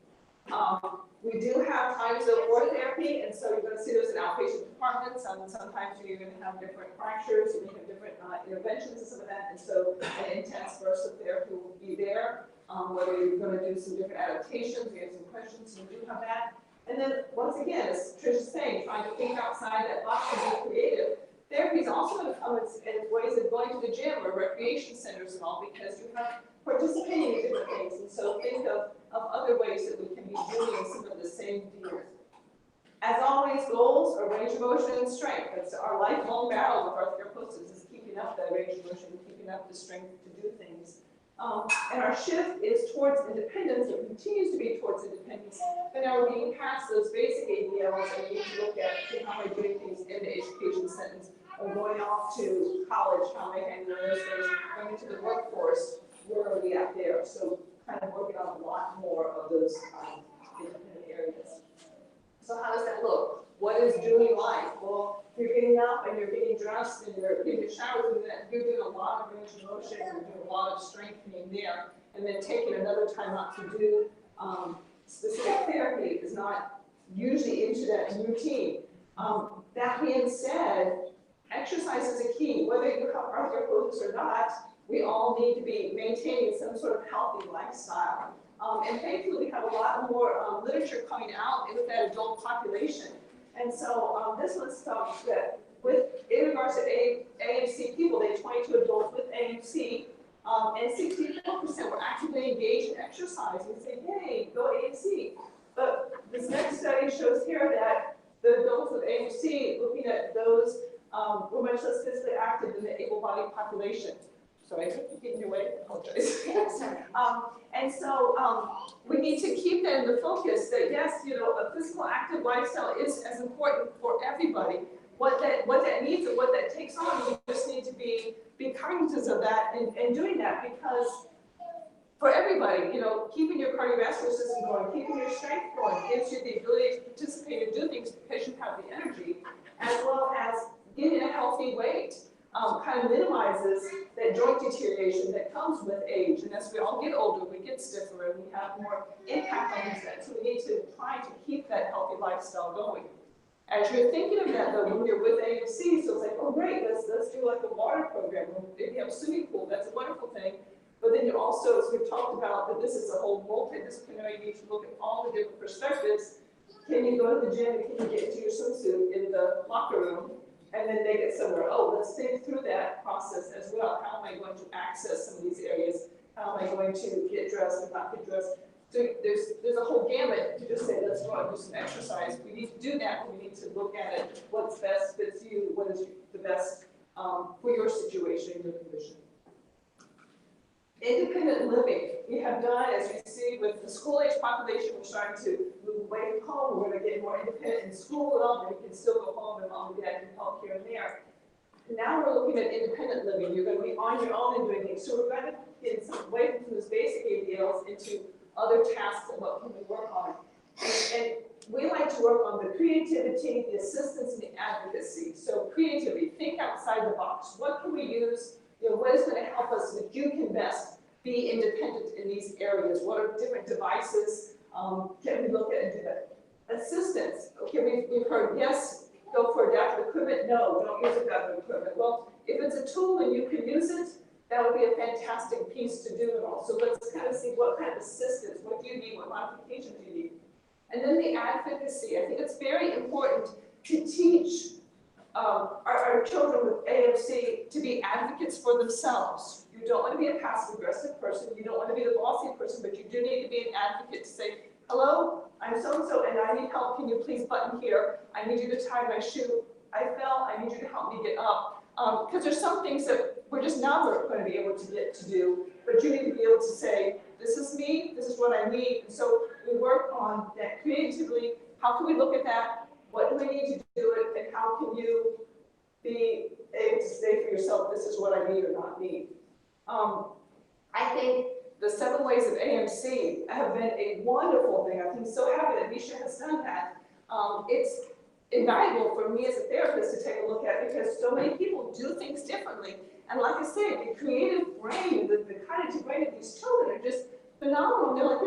We do have times of for therapy, and so you're going to see those in outpatient departments. Sometimes you're going to have different fractures, you're going to have different interventions and some of that, and so an intense burst of therapy will be there. Whether you're going to do some different adaptations, we have some questions, we do have that. And then, once again, as Tricia's saying, trying to think outside that box and be creative. Therapy is also going to come in ways of going to the gym or recreation centers and all, because you have participating in different things. And so think of other ways that we can be doing some of the same things. As always, goals are range of motion and strength. That's our lifelong battle with arthroplasties, is keeping up that range of motion, keeping up the strength to do things. And our shift is towards independence. It continues to be towards independence. But now we're getting past those basic ADLs and we need to look at how am I doing things in the education sentence, or going off to college, how am I handling those things, going into the workforce, where are we at there? So kind of working on a lot more of those independent areas. So how does that look? What is doing life? Well, you're getting up and you're getting dressed and you're getting showers, and you're doing a lot of range of motion, you're doing a lot of strengthening there, and then taking another time out to do specific therapy is not usually into that routine. That being said, exercise is a key. Whether you have arthroplasties or not, we all need to be maintaining some sort of healthy lifestyle. And thankfully, we have a lot more literature coming out with that adult population. And so this one's stuff that, in regards to AMC people, they had 22 adults with AMC, and 64% were actively engaged in exercise. We say, yay, go AMC. But this next study shows here that the adults with AMC, looking at those, were much less physically active than the able-bodied population. Sorry, I keep getting your way. I apologize. And so we need to keep that in the focus that yes, a physical active lifestyle is as important for everybody. What that needs and what that takes on, we just need to be cognizant of that and doing that, because for everybody, keeping your cardiovascular system going, keeping your strength going, gives you the ability to participate and do things because you have the energy, as well as getting a healthy weight. Kind of minimizes that joint deterioration that comes with age. And as we all get older, we get stiffer and we have more impact on these. So we need to try to keep that healthy lifestyle going. As you're thinking of that, though, when you're with AMC, so it's like, oh, great, let's do like a water program. If you have a swimming pool, that's a wonderful thing. but then you also, as we've talked about, that this is a whole multidisciplinary, you need to look at all the different perspectives. Can you go to the gym and can you get into your swimsuit in the locker room and then make it somewhere? Oh, let's think through that process as well. How am I going to access some of these areas? How am I going to get dressed and not get dressed? So there's a whole gamut to just say, let's go out and do some exercise. We need to do that. We need to look at it. What's best fits you? What is the best for your situation, your condition? Independent living. We have done, as you see, with the school-age population, we're starting to move away from home. We're going to get more independent in school, and we can still go home and mom and dad can help here and there. Now we're looking at independent living. You're going to be on your own and doing things. So we're going to get some away from those basic ADLs into other tasks and what can we work on. And we like to work on the creativity, the assistance, and the advocacy. So creativity, think outside the box. What can we use? What is going to help us so that you can best be independent in these areas? What are different devices? Can we look at and do that? Assistance. Okay, we've heard, yes, go for adaptive equipment. No, don't use adaptive equipment. Well, if it's a tool and you can use it, that would be a fantastic piece to do it all. So let's kind of see what kind of assistance, what do you need, what modifications do you need? And then the advocacy. I think it's very important to teach our children with AMC to be advocates for themselves. You don't want to be a passive-aggressive person. You don't want to be the bossy person, but you do need to be an advocate to say, hello, I'm so-and-so, and I need help. Can you please button here? I need you to tie my shoe. I fell. I need you to help me get up. Because there's some things that we're just never going to be able to get to do, but you need to be able to say, this is me, this is what I need. And so we work on that creatively. How can we look at that? What do I need to do it? And how can you be able to say for yourself, this is what I need or not need? I think the 7 ways of AMC have been a wonderful thing. I'm so happy that Nisha has done that. It's invaluable for me as a therapist to take a look at because so many people do things differently. And like I said, the creative brain, the cognitive brain of these children are just phenomenal. And they're like,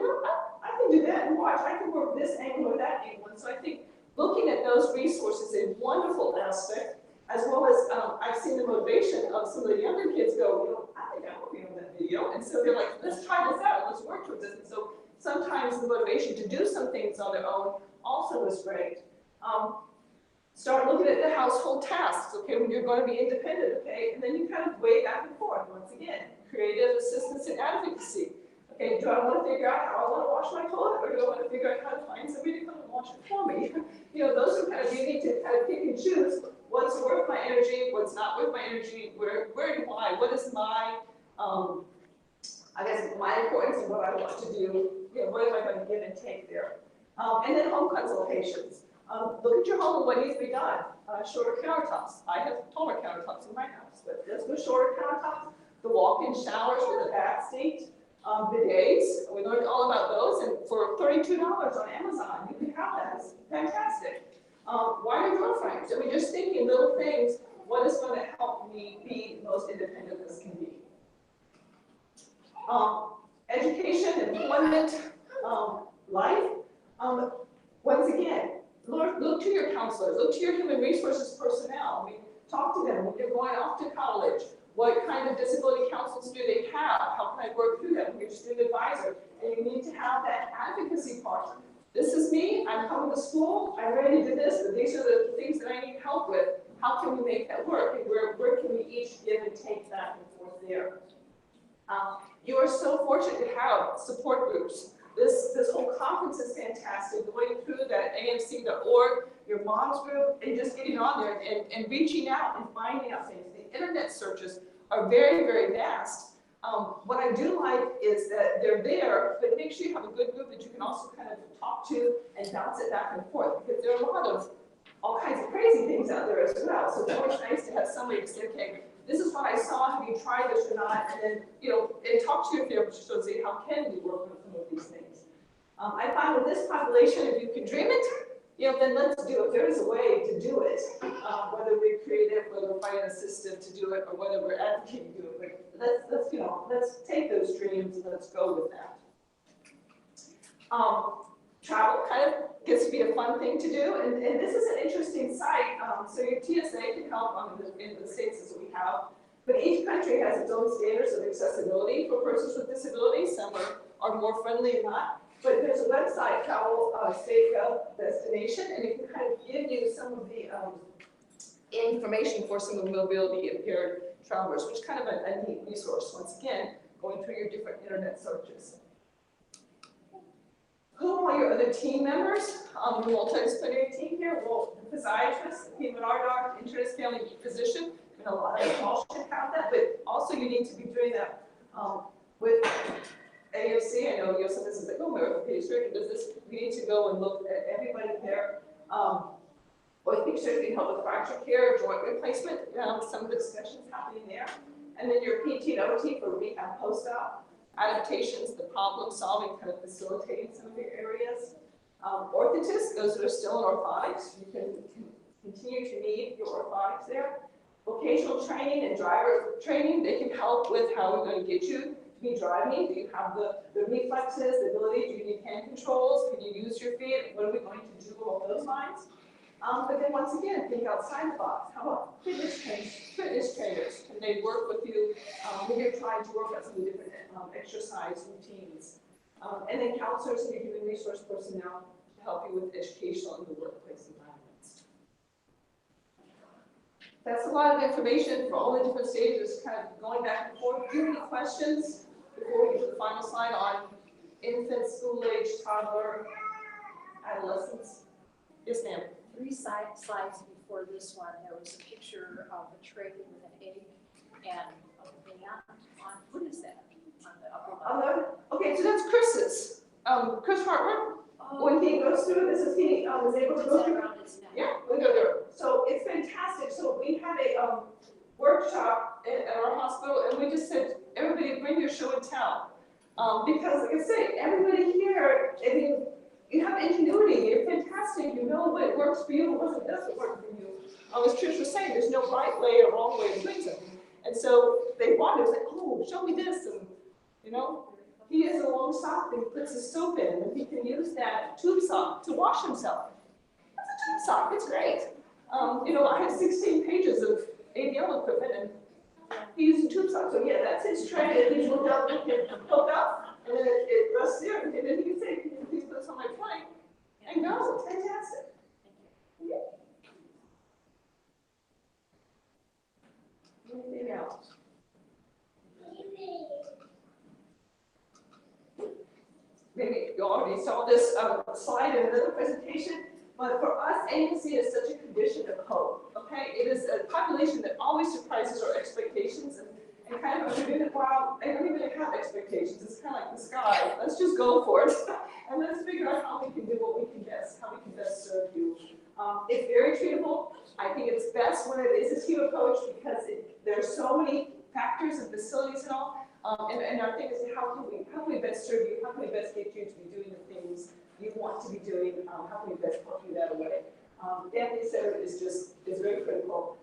I can do that and watch. I can work this angle or that angle. And so I think looking at those resources is a wonderful aspect, as well as I've seen the motivation of some of the younger kids go, I think I want to be on that video. And so they're like, let's try this out. Let's work towards this. And so sometimes the motivation to do some things on their own also is great. Start looking at the household tasks, okay, when you're going to be independent, okay, and then you kind of weigh back and forth. Once again, creative assistance and advocacy. Okay, do I want to figure out how I want to wash my toilet, or do I want to figure out how to find somebody to come and wash it for me? Those are kind of, you need to kind of pick and choose what's worth my energy, what's not worth my energy, where and why, what is my, I guess, my importance and what I want to do, what am I going to give and take there? And then home consultations. Look at your home and what needs to be done. Shorter countertops. I have taller countertops in my house, but let's go shorter countertops. The walk-in showers with a bath seat. Bidets. We learned all about those, and for $32 on Amazon, you can have that. It's fantastic. Wider door frames. I mean, just thinking little things. What is going to help me be the most independent as can be? Education, employment, life. Once again, look to your counselors, look to your human resources personnel. I mean, talk to them when you're going off to college. What kind of disability counsels do they have? How can I work through them? You're just an advisor, and you need to have that advocacy part. This is me, I'm coming to school, I'm ready to do this, but these are the things that I need help with. How can we make that work? And where can we each give and take back and forth there? You are so fortunate to have support groups. This whole conference is fantastic. Going through that AMC.org, your mom's group, and just getting on there and reaching out and finding out things. The internet searches are very, very vast. What I do like is that they're there, but make sure you have a good group that you can also kind of talk to and bounce it back and forth, because there are a lot of all kinds of crazy things out there as well. So it's always nice to have somebody to say, okay, this is what I saw, have you tried this or not? And then, and talk to your therapist to say, how can we work with some of these things? I find with this population, if you can dream it, then let's do it. There is a way to do it, whether we're creative, whether we're finding a system to do it, or whether we're advocating to do it. But let's take those dreams and let's go with that. Travel kind of gets to be a fun thing to do, and this is an interesting site. So your TSA can help in the states as we have. But each country has its own standards of accessibility for persons with disabilities. Some are more friendly than not. But there's a website, Travel State Destination, and it can kind of give you some of the information for some of the mobility impaired travelers, which is kind of a neat resource. Once again, going through your different internet searches. Who are your other team members? The multidisciplinary team here, well, the physiatrist, the hematologist, internist, family physician. I mean, a lot of y'all should have that, but also you need to be doing that with AMC. I know Yosef is like, oh, my orthopedic surgeon does this. We need to go and look at everybody there. Orthopedic surgery can help with fracture care, joint replacement, some of the discussions happening there. And then your PT and OT for rehab post-op, adaptations, the problem solving, kind of facilitating some of your areas. Orthotists, those who are still in orthotics, you can continue to need your orthotics there. Vocational training and driver training, they can help with how we're going to get you to be driving. Do you have the reflexes, the ability? Do you need hand controls? Can you use your feet? What are we going to do along those lines? But then once again, think outside the box. How about fitness trainers? Can they work with you when you're trying to work out some different exercise routines? And then counselors and your human resource personnel to help you with educational and the workplace environments. That's a lot of information for all the different stages, kind of going back and forth. Do you have any questions before we get to the final slide on infant, school age, toddler, adolescents? Yes, ma'am. 3 slides before this one, there was a picture of a tray with an egg and a banana on, what is that? On the upper left. Okay, so that's Chris's. Chris Hartman. When he goes through this, is he was able to go through? Yeah, we go there. So it's fantastic. So we had a workshop at our hospital, and we just said, everybody bring your show and tell. Because like I say, everybody here, I mean, you have ingenuity, you're fantastic, you know what works for you and what doesn't work for you. As Trish was saying, there's no right way or wrong way of doing something. And so they wanted to say, oh, show me this, and you know, he has a long sock that he puts his soap in, and he can use that tube sock to wash himself. That's a tube sock, it's great. You know, I have 16 pages of ABL equipment, and he used a tube sock. So yeah, that's his tray, and he's looked up and can hook up, and then it rests there, and then he can say, please put this on my plate, and go. It's fantastic. Yeah. Anything else? Maybe you already saw this slide in another presentation, but for us, AMC is such a condition of hope, okay? It is a population that always surprises our expectations, and kind of, wow, I don't even have expectations. It's kind of like the sky. Let's just go for it, and let's figure out how we can do what we can best, how we can best serve you. It's very treatable. I think it's best when it is a team approach because there are so many factors and facilities and all. And our thing is, how can we best serve you? How can we best get you to be doing the things you want to be doing? How can we best help you that way? Family center is very critical.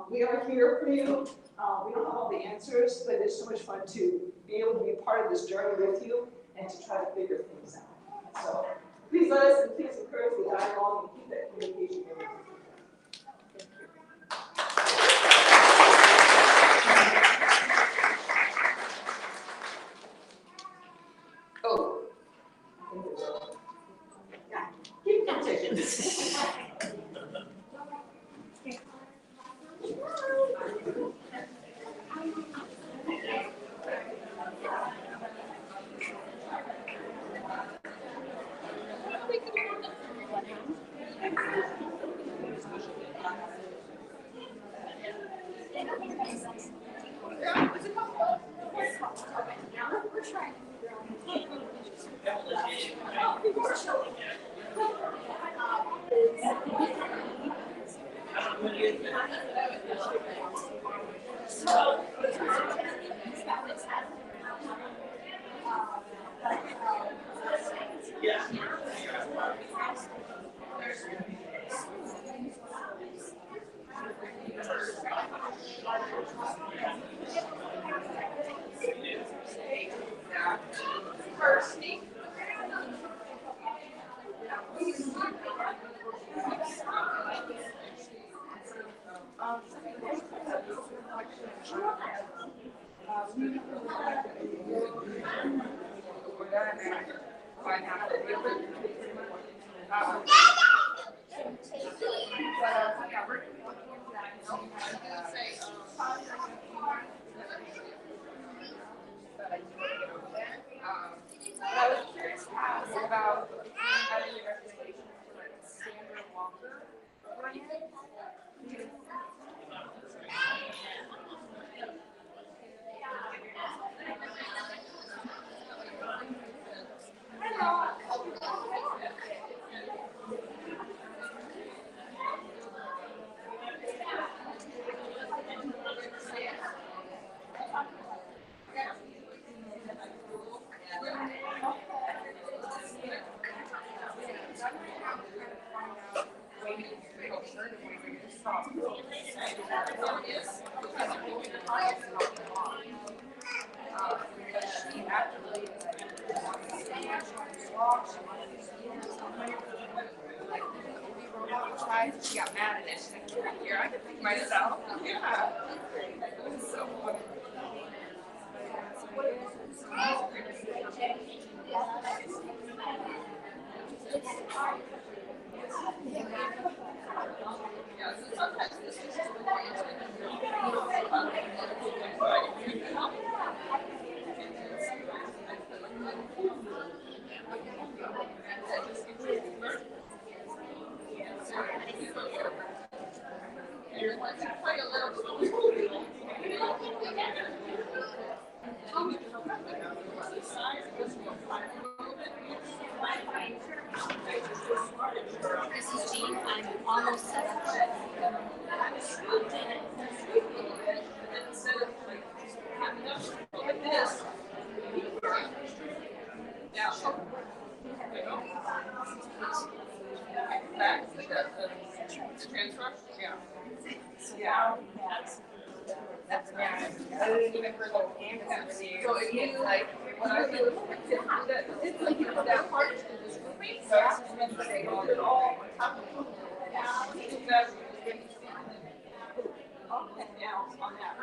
We are here for you. We don't have all the answers, but it's so much fun to be able to be part of this journey with you and to try to figure things out. So please let us and please encourage the dialogue and keep that communication going. Oh. Yeah, keep conversation. I was curious to ask about having a recommendation for like a standard walker brand. She got mad at it. She's like, "Get out here, I can think myself." Yeah. It was so funny. Yeah, so sometimes this is just the way it's This is Jean. I'm almost set up. Yeah. So if you like, when I do it's like, you know, that part is this movie, so it's just when they go, they're all on top of it. That's now on that.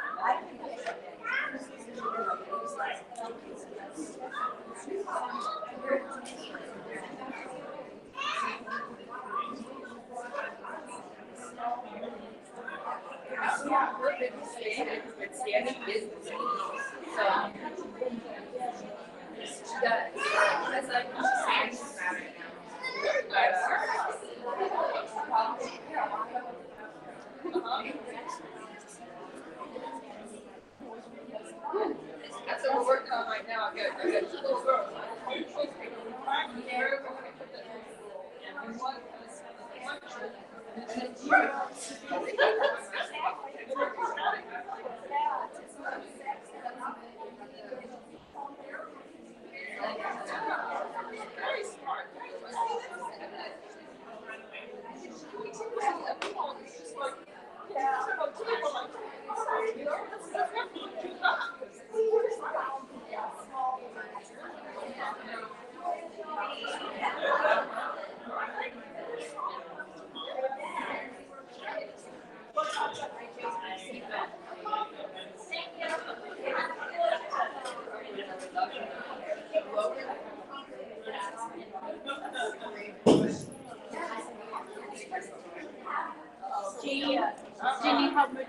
Yeah, her biggest thing is standing business meetings. So she does. That's like she's standing That's what we're working on right now. I got two little girls. Very smart. Do you need help moving?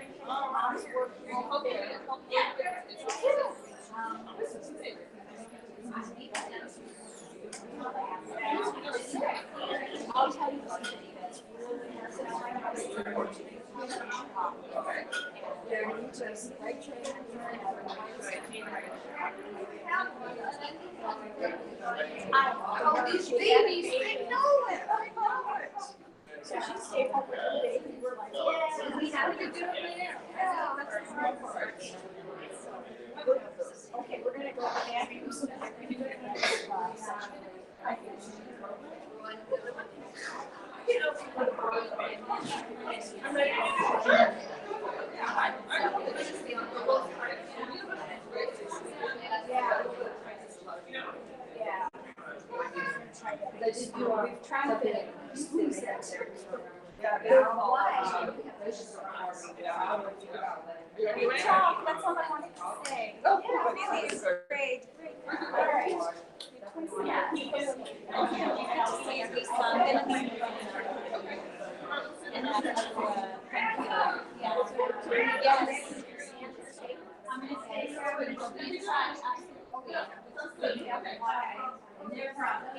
I'll tell you something that's really they're just right training. Oh, these babies, they know it. I know it. So she stayed home with the baby. We're like, yeah, we have to do it there. Yeah, that's the hard part. Okay, we're gonna go back. Yeah. We've tried to exclusive. Yeah, that's all I wanted to say. Oh, yeah, great. All right.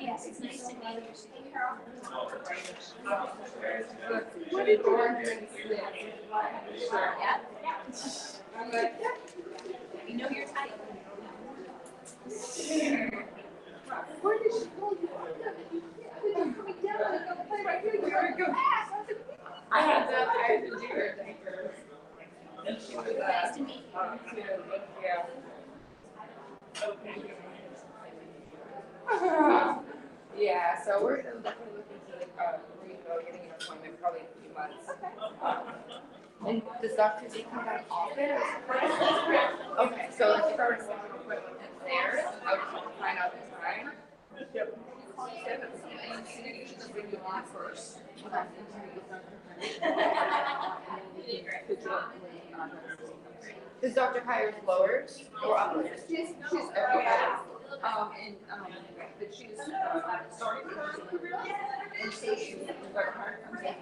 Yes, it's nice to meet you. What did you learn? Yeah. You know your type. Where did she go? Coming down, play right here. You already go. I had to do her diaper. And she was Nice to meet you. Yeah. Yeah, so we're definitely looking to getting an appointment probably in a few months. And does Dr. Z come back often? Okay, so if I were to schedule an appointment with theirs, I would just have to find out the time. Yep. Bring you on first. Is Dr. Hires lowered or uppers? She's everywhere. But she's starting her career, and so she got hired. And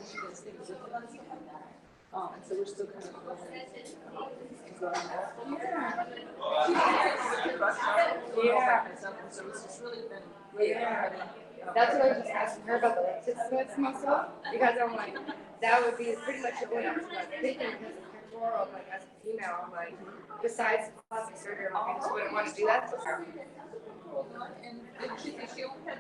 she does things with us. And so we're still kind of growing. Yeah. And so it's just really been great. That's what I was just asking her about the latissimus muscle, because I'm like, that would be pretty much the one I was like thinking, because of pectoral, like as a female, I'm like, besides plastic surgery, I just wouldn't want to do that for her. And she only had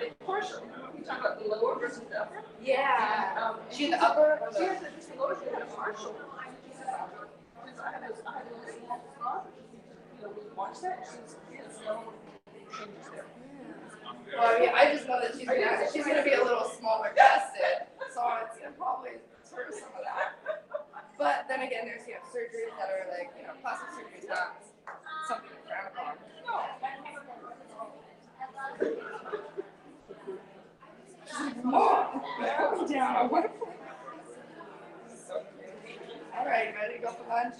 a partial. You talking about the lower versus the upper? Yeah. She had the upper? She had just the lower, she had a partial. Because I had those small spots, we watched that, she's no changes there. Well, yeah, I just know that she's gonna be a little smaller chested, so it's gonna probably hurt some of that. But then again, there's surgeries that are like, plastic surgery is not something to frown upon. No. Mom, put me down. I want to play. All right, ready to go for lunch?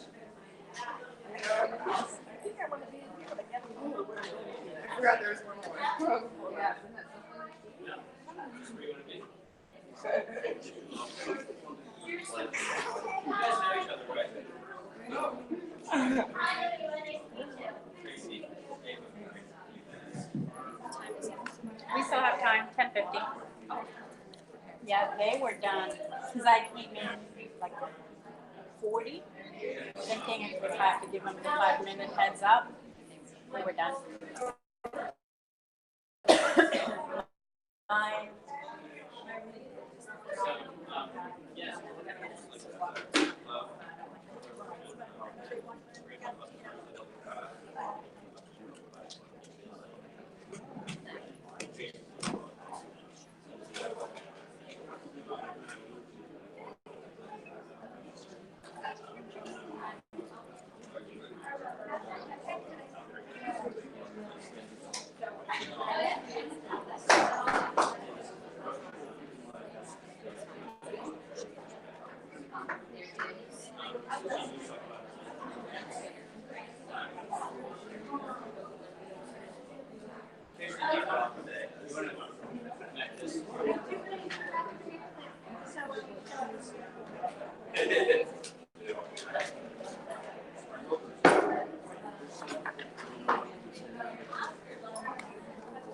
I think I want to be here, but I can't remember. I forgot there was one more. Yeah. We still have time, 10:50. Yeah, they were done, because I came in like 40, thinking if I have to give them the 5-minute heads up, they were done.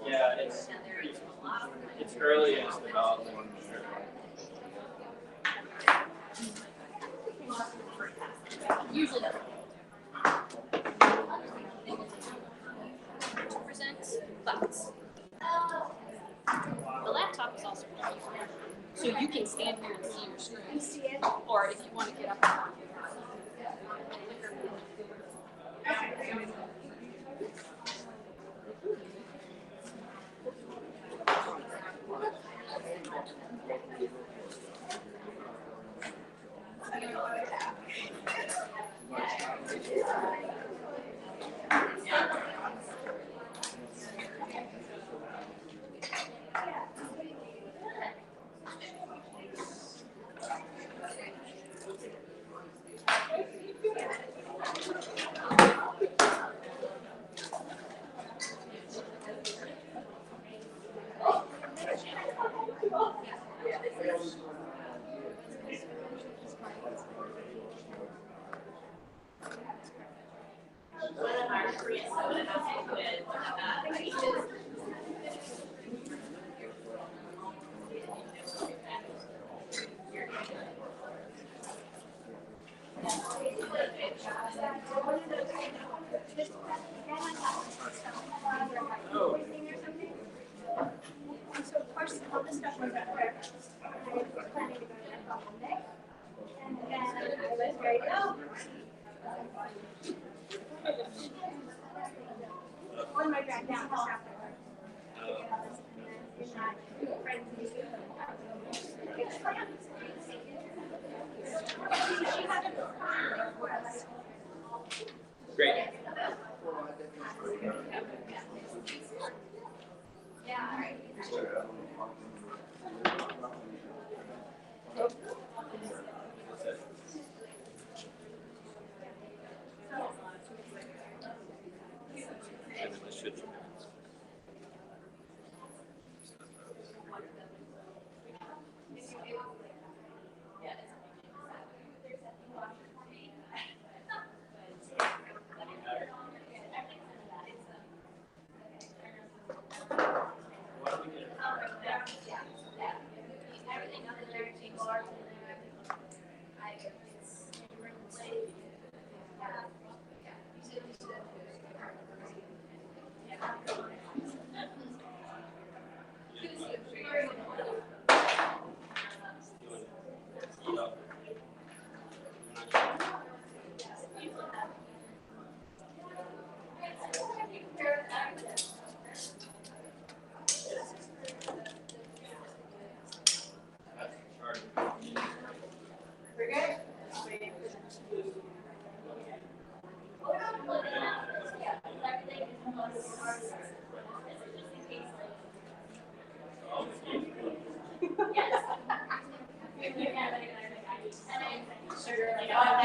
Yeah, it's early in its development. Usually doesn't. To present, but the laptop is also really fun. So you can stand here and see your screen. Or if you want to get up and talk. One might back down. Great.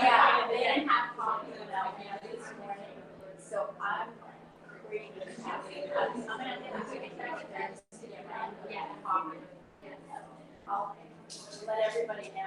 Yeah, they didn't have coffee without me this morning, so I'm reading this coffee. I'm gonna get coffee. I'll let everybody know.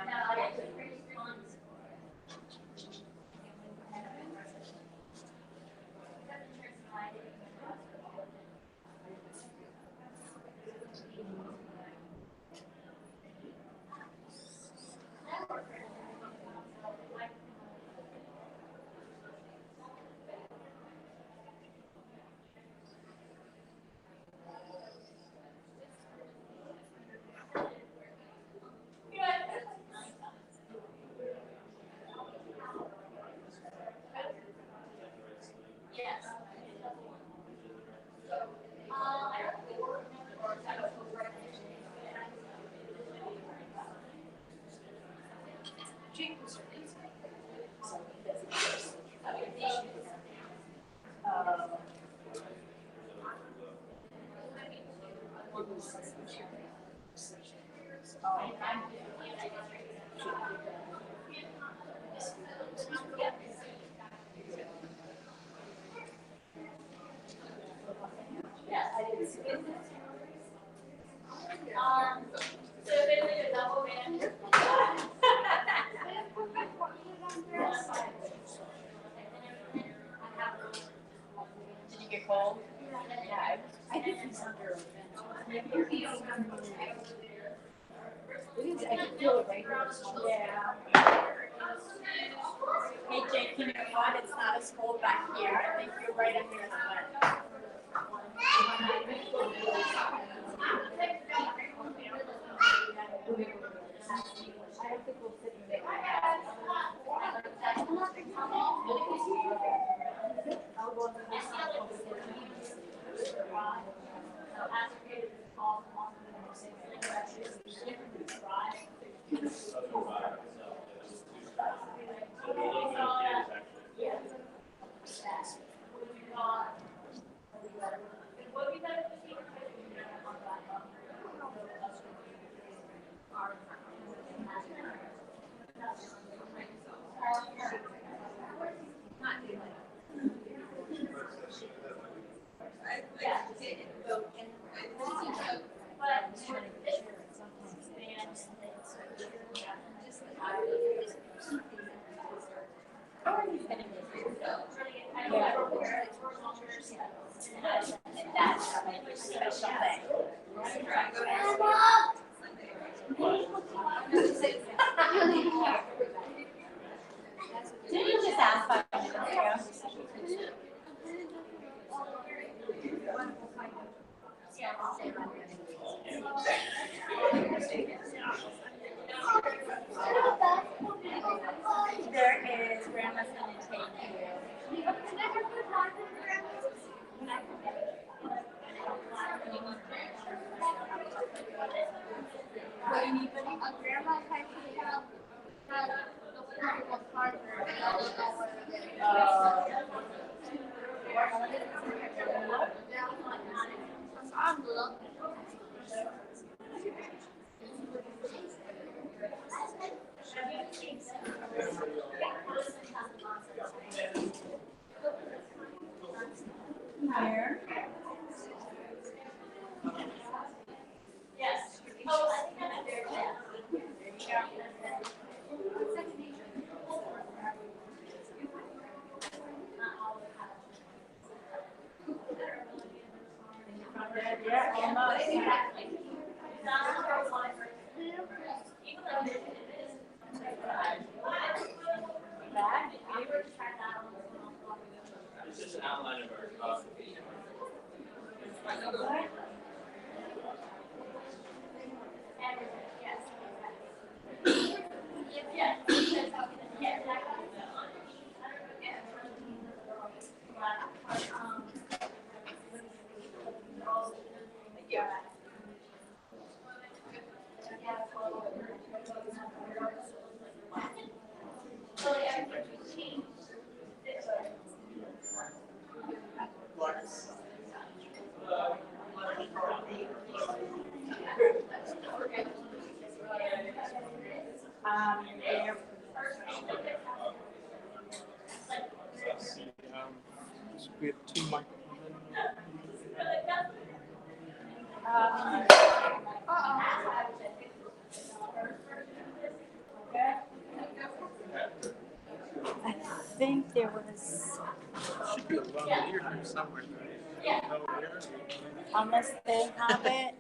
Did you get cold? Yeah, I think he's under. It is, I can feel it right here. Yeah. Hey Jake, you know what? It's not as cold back here. I think you're right under the foot. I have to go sit in there. I'll go in the house. Did you just ask 5 minutes ago? There. here. Yes. Oh, I think I'm there. Yeah. Yeah, almost. It's just an outline of our classification. There. We have two microphones. I think there was, Should be a lavalier here somewhere. Lavalier. unless they have it.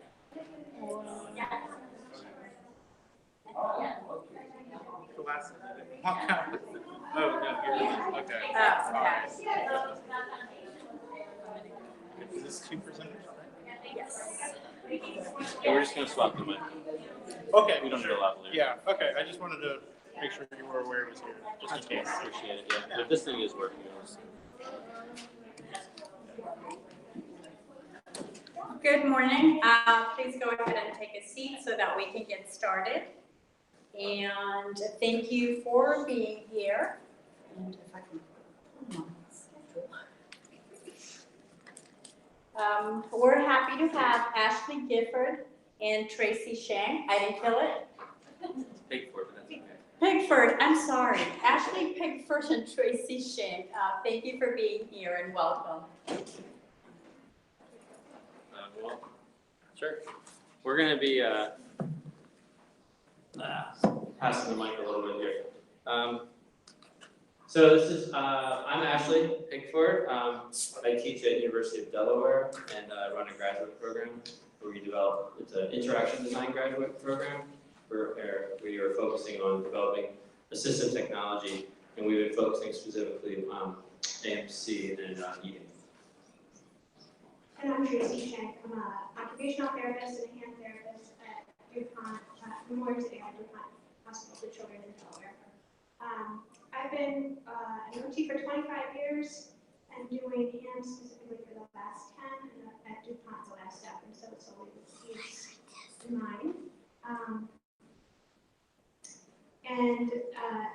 The last walk out. Oh no, here it is. Okay. Oh, okay. Is this 2%? Yes. Yeah, we're just gonna swap the mic. Okay. We don't need a lavalier. Yeah. Okay. I just wanted to make sure you were aware it was here. Just in case. Appreciate it. Yeah. If this thing is working, Good morning. Please go ahead and take a seat so that we can get started. And thank you for being here. And if I can put them on schedule. We're happy to have Ashley Gifford and Tracy Shank. I didn't kill it. Pigford, but that's okay. Pigford, I'm sorry. Ashley Pigford and Tracy Shank. Thank you for being here and welcome. Well, sure. We're going to be passing the mic a little bit here. So this is, I'm Ashley Pigford. I teach at University of Delaware and run a graduate program where we develop, it's an interaction design graduate program where we are focusing on developing assistive technology, and we've been focusing specifically on AMC and eating. And I'm Tracy Shank. I'm an occupational therapist and a hand therapist at DuPont, Memorial City DuPont Hospital for Children in Delaware. I've been an OT for 25 years and doing hands specifically for the last 10, and at DuPont the last 7, so it's always mine.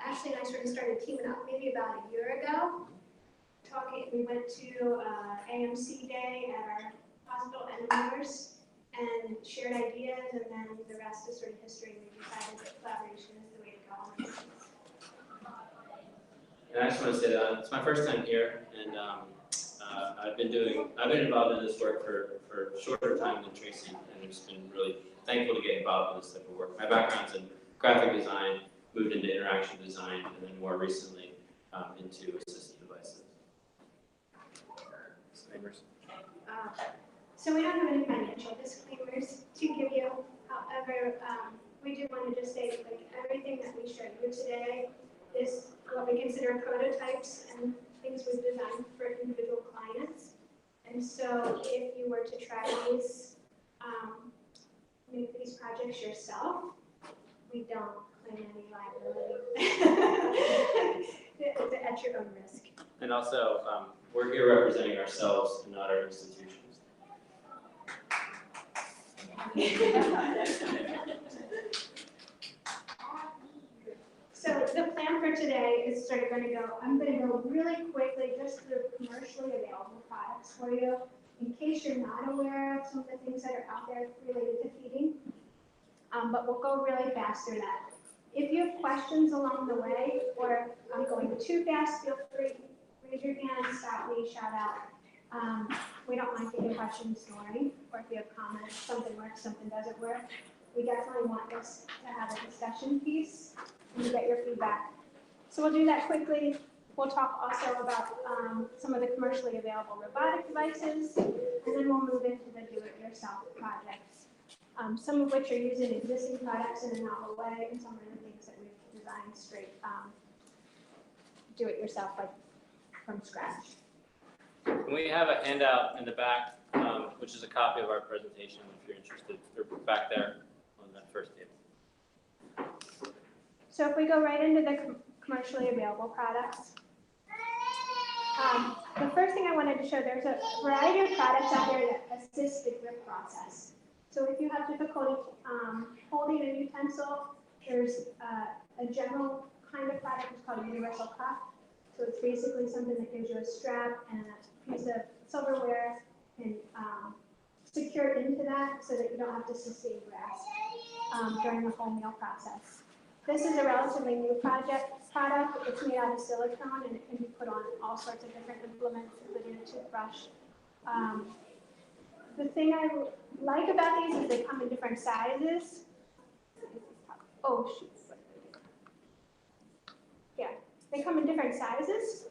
Ashley and I sort of started teaming up maybe about a year ago. We went to AMC Day at our hospital and ours and shared ideas, and then the rest is sort of history. We decided that collaboration is the way to go. And I just want to say that it's my first time here, and I've been involved in this work for a shorter time than Tracy, and I've just been really thankful to get involved in this type of work. My background's in graphic design, moved into interaction design, and then more recently into assistive devices. So we don't have any financial disclaimers to give you. However, we do want to just say that like everything that we showed you today is what we consider prototypes and things we've designed for individual clients. And so if you were to try these projects yourself, we don't claim any liability at your own risk. And also, we're here representing ourselves and not our institutions. So the plan for today is sort of going to go, I'm going to go really quickly just through commercially available products for you, in case you're not aware of some of the things that are out there related to feeding. But we'll go really fast through that. If you have questions along the way, or I'm going too fast, feel free, raise your hand, stop me, shout out. We don't mind taking questions, story, or if you have comments, something works, something doesn't work. We definitely want this to have a discussion piece and to get your feedback. So we'll do that quickly. We'll talk also about some of the commercially available robotic devices, and then we'll move into the do-it-yourself projects, some of which are using existing products in a novel way, and some of the things that we've designed straight do-it-yourself, like from scratch. And we have a handout in the back, which is a copy of our presentation if you're interested. They're back there on that first table. So if we go right into the commercially available products, the first thing I wanted to show, there's a variety of products out there that assist the grip process. So if you have difficulty holding a utensil, there's a general kind of product that's called a universal cup. So it's basically something that gives you a strap and a piece of silverware and secure into that so that you don't have to sustain grasp during the whole meal process. This is a relatively new product. It's made out of silicone and it can be put on all sorts of different implements, including a toothbrush. The thing I like about these is they come in different sizes. Oh, shoot. Yeah, they come in different sizes,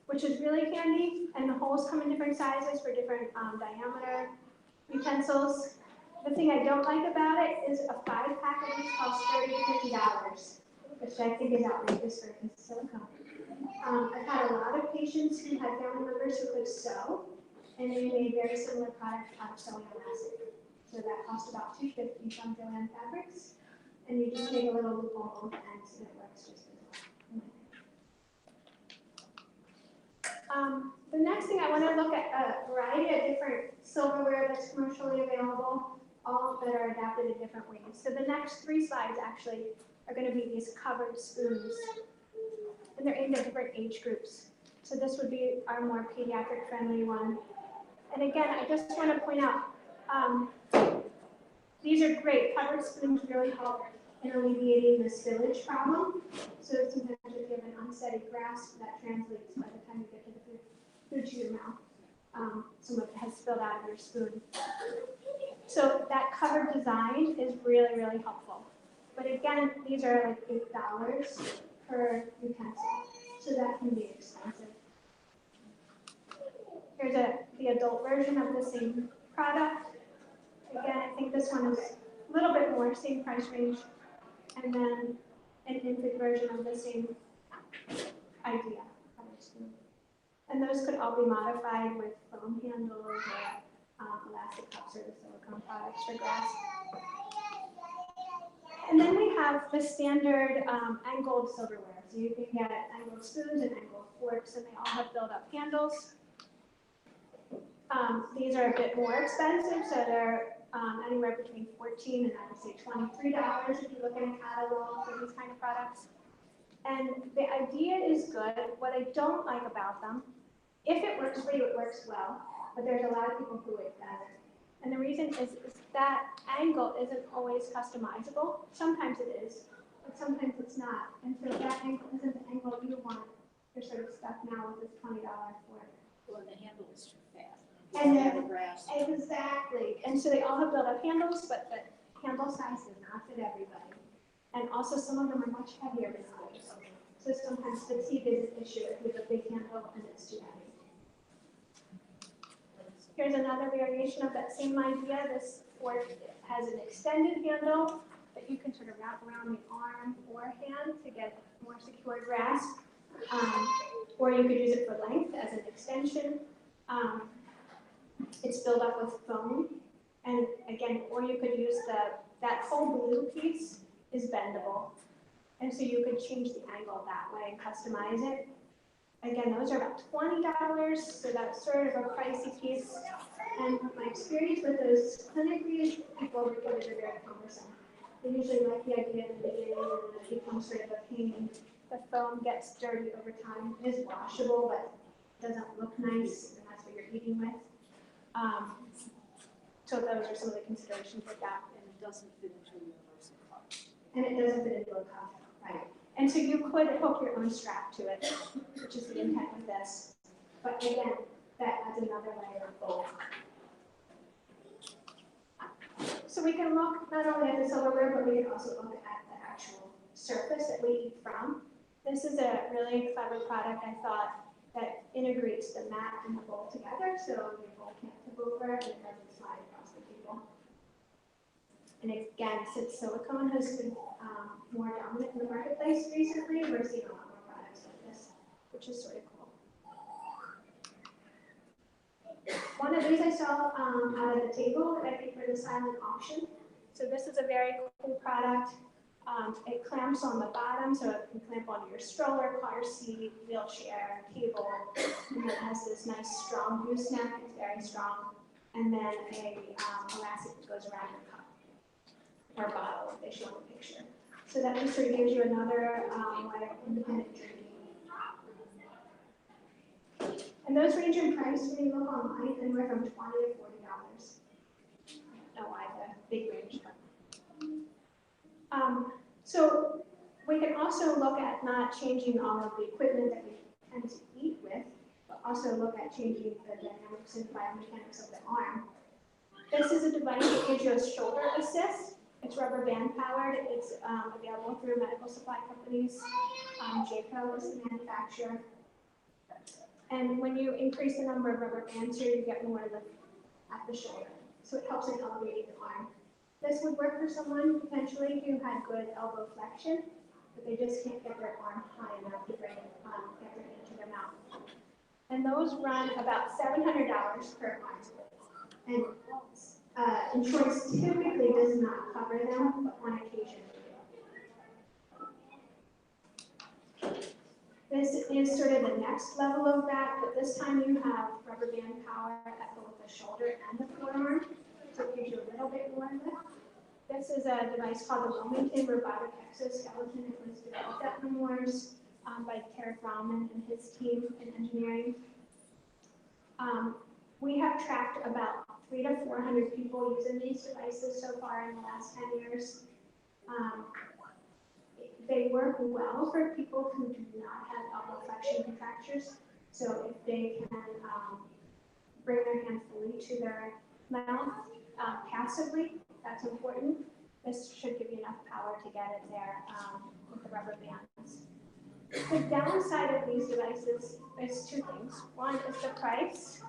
which is really handy, and the holes come in different sizes for different diameter utensils. The thing I don't like about it is a 5-pack of these costs $30 to $50, which I think is outrageous for a piece of silicone. I've had a lot of patients who had family members who could sew, and they made very similar products out of sewing elastic. So that cost about $250 from Joanne Fabrics, and you just make a little loop on both ends, and it works just as well. The next thing I want to look at a variety of different silverware that's commercially available, all that are adapted in different ways. So the next 3 slides actually are going to be these covered spoons, and they're aimed at different age groups. So this would be our more pediatric friendly one. And again, I just want to point out, these are great. Covered spoons really help in alleviating the spillage problem. So sometimes if you have an unsteady grasp, that translates by the time you get to the food to your mouth. Some of it has spilled out of your spoon. So that covered design is really, really helpful. But again, these are like $8 per utensil, so that can be expensive. Here's the adult version of the same product. Again, I think this one is a little bit more, same price range. And then an infant version of the same idea. And those could all be modified with foam handles or elastic cups or the silicone products for grasp. And then we have the standard angled silverware. So you can get angled spoons and angled forks, and they all have build-up handles. These are a bit more expensive, so they're anywhere between $14 and I would say $23 if you look at a catalog for these kind of products. And the idea is good. What I don't like about them, if it works for you, it works well, but there's a lot of people who it doesn't. And the reason is that angle isn't always customizable. Sometimes it is, but sometimes it's not. And so if that angle isn't the angle you want, you're sort of stuck now with this $20 fork. Well, the handle is too fast. And then, exactly. And so they all have built-up handles, but the handle size does not fit everybody. And also some of them are much heavier than others. So sometimes fatigue is an issue if you have a big handle and it's too heavy. Here's another variation of that same idea. This fork has an extended handle that you can sort of wrap around the arm or hand to get more secure grasp. Or you could use it for length as an extension. It's filled up with foam. And again, or you could use that whole blue piece is bendable. And so you could change the angle that way and customize it. Again, those are about $20, so that's sort of a pricey piece. And my experience with those clinically is people report they're very cumbersome. They usually like the idea in the beginning and then it becomes sort of a pain. The foam gets dirty over time. It is washable, but it doesn't look nice, and that's what you're eating with. So those are some of the considerations with that. And it doesn't fit into a universal cup. And it doesn't fit into a cup, right? And so you could hook your own strap to it, which is the intent of this. But again, that adds another layer of gold. So we can look not only at the silverware, but we can also look at the actual surface that we eat from. This is a really clever product, I thought, that integrates the mat and the bowl together, so your bowl can't tip over and it doesn't slide across the table. And again, since silicone has been more dominant in the marketplace recently, we're seeing a lot more products like this, which is sort of cool. One of these I saw out of the table that I think for the silent option. So this is a very cool product. It clamps on the bottom, so it can clamp onto your stroller, car seat, wheelchair, table, and it has this nice strong gooseneck. It's very strong, and then a elastic that goes around your cup or bottle, if they show the picture. So that just sort of gives you another way of independent drinking. And those range in price when you look online, anywhere from $20 to $40. I don't know why the big range, but. So we can also look at not changing all of the equipment that we tend to eat with, but also look at changing the dynamics and biomechanics of the arm. This is a device that gives you a shoulder assist. It's rubber band powered. It's available through medical supply companies. Jayco is the manufacturer. And when you increase the number of rubber bands here, you get more lift at the shoulder. So it helps in elevating the arm. This would work for someone potentially who had good elbow flexion, but they just can't get their arm high enough to bring it, get it into their mouth. And those run about $700 per arm. And insurance typically does not cover them, but on occasion they do. This is sort of the next level of that, but this time you have rubber band power at both the shoulder and the forearm, so it gives you a little bit more lift. This is a device called the Wilmington Robotic Exoskeleton. It was developed at Memoirs by Tarek Rahman and his team in engineering. We have tracked about 300 to 400 people using these devices so far in the last 10 years. They work well for people who do not have elbow flexion contractures. So if they can bring their hand fully to their mouth passively, that's important. This should give you enough power to get it there with the rubber bands. The downside of these devices is two things. One is the price.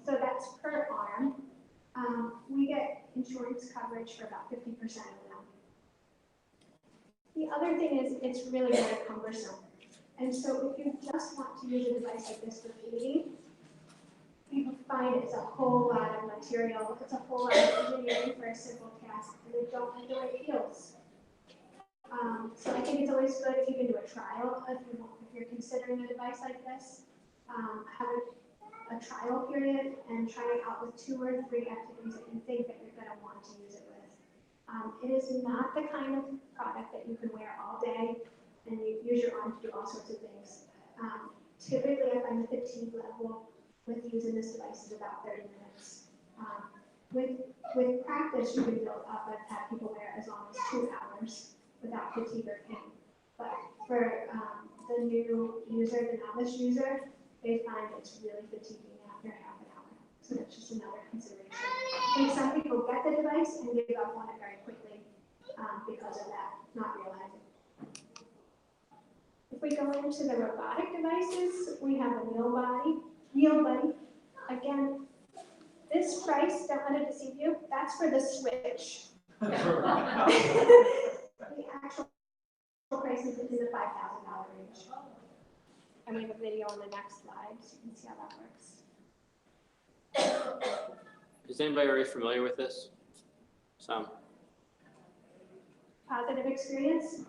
So that's per arm. We get insurance coverage for about 50% of them. The other thing is it's really very cumbersome. And so if you just want to use a device like this for feeding, you find it's a whole lot of material, it's a whole lot of engineering for a simple task, and they don't like the way it feels. So I think it's always good if you can do a trial, if you're considering a device like this, have a trial period and try it out with 2 or 3 activities that you think that you're going to want to use it with. It is not the kind of product that you can wear all day and you use your arm to do all sorts of things. Typically, I find the fatigue level with using this device is about 30 minutes. With practice, you can build up and have people wear as long as 2 hours without fatigue or pain. But for the new user, the novice user, they find it's really fatiguing after half an hour. So that's just another consideration. I think some people get the device and give up on it very quickly because of that, not realizing. If we go into the robotic devices, we have the Wheel Buddy. Again, this price, don't let it deceive you, that's for the Switch. The actual price is in the $5,000 range. And we have a video on the next slide, so you can see how that works. Is anybody already familiar with this? Some. Positive experience?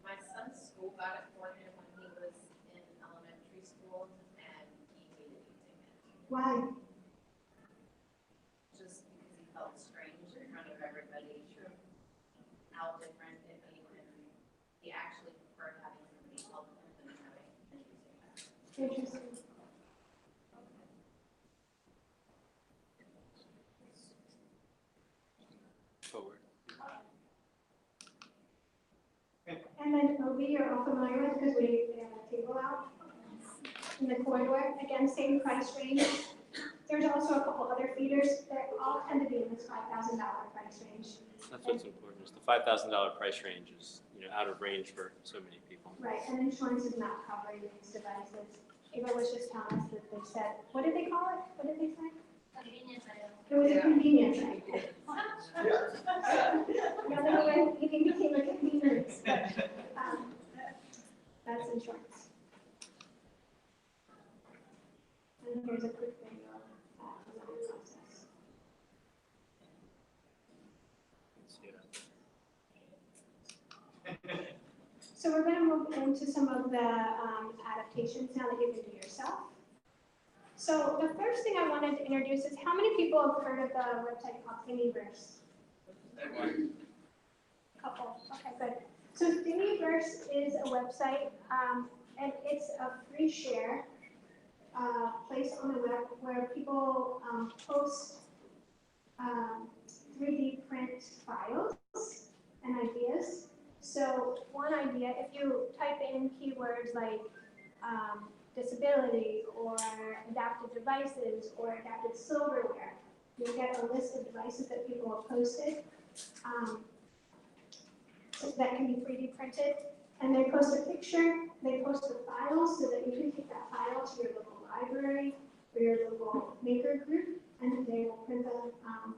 My son's school got it for him when he was in elementary school, and he hated using it. Why? Just because he felt strange in front of everybody, how different it made him. He actually preferred having somebody help him than having him using that. Interesting. Forward. And then OB, you're all familiar with because we have a table out. in the corridor. Again, same price range. There's also a couple other feeders that all tend to be in this $5,000 price range. That's what's important, is the $5,000 price range is, out of range for so many people. Right, and insurance is not covering these devices. Ava was just telling us that they said, what did they call it? What did they say? Convenience item. It was a convenience item. Another way of eating became a convenience, but that's insurance. And here's a quick video of that design process. So we're going to move into some of the adaptations now that you can do yourself. So the first thing I wanted to introduce is how many people have heard of the website called Thingiverse? Couple. Okay, good. So Thingiverse is a website, and it's a free share place on the web where people post 3D print files and ideas. So one idea, if you type in keywords like disability or adaptive devices or adaptive silverware, you'll get a list of devices that people have posted that can be 3D printed. And they post a picture, they post a file so that you can take that file to your local library or your local maker group, and they will print the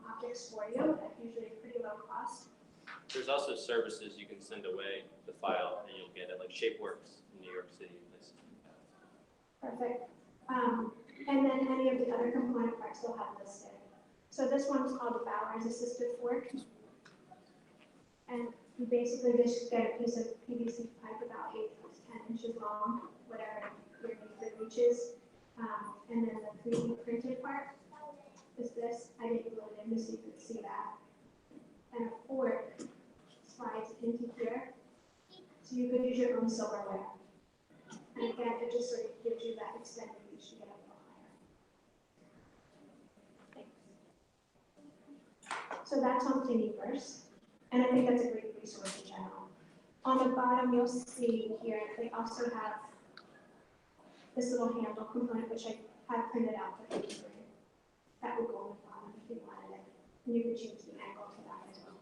objects for you at usually a pretty low cost. There's also services you can send away the file and you'll get it, like ShapeWorks in New York City. Perfect. And then any of the other component parts they'll have listed. So this one is called the Bowers Assistive Fork. And you basically just get a piece of PVC pipe about 8 to 10 inches long, whatever your need reaches. And then the 3D printed part is this. I didn't glue it in so you could see that. And a fork slides into here. So you could use your own silverware. And again, it just sort of gives you that extended reach to get up a little higher. Thanks. So that's on Thingiverse. And I think that's a great resource in general. On the bottom, you'll see here, they also have this little handle component, which I have printed out for you. That would go on the bottom if you wanted it. And you can change the angle to that as well.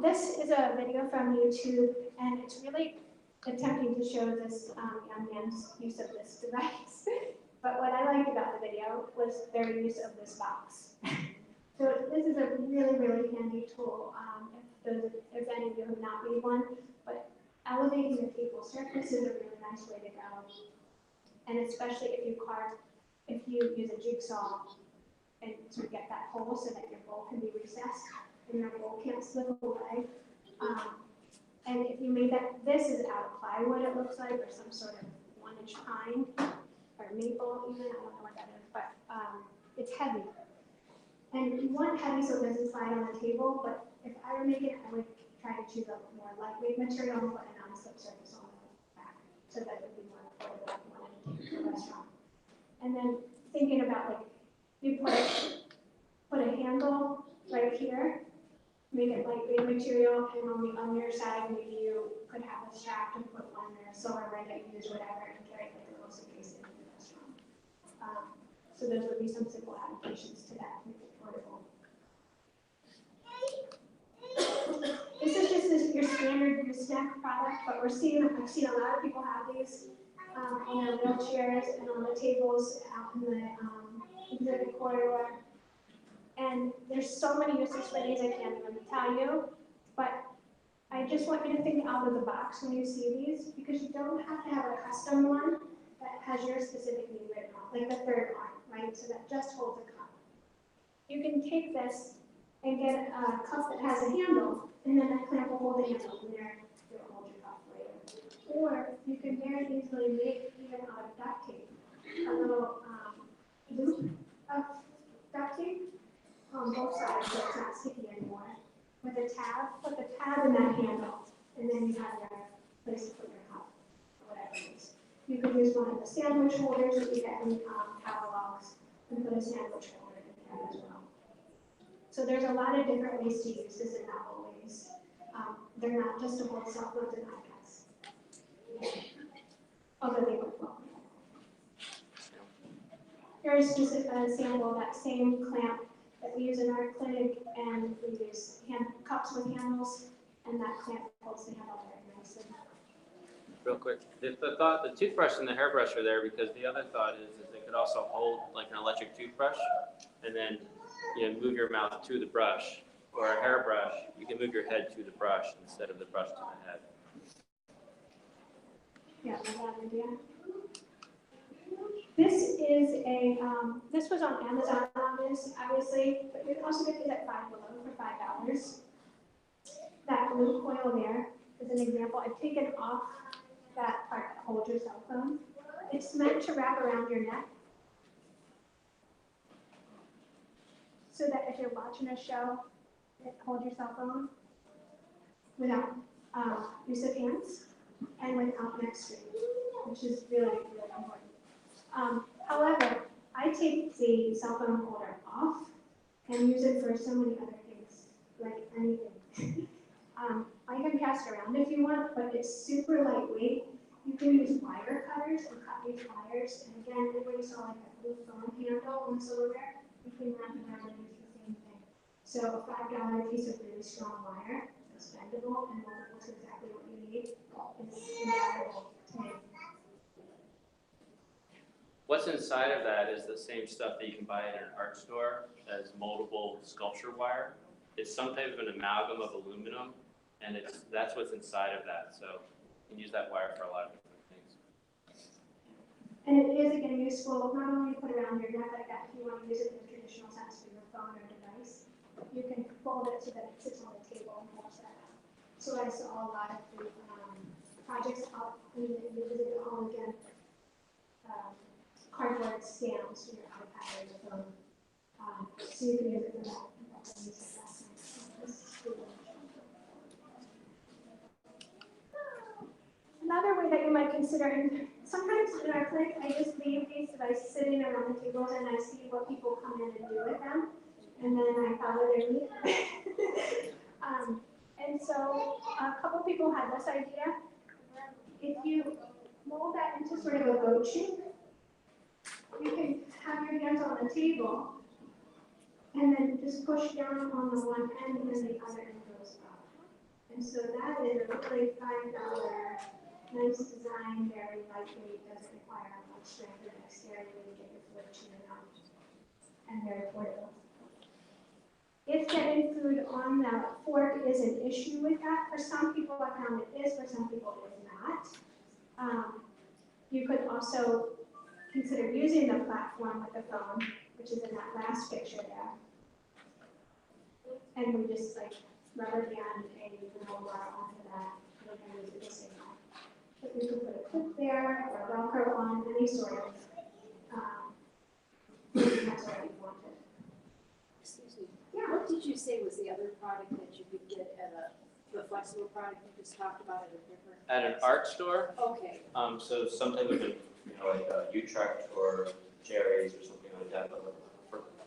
This is a video from YouTube, and it's really attempting to show this young man's use of this device. But what I liked about the video was their use of this box. So this is a really, really handy tool if any of you have not made one, but elevating the table surface is a really nice way to go. And especially if you use a jigsaw and sort of get that hole so that your bowl can be recessed and your bowl can't slip away. And if you made that, this is out of plywood it looks like, or some sort of 1-inch pine, or maple even, I don't know what that is, but it's heavy. And you want heavy so it doesn't slide on the table, but if I were making it, I would try to choose a more lightweight material and put a non-slip surface on the back, so that it would be more affordable if you wanted to take it to a restaurant. And then thinking about like, you put a handle right here, make it lightweight material, and on the other side, maybe you could have a strap to put on there, silverware that you use, whatever, and carry it like a little suitcase into the restaurant. So those would be some simple adaptations to that, make it portable. This is just your standard snack product, but I've seen a lot of people have these on their wheelchairs and on the tables out in the exhibit corridor. And there's so many uses for these, I can't even tell you, but I just want you to think out of the box when you see these, because you don't have to have a custom one that has your specific need written on, like the third one, right? So that just holds a cup. You can take this and get a cup that has a handle, and then that clamp will hold the handle, and there it'll hold your cup later. Or you can very easily make, even out of duct tape, a little loop of duct tape on both sides so it's not sticky anymore. With a tab, put the tab in that handle, and then you have your place to put your cup, or whatever it is. You could use one of the sandwich holders that you get in catalogs, and put a sandwich holder in there as well. So there's a lot of different ways to use this in novel ways. They're not just to hold cell phones and iPads. although they work well. Here's just a sample of that same clamp that we use in our clinic, and we use cups with handles, and that clamp holds the handle very nicely. Real quick, the toothbrush and the hairbrush are there because the other thought is they could also hold like an electric toothbrush, and then move your mouth to the brush, or a hairbrush, you can move your head to the brush instead of the brush to the head. Yeah, I have an idea. This is this was on Amazon, obviously, but you can also get these at Five Below for $5. That blue coil there is an example. I've taken off that part that holds your cell phone. It's meant to wrap around your neck, so that if you're watching a show, it holds your cell phone without use of hands and without neck strain, which is really, really important. However, I take the cell phone holder off and use it for so many other things, like anything. I can pass it around if you want, but it's super lightweight. You can use wire cutters and cut these wires. And again, everybody saw like that blue phone handle on the silverware. You can wrap it around and use the same thing. So a $5 piece of really strong wire that's bendable and will do exactly what you need is invaluable to me. What's inside of that is the same stuff that you can buy at an art store as moldable sculpture wire. It's some type of an amalgam of aluminum, and that's what's inside of that. So you can use that wire for a lot of different things. And it is, again, useful not only to put around your neck like that if you want to use it in the traditional sense for your phone or device. You can fold it so that it sits on the table and holds that up. So I saw a lot of the projects out in the visitor hall again. Cardboard stands for your iPad or your phone. So you can use it for that. Another way that you might consider, and sometimes in our clinic, I just leave these devices sitting around the tables and I see what people come in and do with them, and then I follow their lead. And so a couple people had this idea. If you mold that into sort of a boat shape, you can have your hands on the table and then just push down on the one end and then the other end goes up. And so that is a really $5, nice design, very lightweight, doesn't require much strength or dexterity to get your foot to your mouth, and very portable. If getting food on the fork is an issue with that, for some people I found it is, for some people it is not. You could also consider using the platform with the phone, which is in that last picture there. And we just like rubber band a little bar onto that, we're going to use it the same way. But you can put a clip there or Velcro on, any sort of that's what you wanted. Excuse me. Yeah. What did you say was the other product that you could get at the flexible product you just talked about at a different? At an art store. Okay. So some type of like Utrecht or Jerry's or something like that,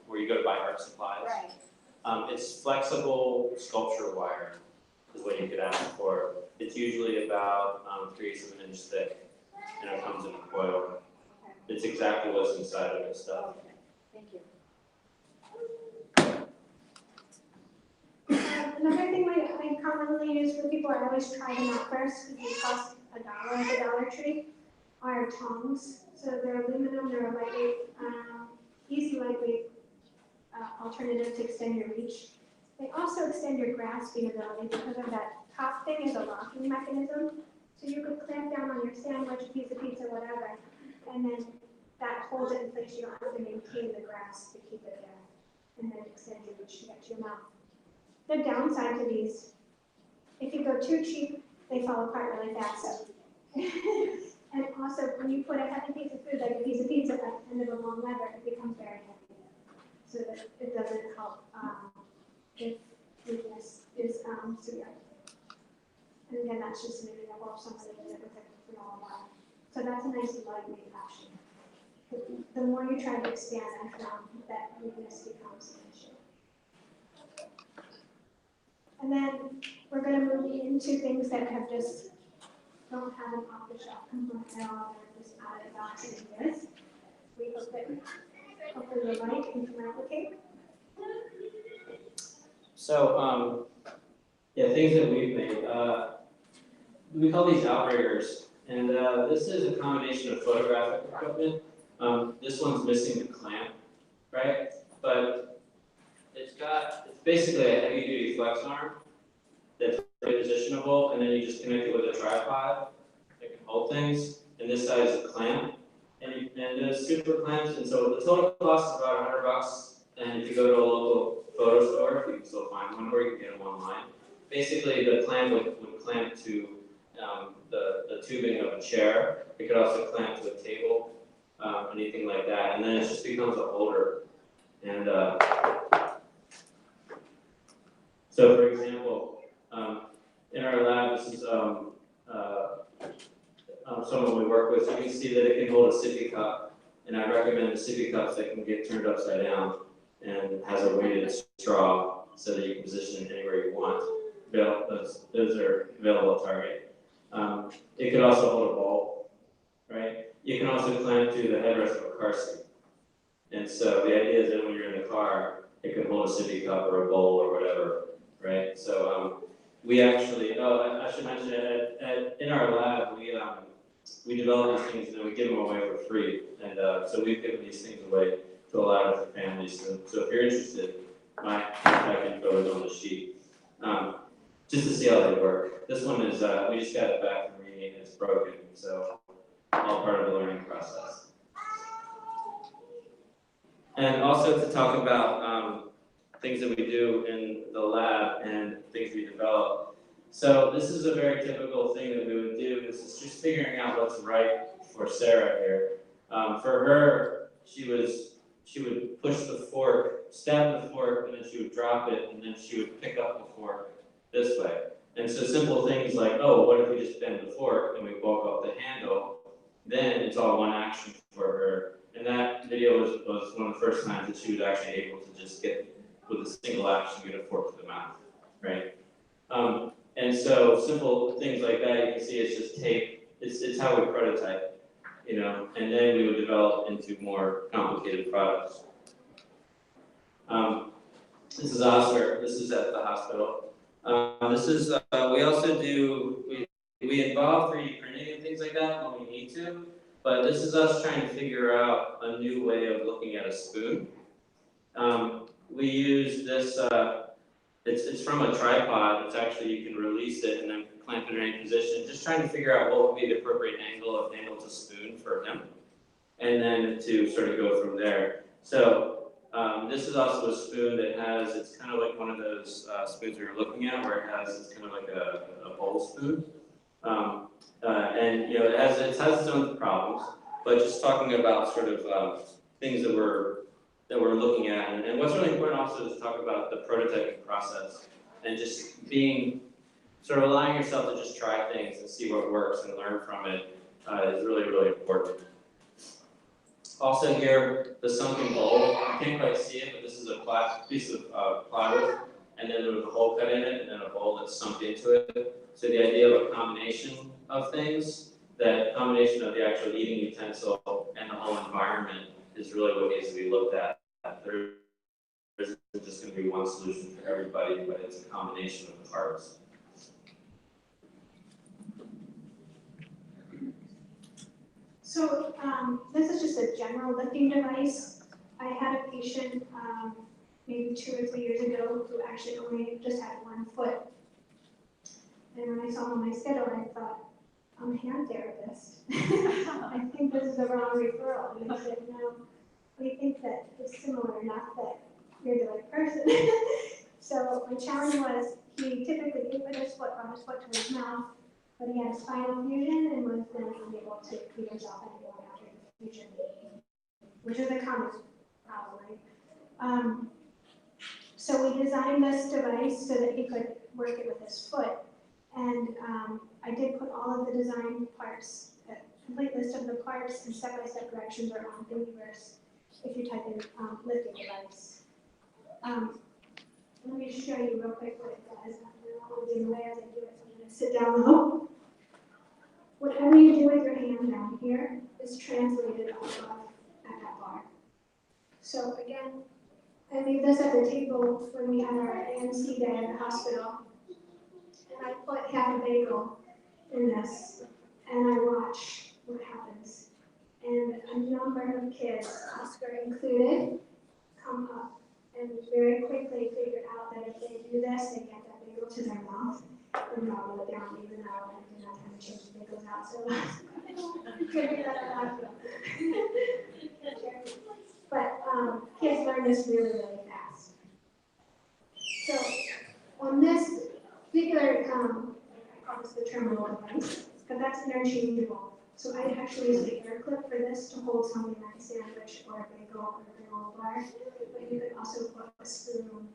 where you go to buy art supplies. Right. It's flexible sculpture wire is what you could ask for. It's usually about 3/8 of an inch thick, and it comes in a coil. Okay. It's exactly what's inside of this stuff. Okay. Thank you. Another thing I commonly use for people, I always try them out first because they cost $1 at the Dollar Tree, are tongs. So they're aluminum, they're a lightweight, easy lightweight alternative to extend your reach. They also extend your grasping ability because of that top thing is a locking mechanism. So you could clamp down on your sandwich, piece of pizza, whatever, and then that holds it in place. You don't have to maintain the grasp to keep it there. And then extend your reach to get to your mouth. The downside to these, if you go too cheap, they fall apart really fast. And also, when you put a heavy piece of food, like a piece of pizza at the end of a long lever, it becomes very heavy. So that it doesn't help if weakness is severe. And again, that's just an example of something that is protected for all a while. So that's a nice lightweight option. The more you try to expand, I found that weakness becomes an issue. And then we're going to move into things that have just don't have an off-the-shelf component at all. They're just out of the box as it is. We hope that hopefully the light can replicate. So, yeah, things that we've made. We call these outriggers, and this is a combination of photographic equipment. This one's missing the clamp, right? But it's basically a heavy-duty flex arm that's repositionable, and then you just connect it with a tripod that can hold things. And this side is a clamp, and there's super clamps. And so the total cost is about $100. And if you go to a local photo store, if you can still find one, or you can get them online. Basically, the clamp would clamp to the tubing of a chair. It could also clamp to a table, anything like that. And then it just becomes a holder. And so, for example, in our lab, this is someone we work with. So you can see that it can hold a sippy cup. And I recommend the sippy cups that can get turned upside down and has a weighted straw so that you can position it anywhere you want. Those are available at Target. It could also hold a bowl, right? You can also clamp to the headrest of a car seat. And so the idea is that when you're in the car, it can hold a sippy cup or a bowl or whatever, right? So we actually, I should mention in our lab, we develop these things and then we give them away for free. And so we've given these things away to a lot of different families. So if you're interested, my contact info is on the sheet. Just to see how they work. This one is, we just got it back from reading and it's broken. So all part of the learning process. And also to talk about things that we do in the lab and things we develop. So this is a very typical thing that we would do. This is just figuring out what's right for Sarah here. For her, she would push the fork, stab the fork, and then she would drop it, and then she would pick up the fork this way. And so simple things like, oh, what if we just bend the fork and we bulk up the handle? Then it's all one action for her. And that video was one of the first times that she was actually able to just get, with a single action, get a fork to the mouth, right? And so simple things like that, you can see it's just tape. It's how we prototype, you know, and then we would develop into more complicated products. This is Oscar. This is at the hospital. This is, we also do, we involve 3D printing and things like that when we need to, but this is us trying to figure out a new way of looking at a spoon. We use this, it's from a tripod. It's actually, you can release it and then clamp it in any position, just trying to figure out what would be the appropriate angle of handle to spoon for him, and then to sort of go from there. So this is also a spoon that has, it's kind of like one of those spoons we were looking at, where it has, it's kind of like a bowl spoon. And you know, it has its own problems, but just talking about sort of things that we're looking at. And what's really important also is to talk about the prototyping process and just being, sort of allowing yourself to just try things and see what works and learn from it is really, really important. Also here, the sunken bowl. You can't quite see it, but this is a piece of plywood, and then there was a hole cut in it, and then a bowl that's sunk into it. So the idea of a combination of things, that combination of the actual eating utensil and the whole environment is really what needs to be looked at. There isn't just going to be one solution for everybody, but it's a combination of the parts. So this is just a general lifting device. I had a patient maybe 2 or 3 years ago who actually only just had 1 foot. And when I saw him on my schedule, I thought, I'm a hand therapist. I think this is the wrong referral. And they said, no, we think that it's similar enough that you're the right person. So my challenge was, he typically did put his foot, brought his foot to his mouth, but he had a spinal fusion and was then unable to feed himself anymore after the fusion, which is a common problem, right? So we designed this device so that he could work it with his foot. And I did put all of the design parts, a complete list of the parts and step-by-step directions are on Thingiverse if you type in lifting device. Let me show you real quick what it does. I'm always in the way as I do it, so I'm going to sit down low. whatever you do with your hand down here is translated above at that bar. So again, I leave this at the table when we had our AMC day at the hospital, and I put half a bagel in this, and I watch what happens. And a number of kids, Oscar included, come up and very quickly figure out that if they do this, they get that bagel to their mouth and gobble it down, even though I did not have to change the bagels out. So figure that out. But kids learn this really, really fast. So on this particular, I call this the terminal device, but that's interchangeable. So I actually use the air clip for this to hold something like a sandwich or a bagel or a granola bar. But you could also put a spoon,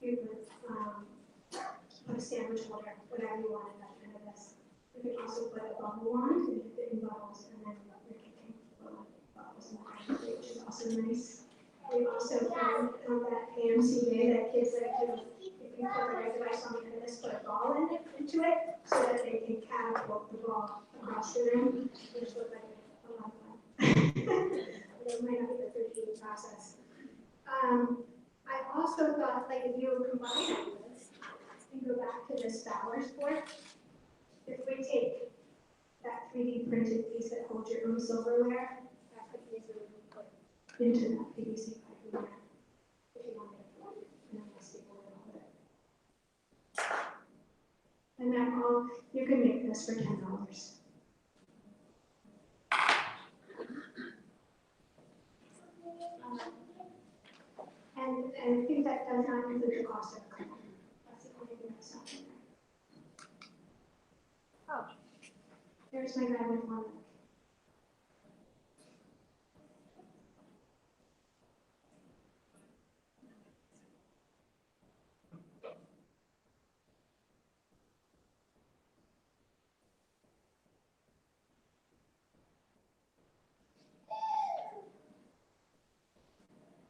you could put a sandwich holder, whatever you want at the end of this. You could also put a bubble wand and dip it in bubbles, and then you're kicking bubbles in the water, which is also nice. We also found on that AMC day that kids like to, if you put the right device on the end of this, put a ball into it so that they can catapult the ball across the room, which looked like a lot of fun. It might not be the 3D process. I also thought, like, if you combine this and go back to this Bowers board, if we take that 3D printed piece that holds your own silverware, that could easily be put into that PVC pipe in there, if you wanted to put it in a stable with it. And that all, you can make this for $10. And I think that does not include the cost of the cleaner. That's the only thing that's not in there. Oh, there's my guy with one leg.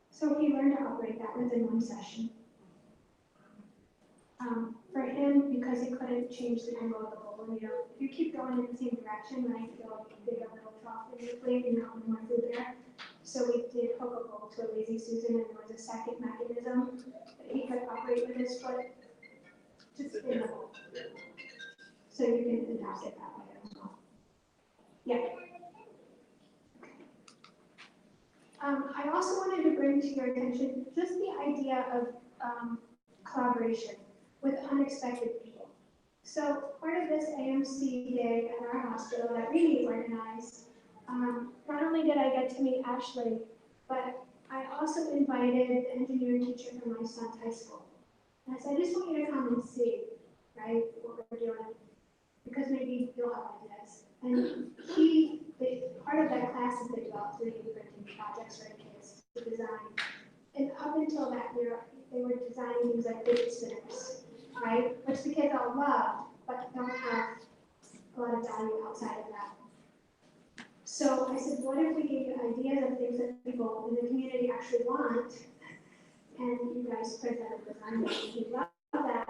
So he learned to operate that within one session. For him, because he couldn't change the angle of the bowl, if you keep going in the same direction, then I feel like you dig a little trough in your plate and not more food there. So we did hook a bowl to a Lazy Susan, and there was a second mechanism that he could operate with his foot to spin the bowl. So you can adapt it that way as well. Yeah. I also wanted to bring to your attention just the idea of collaboration with unexpected people. So part of this AMC day at our hospital that we organized, not only did I get to meet Ashley, but I also invited the engineering teacher from my son's high school. And I said, I just want you to come and see, right, what we're doing, because maybe you'll have ideas. And part of that class is they developed 3D printing projects for kids to design. And up until that year, they were designing things like fidget spinners, right? Which the kids all loved, but don't have a lot of value outside of that. So I said, what if we gave you ideas of things that people in the community actually want, and you guys print out a design and he loved that.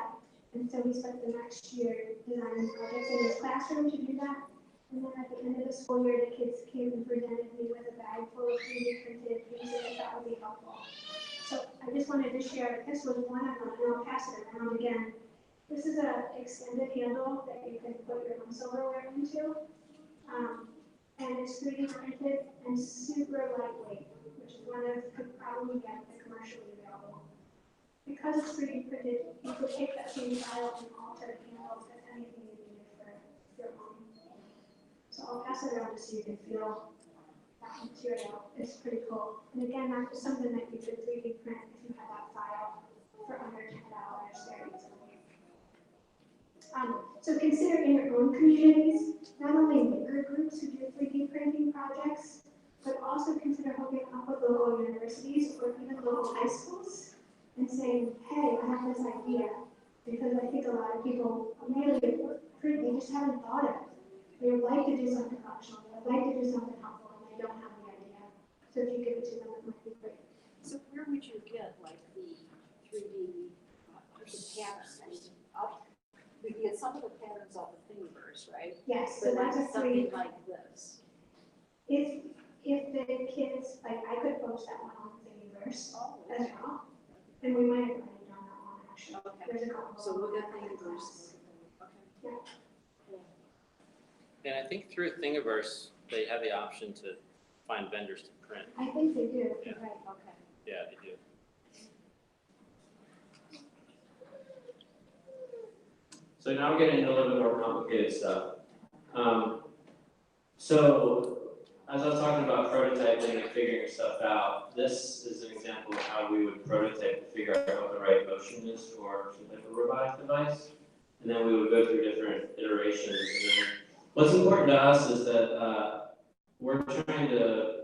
And so we spent the next year designing projects in his classroom to do that. And then at the end of the school year, the kids came and presented me with a bag full of 3D printed things that I thought would be helpful. So I just wanted to share, this was one of them, and I'll pass it around again. This is an extended handle that you can put your own silverware into. And it's 3D printed and super lightweight, which is one of the problems we get the commercially available. Because it's 3D printed, you could take that same file and alter the handle to anything you need for your own. So I'll pass it around so you can feel that material. It's pretty cool. And again, that was something that you could 3D print if you had that file for under $10 very easily. So consider in your own communities, not only maker groups who do 3D printing projects, but also consider hooking up with local universities or even local high schools and saying, hey, I have this idea. Because I think a lot of people really, they just haven't thought of it. They would like to do something functional, they would like to do something helpful, and they don't have the idea. So if you give it to them, it might be great. So where would you get like the 3D patterns? I mean, we get some of the patterns off of Thingiverse, right? Yes, so But that's a that's free, something like this. if the kids, like, I could post that one on Thingiverse Oh, as well. And we might have already done that one, actually. okay. There's a couple. So we'll get of them. Thingiverse. Okay. And I think through Thingiverse, they have the option to find vendors to print. I think they do, Yeah. right. Okay. Yeah, they do. So now we're getting into a little bit more complicated stuff. So as I was talking about prototyping and figuring stuff out, this is an example of how we would prototype to figure out what the right motion is for some type of robotic device. And then we would go through different iterations. And then what's important to us is that we're trying to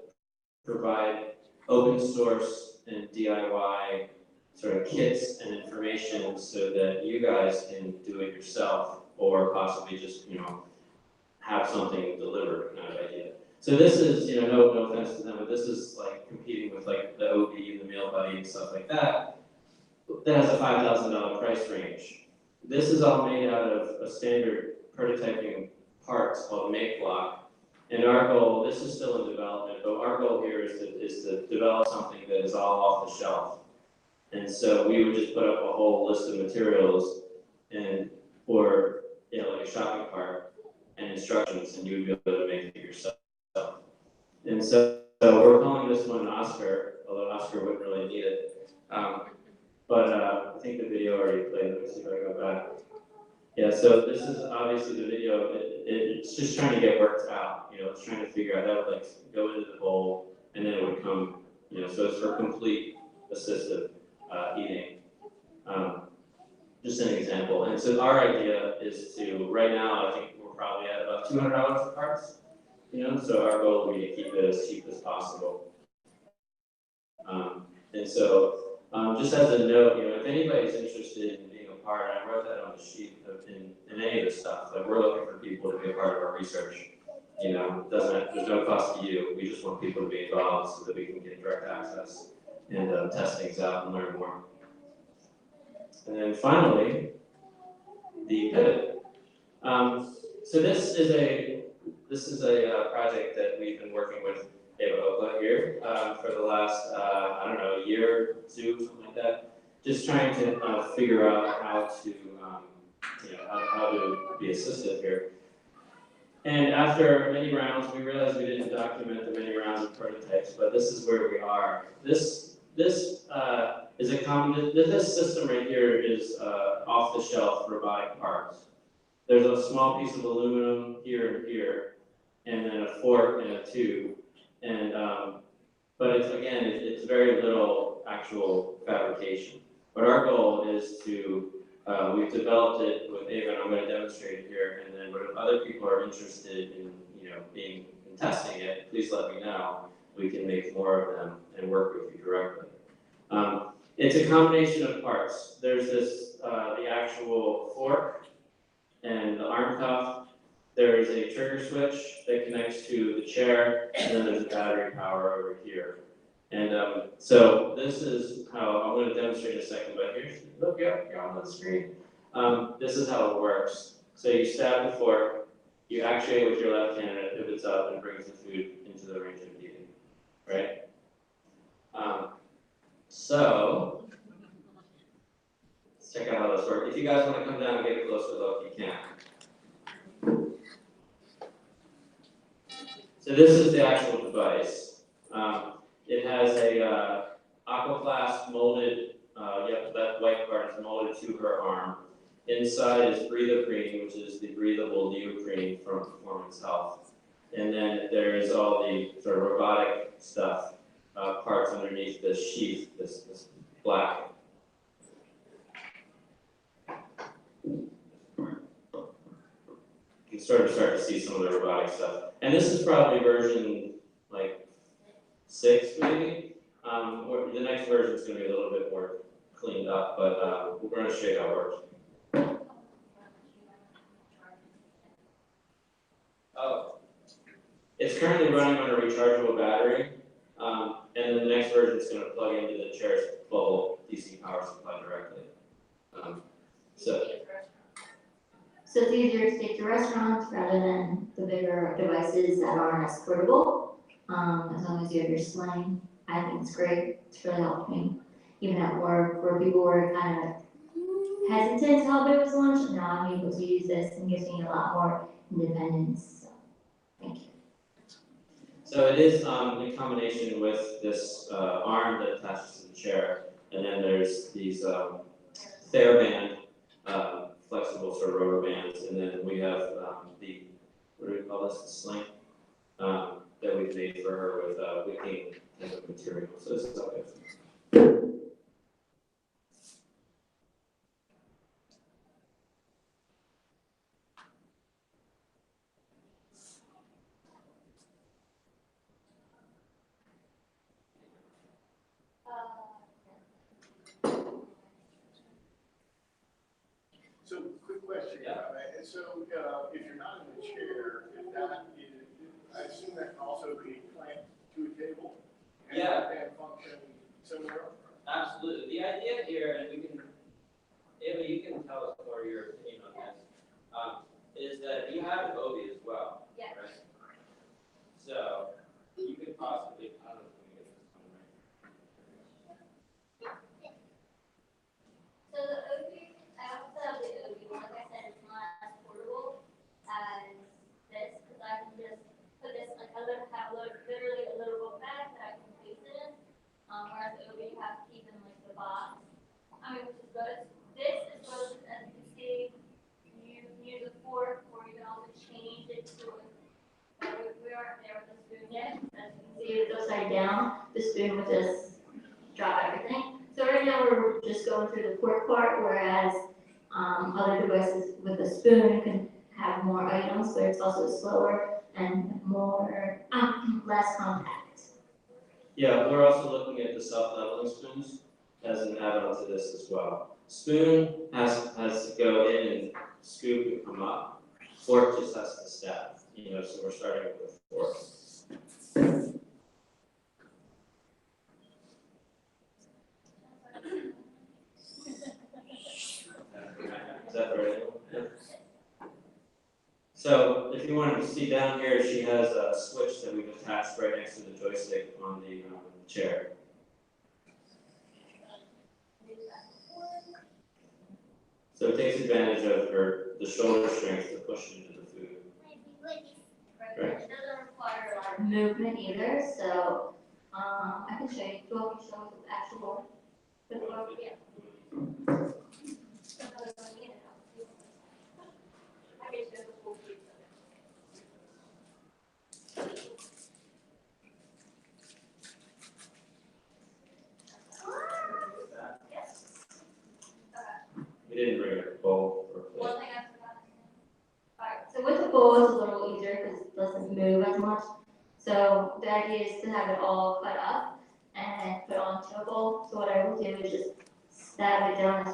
provide open source and DIY sort of kits and information so that you guys can do it yourself or possibly just, have something delivered kind of idea. So this is, no offense to them, but this is like competing with like the OB and the Mail Buddy and stuff like that. That has a $5,000 price range. This is all made out of a standard prototyping parts called Make Block. And our goal, this is still in development, but our goal here is to develop something that is all off the shelf. And so we would just put up a whole list of materials or like a shopping cart and instructions, and you would be able to make it yourself. And so we're calling this one Oscar, although Oscar wouldn't really need it. But I think the video already played. Let me see if I go back. Yeah, so this is obviously the video. It's just trying to get worked out. It's trying to figure out that would like go into the bowl, and then it would come. So it's for complete assistive eating. Just an example. And so our idea is to, right now, I think we're probably at about $200 for parts. So our goal would be to keep it as cheap as possible. And so, just as a note, if anybody's interested in being a part, I wrote that on the sheet in any of this stuff, that we're looking for people to be a part of our research. There's no cost to you. We just want people to be involved so that we can get direct access and test things out and learn more. And then finally, the pivot. So this is a project that we've been working with Ava Okla here for the last year or two, something like that. Just trying to figure out how to how to be assistive here. And after many rounds, we realized we didn't document the many rounds of prototypes, but this is where we are. This is a common. This system right here is off-the-shelf robotic parts. There's a small piece of aluminum here and here, and then a fork and a tube. And but it's very little actual fabrication. But our goal is to we've developed it with Ava, and I'm going to demonstrate it here. And then, if other people are interested in being in testing it, please let me know. We can make more of them and work with you directly. It's a combination of parts. There's the actual fork and the arm cuff. There is a trigger switch that connects to the chair, and then there's a battery power over here. And so this is how I'm going to demonstrate in a second. But you're on the screen. This is how it works. So you stab the fork, you actuate with your left hand, and it pivots up and brings the food into the range of eating. Right? So, let's check out how this works. If you guys want to come down and get a closer look, you can. So this is the actual device. It has a aquaplast molded, that white part is molded to her arm. Inside is breathoprene, which is the breathable neoprene from Performance Health. And then there's all the sort of robotic stuff. Parts underneath this sheath, this black. You can start to see some of the robotic stuff. And this is probably version like 6 maybe. The next version is going to be a little bit more cleaned up, but we're going to show you how it works. Oh, it's currently running on a rechargeable battery. And then the next version is going to plug into the chair's bubble DC power supply directly. So it's easier to take to restaurants rather than the bigger devices that aren't as portable. As long as you have your sling, I think it's great. It's really helped me. Even at work, where people were kind of hesitant to help me with lunch, now I'm able to use this and gives me a lot more independence. So, thank you. So it is in combination with this arm that attaches to the chair, and then there's these TheraBand flexible sort of rubber bands, and then we have the, what do we call this, the sling that we've made for her with wicking type of material. So this is okay. So, quick question. Yeah. So, if you're not in the chair, if that is, I assume that can also be clamped to a table? Yeah. And function similar? Absolutely. The idea here, and we can, Ava, you can tell us more your opinion on this, is that you have an OB as well. Yeah. Right? So you could possibly, I don't know if we can get this one right. So the OB, I also have the OB, like I said, it's not as portable as this, because I can just put this, like I literally a little book bag that I can place it in, whereas the OB you have to keep in like the box. I mean, which is good. This is both, as you can see, you use a fork, or you can also change it to we aren't there with the spoon yet. As you can see, it's upside down. The spoon would just drop everything. So right now we're just going through the fork part, whereas other devices with a spoon can have more items, but it's also slower and more less compact. Yeah, we're also looking at the self-leveling spoons as an add-on to this as well. Spoon has to go in and scoop and come up. Fork just has to stab. So we're starting with the fork. Is that right? Yeah. So if you wanted to see down here, she has a switch that we've attached right next to the joystick on the chair. So it takes advantage of the shoulder strength to push into the food. Right. It doesn't require a lot of movement either, so I can show you. Do you want me to show you the actual? Yeah. We didn't bring a bowl or a plate. One thing I forgot. Alright, so with the bowl, it's a little easier because it doesn't move as much. So the idea is to have it all cut up and put onto a bowl. So what I will do is just stab it down as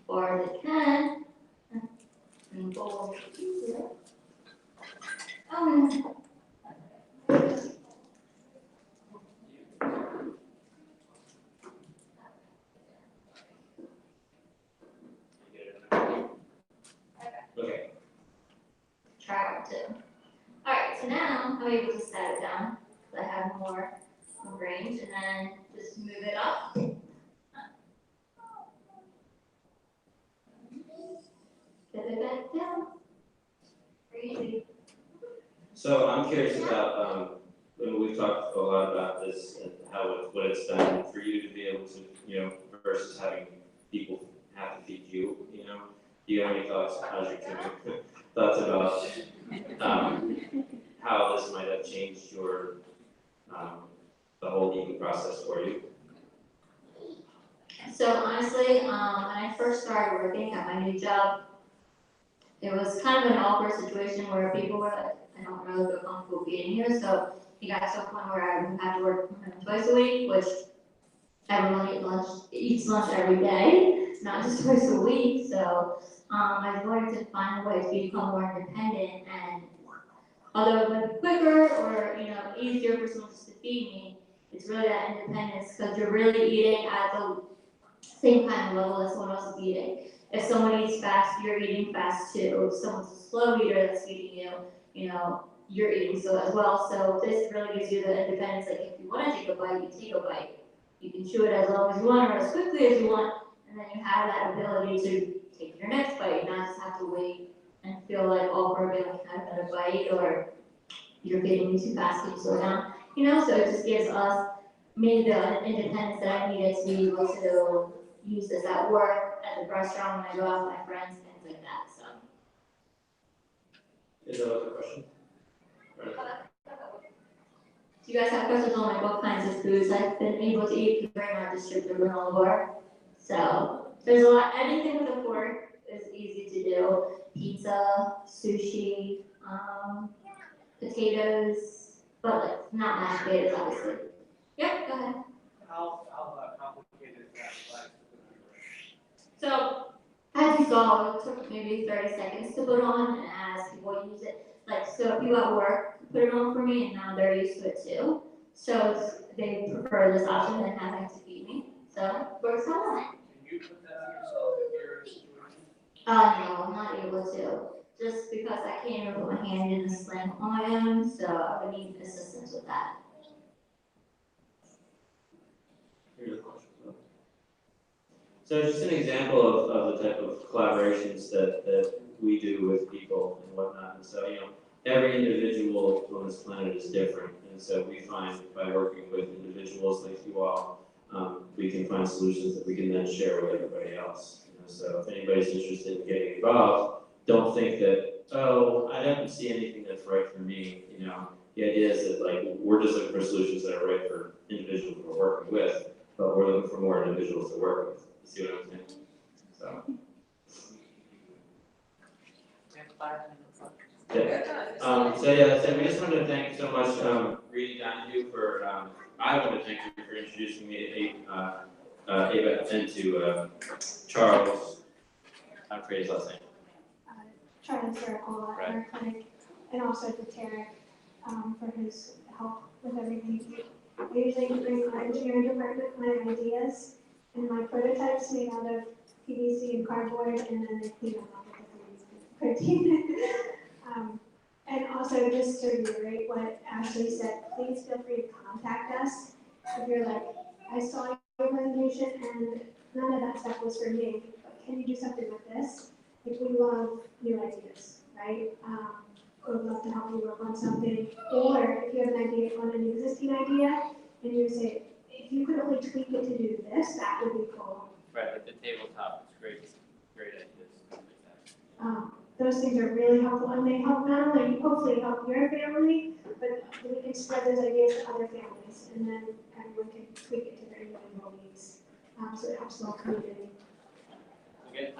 far as I can. And the bowl will be easier. Okay. Try it too. Alright, so now I'm able to stab it down. So I have more range, and then just move it up. Get it back down. Very easy. So I'm curious about, we've talked a lot about this and what it's done for you to be able to, versus having people have to feed you, Do you have any thoughts? How's your team? Thoughts about how this might have changed your the whole eating process for you? So honestly, when I first started working at my new job, it was kind of an awkward situation where people were like, I don't really feel comfortable feeding you. So it got to a point where I would have to work twice a week, which everyone eats lunch every day, not just twice a week. So I wanted to find a way to become more independent, and although it might be quicker or easier for someone just to feed me, it's really that independence because you're really eating at the same kind of level as someone else is eating. if someone eats fast, you're eating fast too. If someone's a slow eater that's feeding you, you know, you're eating slow as well. So this really gives you the independence, like if you want to take a bite, you take a bite. You can chew it as long as you want or as quickly as you want, and then you have that ability to take your next bite, not just have to wait and feel like, oh, we're going to have another bite, or you're getting me too fast, can you slow down? You know, so it just gives me the independence that I needed to be able to use this at work, at the restaurant, when I go out with my friends, things like that, so. Is that a question? Do you guys have questions on like what kinds of foods I've been able to eat during our district of granola bar? So there's a lot, anything with a fork is easy to do. Pizza, sushi, potatoes, but like not mashed potatoes, obviously. Yep, go ahead. How complicated is that? So as you saw, it took maybe 30 seconds to put on, and as people use it, like, so people at work put it on for me, and now they're used to it too. So they prefer this option than having to feed me. So it works out well. Can you put that on yourself if you're in a situation? No, I'm not able to. Just because I can't even put my hand in the sling on my own, so I would need assistance with that. Here's a question. So just an example of the type of collaborations that we do with people and whatnot. And so, you know, every individual on this planet is different. And so we find by working with individuals like you all, we can find solutions that we can then share with everybody else. You know, so if anybody's interested in getting involved, don't think that, oh, I don't see anything that's right for me. You know, the idea is that like we're just looking for solutions that are right for individuals we're working with, but we're looking for more individuals to work with. You see what I'm saying? So. Okay. So yeah, so we just wanted to thank so much, Reedy Donahue for, I want to thank you for introducing me to Ava and to Charles. I'm afraid his last name. Charlie Circle at our clinic, and also to Tarek for his help with everything. I usually bring my engineering department my ideas and my prototypes made out of PVC and cardboard, and then they clean them up with the 3D printing. And also, just to reiterate what Ashley said, please feel free to contact us if you're like, I saw your presentation and none of that stuff was for me, but can you do something with this? Like, we love new ideas, right? Would love to help you work on something, or if you have an idea on an existing idea, and you say, if you could only tweak it to do this, that would be cool. Right, like the tabletop, it's great ideas. Those things are really helpful, and they help not only hopefully help your family, but we can spread those ideas to other families, and then everyone can tweak it to their individual needs. So it helps the whole community. So get